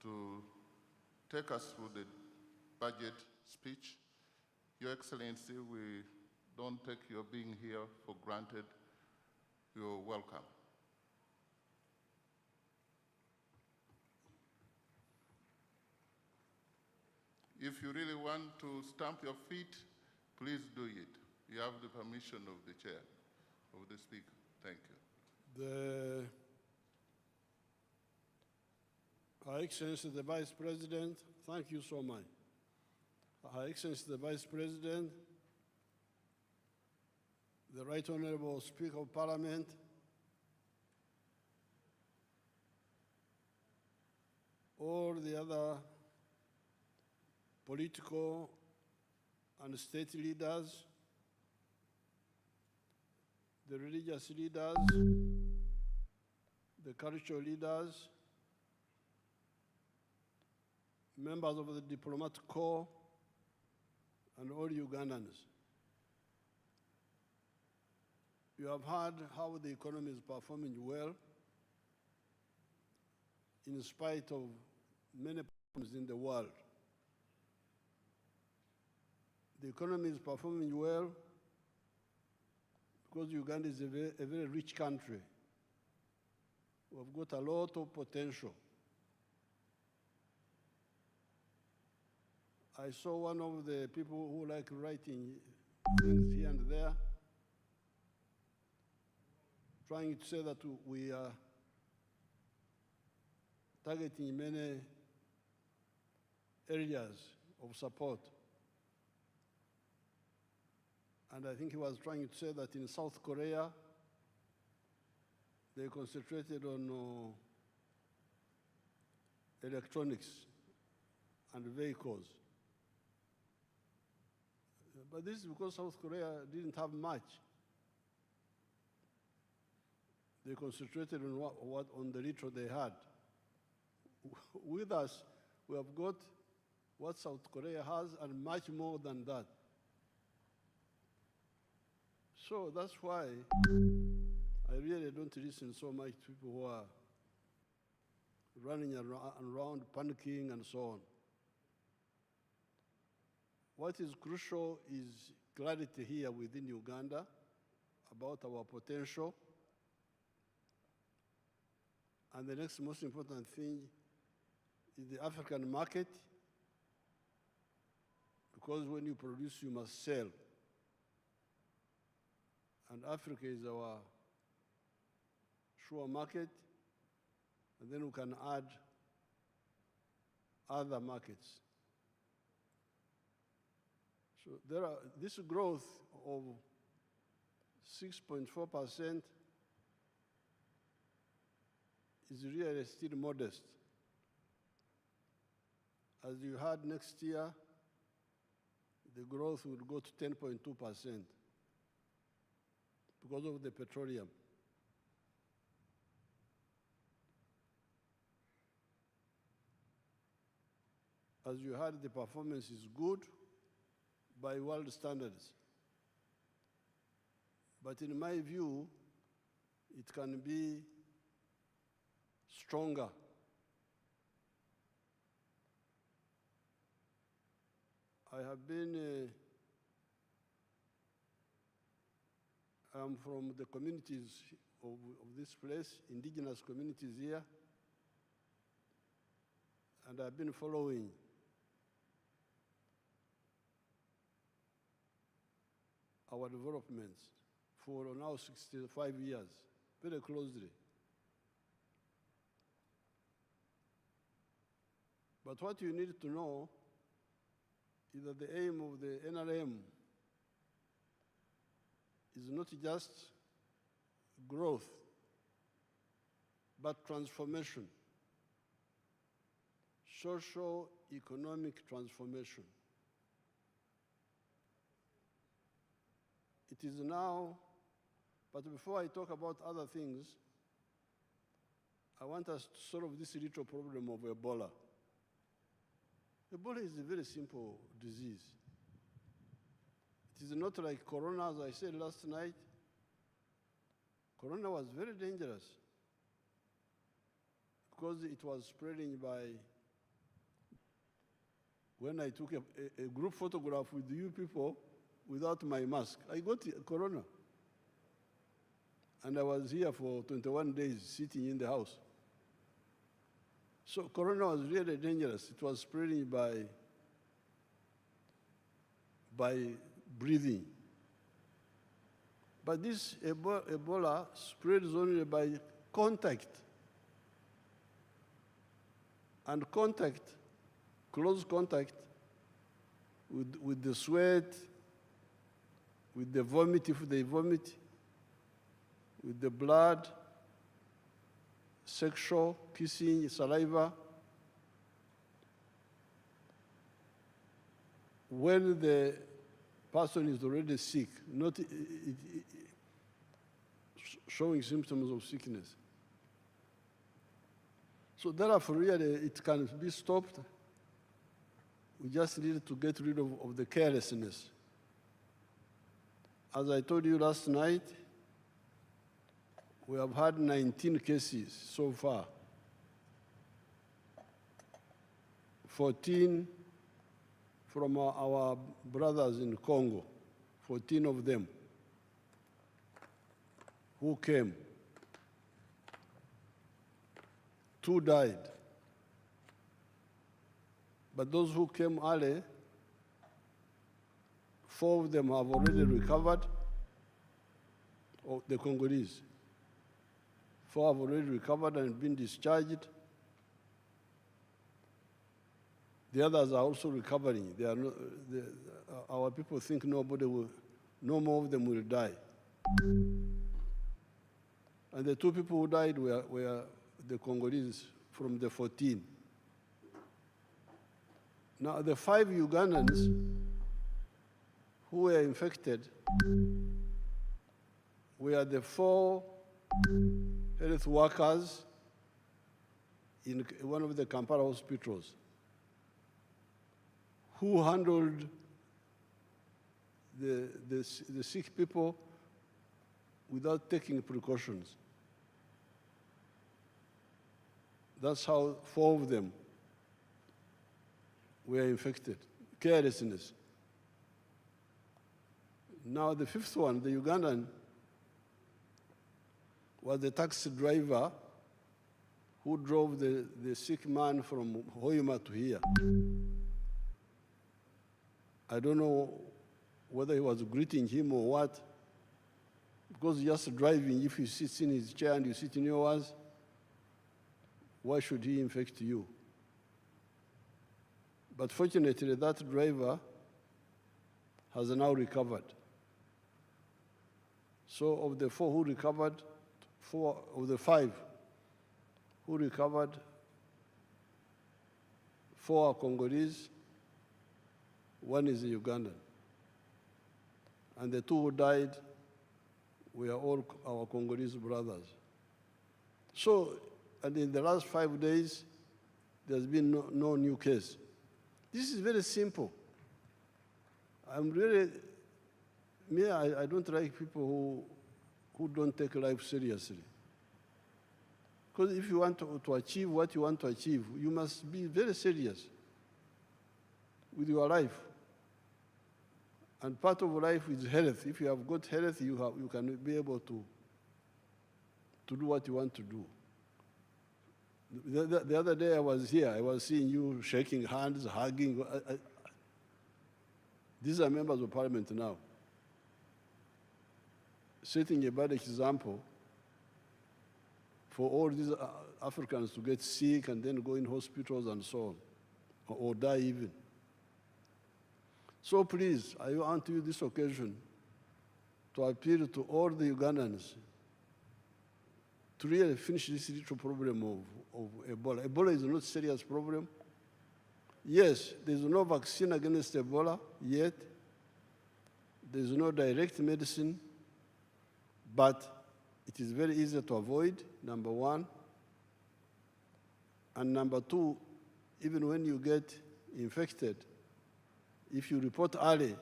Speaker 13: to take us through the budget speech. Your Excellency, we don't take your being here for granted. You're welcome. If you really want to stamp your feet, please do it. You have the permission of the chair, of the speaker. Thank you.
Speaker 16: Her Excellency the Vice President, thank you so much. Her Excellency the Vice President, the Right Honorable Speaker of Parliament, all the other political and state leaders, the religious leaders, the cultural leaders, members of the diplomatic corps, and all Ugandans. You have heard how the economy is performing well in spite of many problems in the world. The economy is performing well because Uganda is a very rich country. We've got a lot of potential. I saw one of the people who like writing things here and there, trying to say that we are targeting many areas of support. And I think he was trying to say that in South Korea, they concentrated on electronics and vehicles. But this is because South Korea didn't have much. They concentrated on on the little they had. With us, we have got what South Korea has and much more than that. So that's why I really don't listen so much to people who are running around panicking and so on. What is crucial is clarity here within Uganda about our potential. And the next most important thing is the African market, because when you produce, you must sell. And Africa is our sure market, and then we can add other markets. So this growth of 6.4% is really still modest. As you heard, next year, the growth will go to 10.2% because of the petroleum. As you heard, the performance is good by world standards. But in my view, it can be stronger. I have been, I'm from the communities of this place, indigenous communities here, and I've been following our developments for now 65 years, very closely. But what you need to know is that the aim of the NRM is not just growth, but transformation, socio-economic transformation. It is now, but before I talk about other things, I want us to solve this little problem of Ebola. Ebola is a very simple disease. It is not like Corona, as I said last night. Corona was very dangerous because it was spreading by, when I took a group photograph with you people without my mask, I got Corona. And I was here for 21 days sitting in the house. So Corona was really dangerous. It was spreading by breathing. But this Ebola spreads only by contact. And contact, close contact with the sweat, with the vomit, if they vomit, with the blood, sexual, kissing, saliva. When the person is already sick, not showing symptoms of sickness. So therefore, really, it can be stopped. We just need to get rid of the carelessness. As I told you last night, we have had 19 cases so far. 14 from our brothers in Congo, 14 of them who came. 2 died. But those who came early, 4 of them have already recovered, the Congolese. 4 have already recovered and been discharged. The others are also recovering. They are not, our people think no more of them will die. And the 2 people who died were the Congolese from the 14. Now, the 5 Ugandans who were infected were the 4 health workers in one of the Kampala hospitals who handled the sick people without taking precautions. That's how 4 of them were infected. Carelessness. Now the fifth one, the Ugandan, was the taxi driver who drove the sick man from Hoima to here. I don't know whether he was greeting him or what, because just driving, if he sits in his chair and you sit in yours, why should he infect you? But fortunately, that driver has now recovered. So of the 4 who recovered, 4 of the 5 who recovered, 4 are Congolese, 1 is a Ugandan. And the 2 who died were all our Congolese brothers. So, and in the last 5 days, there's been no new case. This is very simple. I'm really, I don't like people who don't take life seriously. Because if you want to achieve what you want to achieve, you must be very serious with your life. And part of life is health. If you have good health, you can be able to do what you want to do. The other day I was here, I was seeing you shaking hands, hugging. These are members of parliament now, setting a bad example for all these Africans to get sick and then go in hospitals and so on, or die even. So please, I want to use this occasion to appeal to all the Ugandans to really finish this little problem of Ebola. Ebola is not a serious problem. Yes, there's no vaccine against Ebola yet. There's no direct medicine, but it is very easy to avoid, number 1. And number 2, even when you get infected, if you report early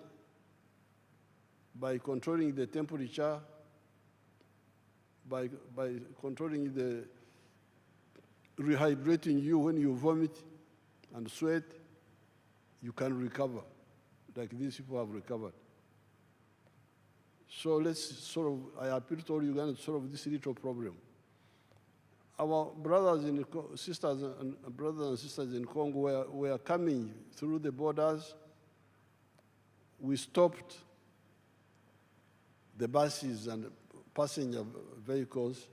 Speaker 16: by controlling the temperature, by controlling the rehydrating you when you vomit and sweat, you can recover, like these people have recovered. So let's I appeal to all Ugandans to solve this little problem. Our brothers and sisters in Congo were coming through the borders. We stopped the buses and passenger vehicles.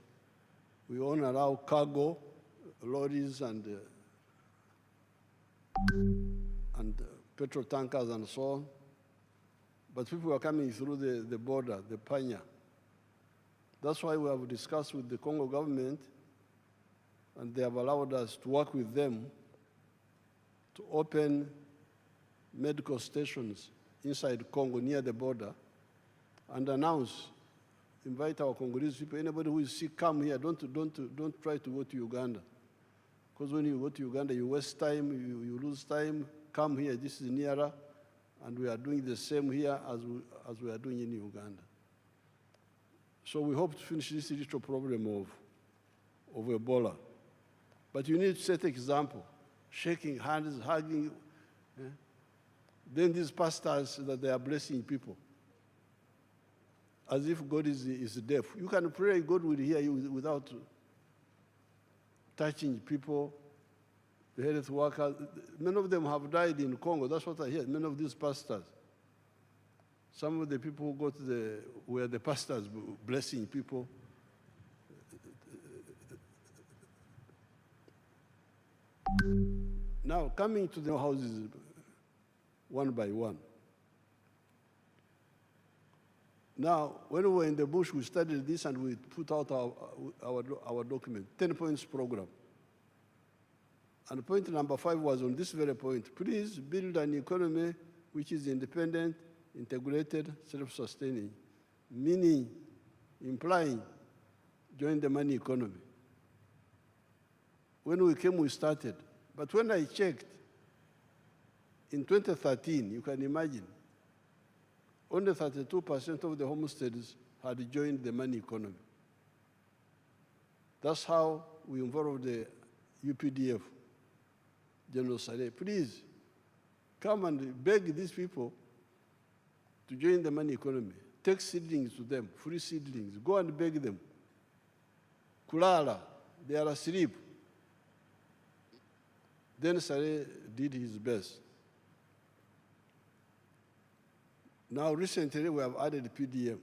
Speaker 16: We only allow cargo, lorries and petrol tankers and so on. But people were coming through the border, the Panya. That's why we have discussed with the Congo government, and they have allowed us to work with them to open medical stations inside Congo near the border and announce, invite our Congolese people, anybody who is sick, come here, don't try to go to Uganda. Because when you go to Uganda, you waste time, you lose time, come here, this is nearer, and we are doing the same here as we are doing in Uganda. So we hope to finish this little problem of Ebola. But you need to set example, shaking hands, hugging. Then these pastors that they are blessing people, as if God is deaf. You can pray, God will hear you without touching people, the health workers. Many of them have died in Congo. That's what I hear, many of these pastors. Some of the people who were the pastors blessing people. Now, coming to the houses one by one. Now, when we were in the bush, we studied this and we put out our document, 10 points program. And point number 5 was on this very point. Please build an economy which is independent, integrated, self-sustaining, meaning, implying, join the money economy. When we came, we started. But when I checked, in 2013, you can imagine, only 32% of the homesteads had joined the money economy. That's how we involved the UPDF, General Saleh. Please, come and beg these people to join the money economy. take seedlings to them, free seedlings. Go and beg them. Kulala, they are asleep. Then Saleh did his best. Now recently we have added PDM.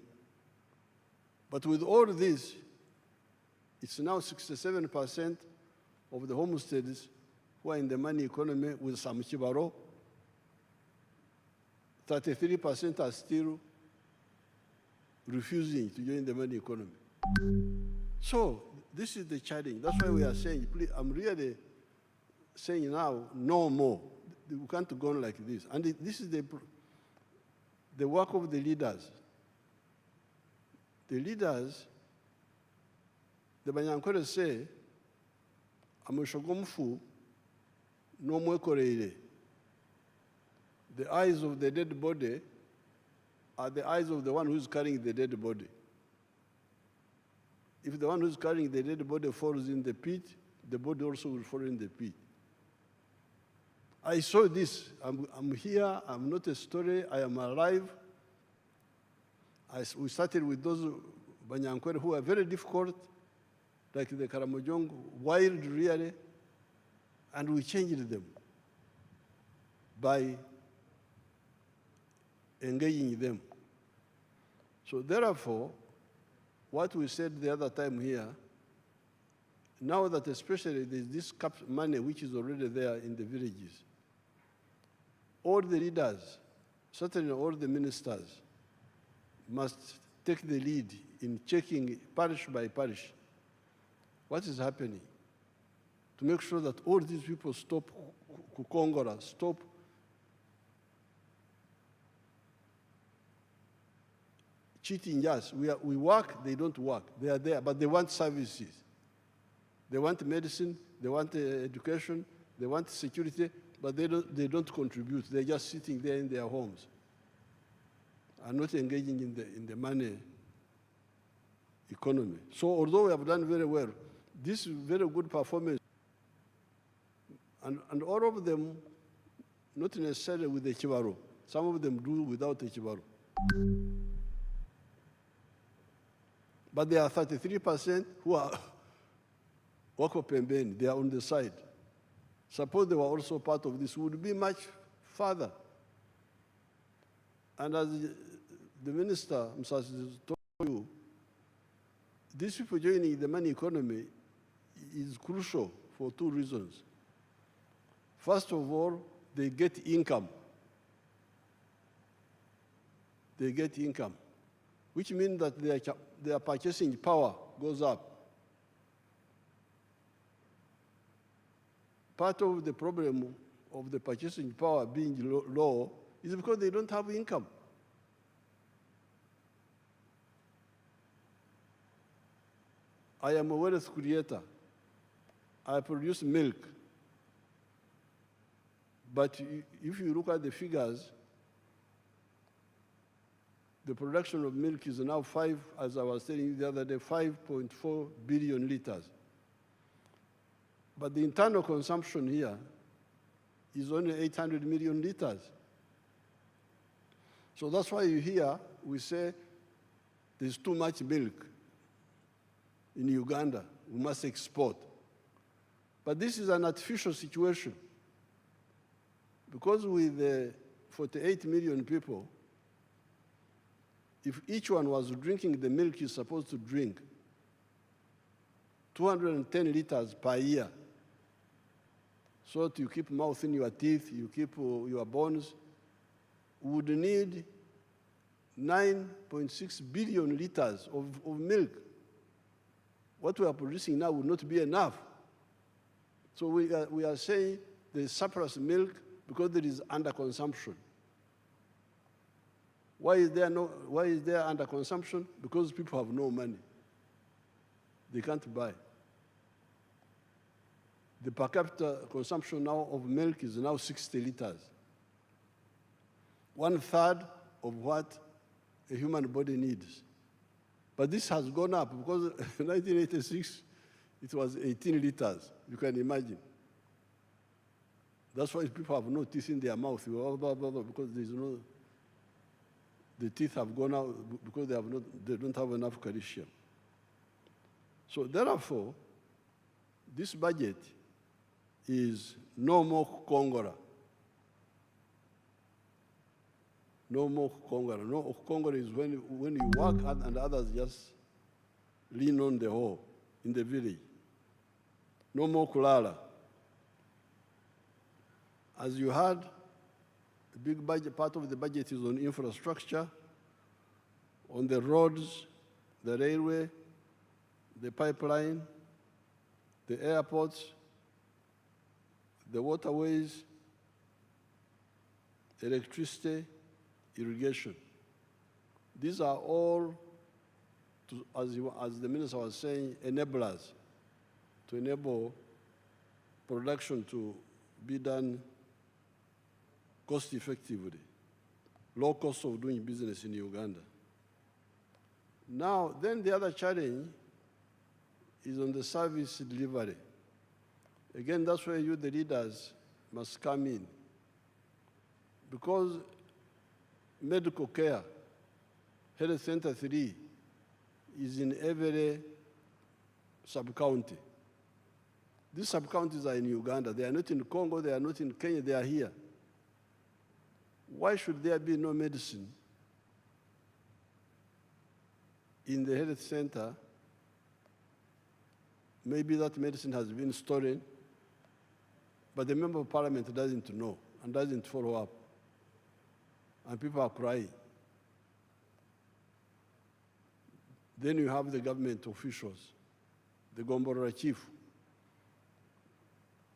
Speaker 16: But with all this, it's now 67% of the homesteads who are in the money economy with some chibaro. 33% are still refusing to join the money economy. So this is the challenge. That's why we are saying, please, I'm really saying now, no more. We can't go on like this. And this is the work of the leaders. The leaders, the Banyankore say, Amushogomfu no mwekoreire. The eyes of the dead body are the eyes of the one who's carrying the dead body. If the one who's carrying the dead body falls in the pit, the body also will fall in the pit. I saw this. I'm here. I'm not a story. I am alive. We started with those Banyankore who are very difficult, like the Karamojong, wild really, and we changed them by engaging them. So therefore, what we said the other time here, now that especially there's this money which is already there in the villages, all the leaders, certainly all the ministers, must take the lead in checking parish by parish what is happening to make sure that all these people stop kukongora, stop cheating us. We work, they don't work. They are there, but they want services. They want medicine, they want education, they want security, but they don't contribute. They're just sitting there in their homes and not engaging in the money economy. So although we have done very well, this very good performance, and all of them, not necessarily with the Chibaro. Some of them do without the Chibaro. But there are 33% who are Wako Pembeni, they are on the side. Suppose they were also part of this, would be much further. And as the minister, Msasi, told you, these people joining the money economy is crucial for two reasons. First of all, they get income. They get income, which means that their purchasing power goes up. Part of the problem of the purchasing power being low is because they don't have income. I am a wealth creator. I produce milk. But if you look at the figures, the production of milk is now as I was telling you the other day, 5.4 billion liters. But the internal consumption here is only 800 million liters. So that's why you hear we say there's too much milk in Uganda. We must export. But this is an artificial situation. Because with 48 million people, if each one was drinking the milk he's supposed to drink, 210 liters per year, so that you keep mouth in your teeth, you keep your bones, would need 9.6 billion liters of milk. What we are producing now would not be enough. So we are saying there is surplus milk because there is underconsumption. Why is there underconsumption? Because people have no money. They can't buy. The per capita consumption now of milk is now 60 liters. 1/3 of what a human body needs. But this has gone up because in 1986, it was 18 liters. You can imagine. That's why people have no teeth in their mouth because there's no. the teeth have gone out because they don't have enough calcium. So therefore, this budget is no more Kongora. No more Kongora. No, Kongora is when you work and others just lean on the hoe in the village. No more Kulala. As you heard, a big budget, part of the budget is on infrastructure, on the roads, the railway, the pipeline, the airports, the waterways, electricity, irrigation. These are all, as the minister was saying, enablers to enable production to be done cost effectively, low cost of doing business in Uganda. Now, then the other challenge is on the service delivery. Again, that's where you, the leaders, must come in. Because medical care, Health Center 3, is in every sub-county. These sub-counties are in Uganda. They are not in Congo, they are not in Kenya, they are here. Why should there be no medicine in the health center? Maybe that medicine has been stolen, but the member of parliament doesn't know and doesn't follow up. And people are crying. Then you have the government officials, the Gombora chief.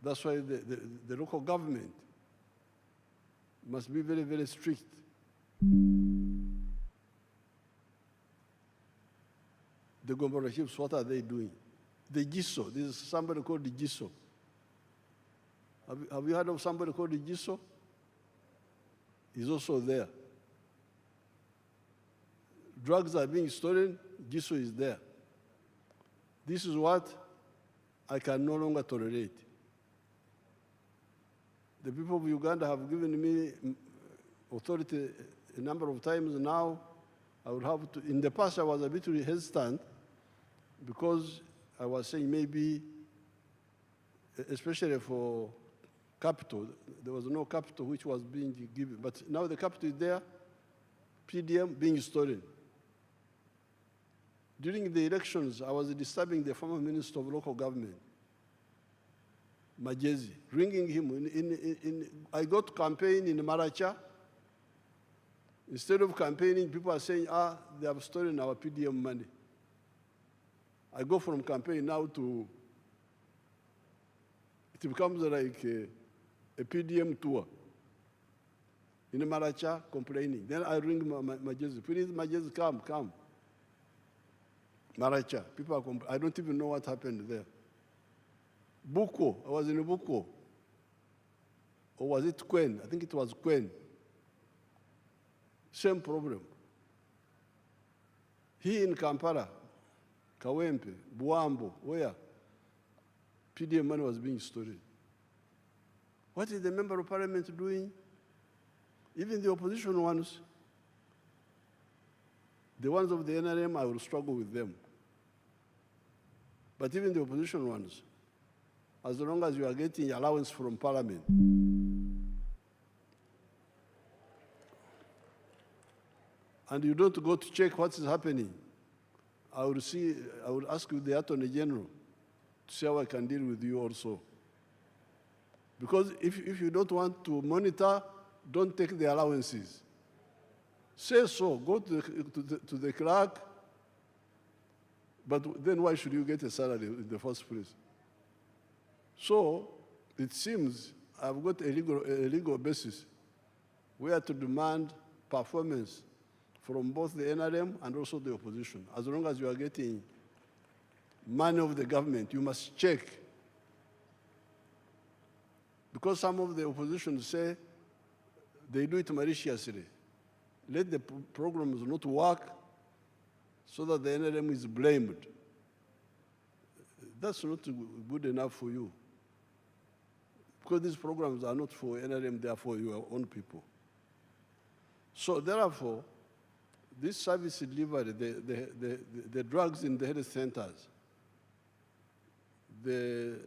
Speaker 16: That's why the local government must be very, very strict. The Gombora chiefs, what are they doing? The GISO, this is somebody called the GISO. Have you heard of somebody called the GISO? He's also there. Drugs are being stolen, GISO is there. This is what I can no longer tolerate. The people of Uganda have given me authority a number of times now. I would have to, in the past I was a bit hesitant because I was saying maybe, especially for capital, there was no capital which was being given, but now the capital is there, PDM being stolen. During the elections, I was disturbing the former Minister of Local Government, Majezi, ringing him. I got to campaign in Maracha. Instead of campaigning, people are saying, they have stolen our PDM money. I go from campaign now to, it becomes like a PDM tour. In Maracha, complaining. Then I ring Majezi, please, Majezi, come. Maracha, people are I don't even know what happened there. Buko, I was in Buko. Or was it Kwen? I think it was Kwen. Same problem. He in Kampala, Kawempe, Buambo, where PDM money was being stolen. What is the member of parliament doing? Even the opposition ones, the ones of the NRM, I will struggle with them. But even the opposition ones, as long as you are getting allowance from parliament, and you don't go to check what is happening, I would ask you, the Attorney General, to see how I can deal with you also. Because if you don't want to monitor, don't take the allowances. Say so, go to the clerk, but then why should you get a salary in the first place? So it seems I've got a legal basis where to demand performance from both the NRM and also the opposition. As long as you are getting money of the government, you must check. Because some of the opposition say they do it maliciously. Let the programs not work so that the NRM is blamed. That's not good enough for you. Because these programs are not for NRM, they are for your own people. So therefore, this service delivery, the drugs in the health centers, the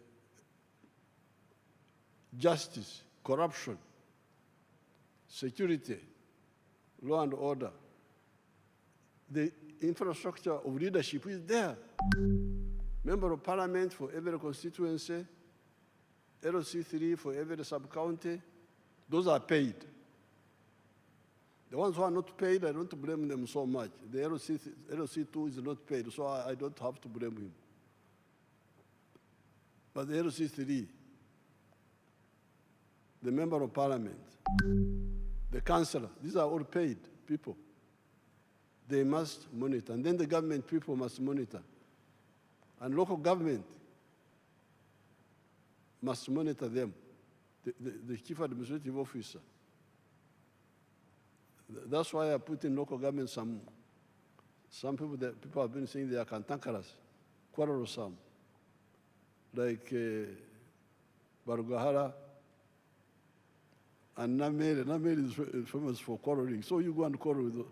Speaker 16: justice, corruption, security, law and order, the infrastructure of leadership is there. Member of Parliament for every constituency, LC3 for every sub-county, those are paid. The ones who are not paid, I don't blame them so much. The LC2 is not paid, so I don't have to blame him. But the LC3, the Member of Parliament, the Councillor, these are all paid people. They must monitor, and then the government people must monitor. And local government must monitor them, the chief administrative officer. That's why I put in local government some people that people have been saying they are cantankerous, quarrelsome, like Barugahara and Namere. Namere is famous for quarreling, so you go and quarrel with them.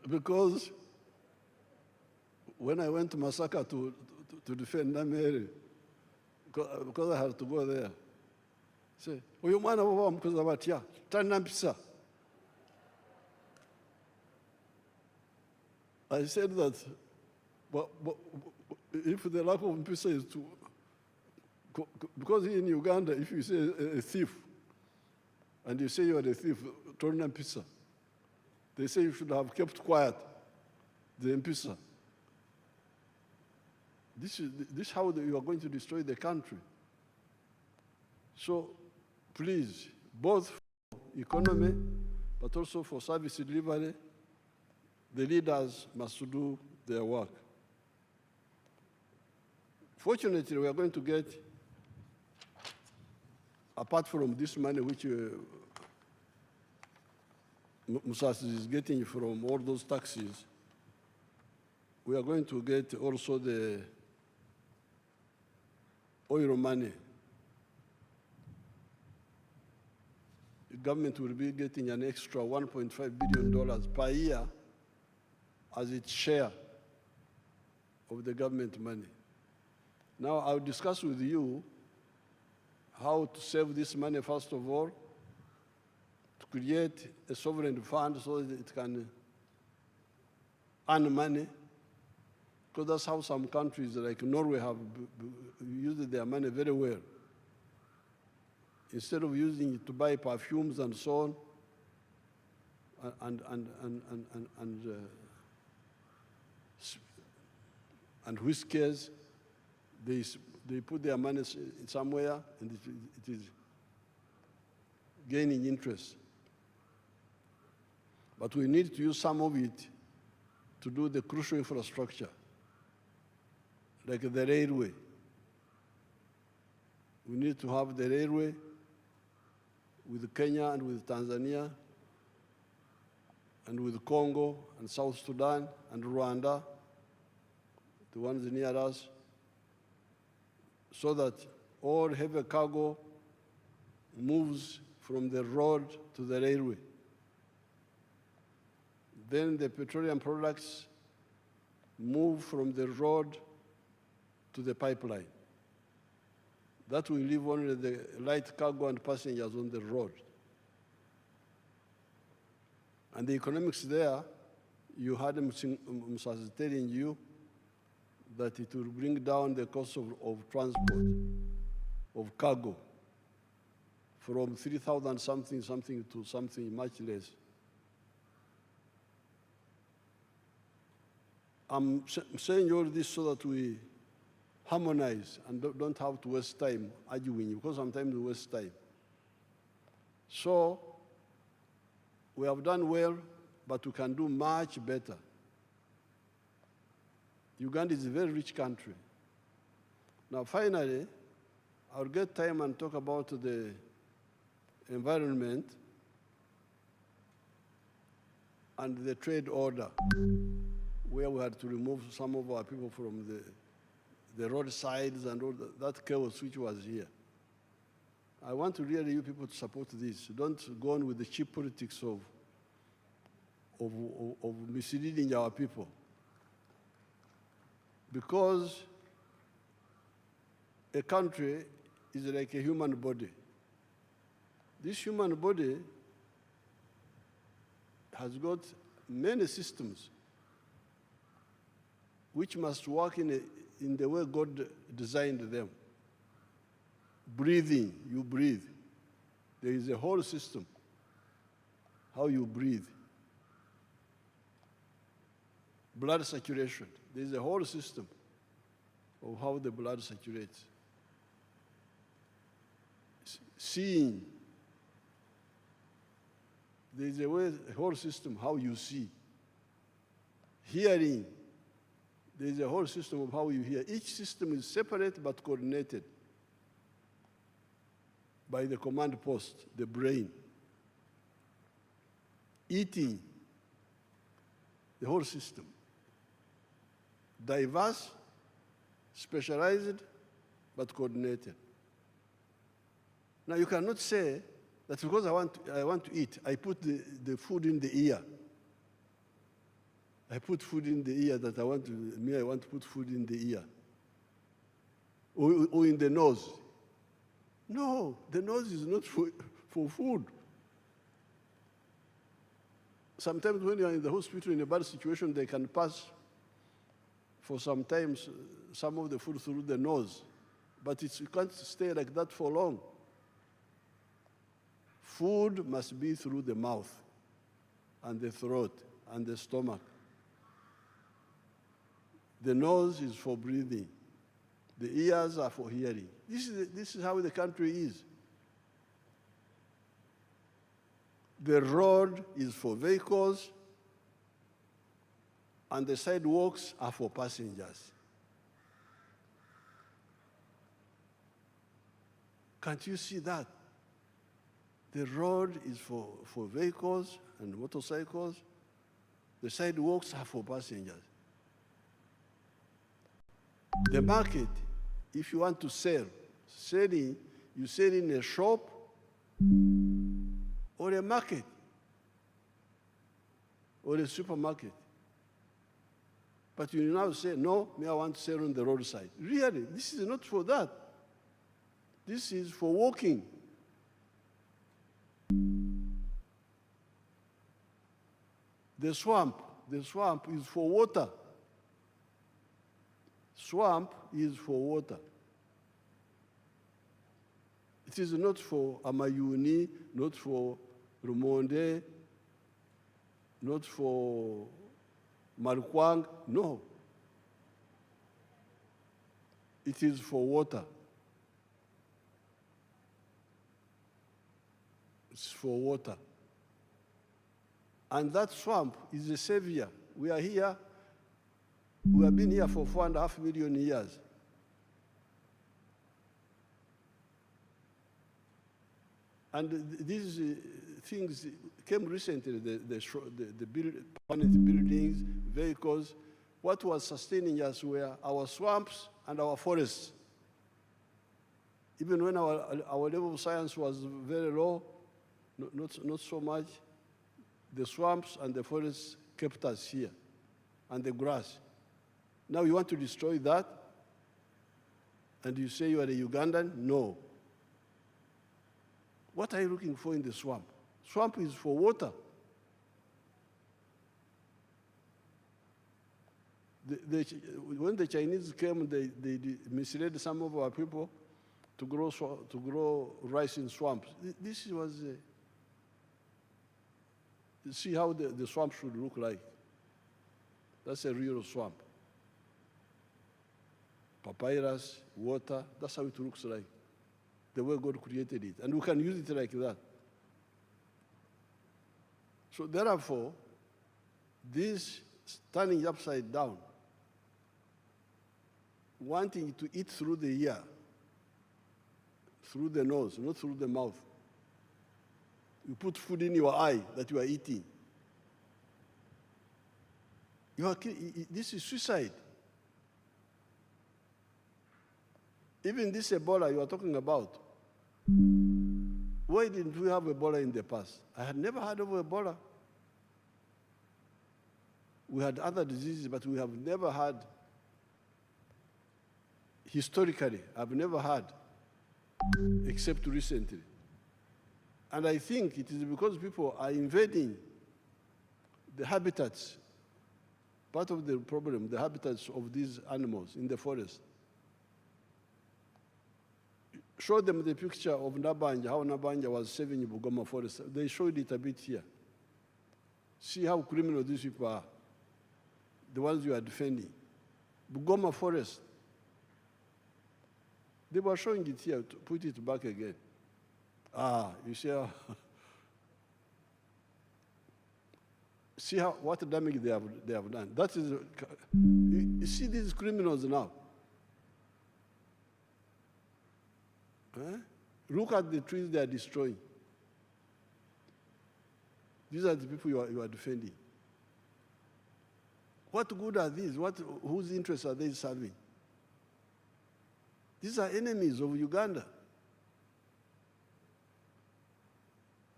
Speaker 16: Because when I went to Masaka to defend Namere, because I had to go there, say, "Uyu mwana baba mkuza batya, tanampisa." I said that, but if the lack of mpisa is to, because in Uganda, if you say a thief, and you say you are a thief, tanampisa. They say you should have kept quiet, the Mpisa. This is how you are going to destroy the country. So please, both for economy, but also for service delivery, the leaders must do their work. Fortunately, we are going to get, apart from this money which Musasi is getting from all those taxes, we are going to get also the oil money. The government will be getting an extra $1.5 billion per year as its share of the government money. Now, I'll discuss with you how to save this money, first of all, to create a sovereign fund so that it can earn money, because that's how some countries like Norway have used their money very well. Instead of using it to buy perfumes and so on, and whiskers, they put their money somewhere and it is gaining interest. But we need to use some of it to do the crucial infrastructure, like the railway. We need to have the railway with Kenya and with Tanzania and with Congo and South Sudan and Rwanda, the ones near us, so that all heavy cargo moves from the road to the railway. Then the petroleum products move from the road to the pipeline. That will leave only the light cargo and passengers on the road. And the economics there, you had Musasi telling you that it will bring down the cost of transport, of cargo, from 3,000 something to something much less. I'm saying all this so that we harmonize and don't have to waste time arguing, because sometimes we waste time. So we have done well, but we can do much better. Uganda is a very rich country. Now, finally, I'll get time and talk about the environment. and the trade order, where we had to remove some of our people from the roadsides and all that chaos which was here. I want to really you people to support this. Don't go on with the cheap politics of misleading our people. Because a country is like a human body. This human body has got many systems which must work in the way God designed them. Breathing, you breathe. There is a whole system, how you breathe. Blood circulation, there is a whole system of how the blood circulates. Seeing, there is a whole system how you see. Hearing, there is a whole system of how you hear. Each system is separate but coordinated by the command post, the brain. Eating, the whole system. Diverse, specialized, but coordinated. Now you cannot say that because I want to eat, I put the food in the ear. I put food in the ear that I want to put food in the ear. Or in the nose. No, the nose is not for food. Sometimes when you are in the hospital in a bad situation, they can pass for sometimes some of the food through the nose. But you can't stay like that for long. Food must be through the mouth and the throat and the stomach. The nose is for breathing. The ears are for hearing. This is how the country is. The road is for vehicles, and the sidewalks are for passengers. Can't you see that? The road is for vehicles and motorcycles. The sidewalks are for passengers. The market, if you want to sell, you sell in a shop or a market or a supermarket. But you now say, no, I want to sell on the roadside. Really, this is not for that. This is for walking. The swamp is for water. Swamp is for water. It is not for Amayuni, not for Rumonde, not for Marukwang, no. It is for water. It's for water. And that swamp is a savior. We are here. We have been here for 4.5 million years. And these things came recently, the permanent buildings, vehicles. What was sustaining us were our swamps and our forests. Even when our level of science was very low, not so much, the swamps and the forests kept us here, and the grass. Now you want to destroy that, and you say you are a Ugandan? No. What are you looking for in the swamp? Swamp is for water. When the Chinese came, they misled some of our people to grow rice in swamps. This was see how the swamp should look like. That's a real swamp. Papyrus, water, that's how it looks like, the way God created it. And we can use it like that. So therefore, this standing upside down, wanting to eat through the ear, through the nose, not through the mouth. You put food in your eye that you are eating. This is suicide. Even this Ebola you are talking about, why didn't we have Ebola in the past? I had never heard of Ebola. We had other diseases, but we have never had, historically, I've never had, except recently. And I think it is because people are invading the habitats, part of the problem, the habitats of these animals in the forest. Show them the picture of Nabanja, how Nabanja was saving Bugoma forest. They showed it a bit here. See how criminal these people are, the ones you are defending. Bugoma forest. They were showing it here, to put it back again. You see how, see how, what damage they have done. That is, you see these criminals now. Look at the trees they are destroying. These are the people you are defending. What good are these? Whose interests are they serving? These are enemies of Uganda.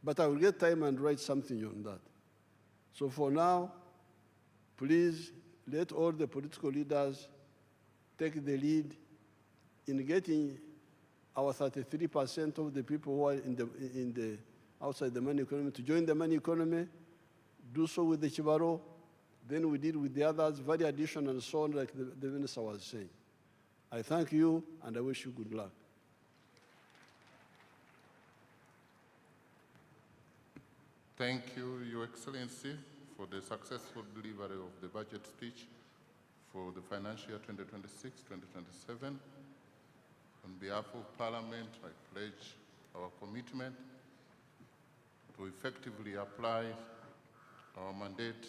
Speaker 16: But I will get time and write something on that. So for now, please let all the political leaders take the lead in getting our 33% of the people who are outside the money economy to join the money economy, do so with the Chibaro, then we deal with the others, value addition and so on, like the minister was saying. I thank you, and I wish you good luck.
Speaker 13: Thank you, Your Excellency, for the successful delivery of the budget speech for the financial year 2026-2027. On behalf of Parliament, I pledge our commitment to effectively apply our mandate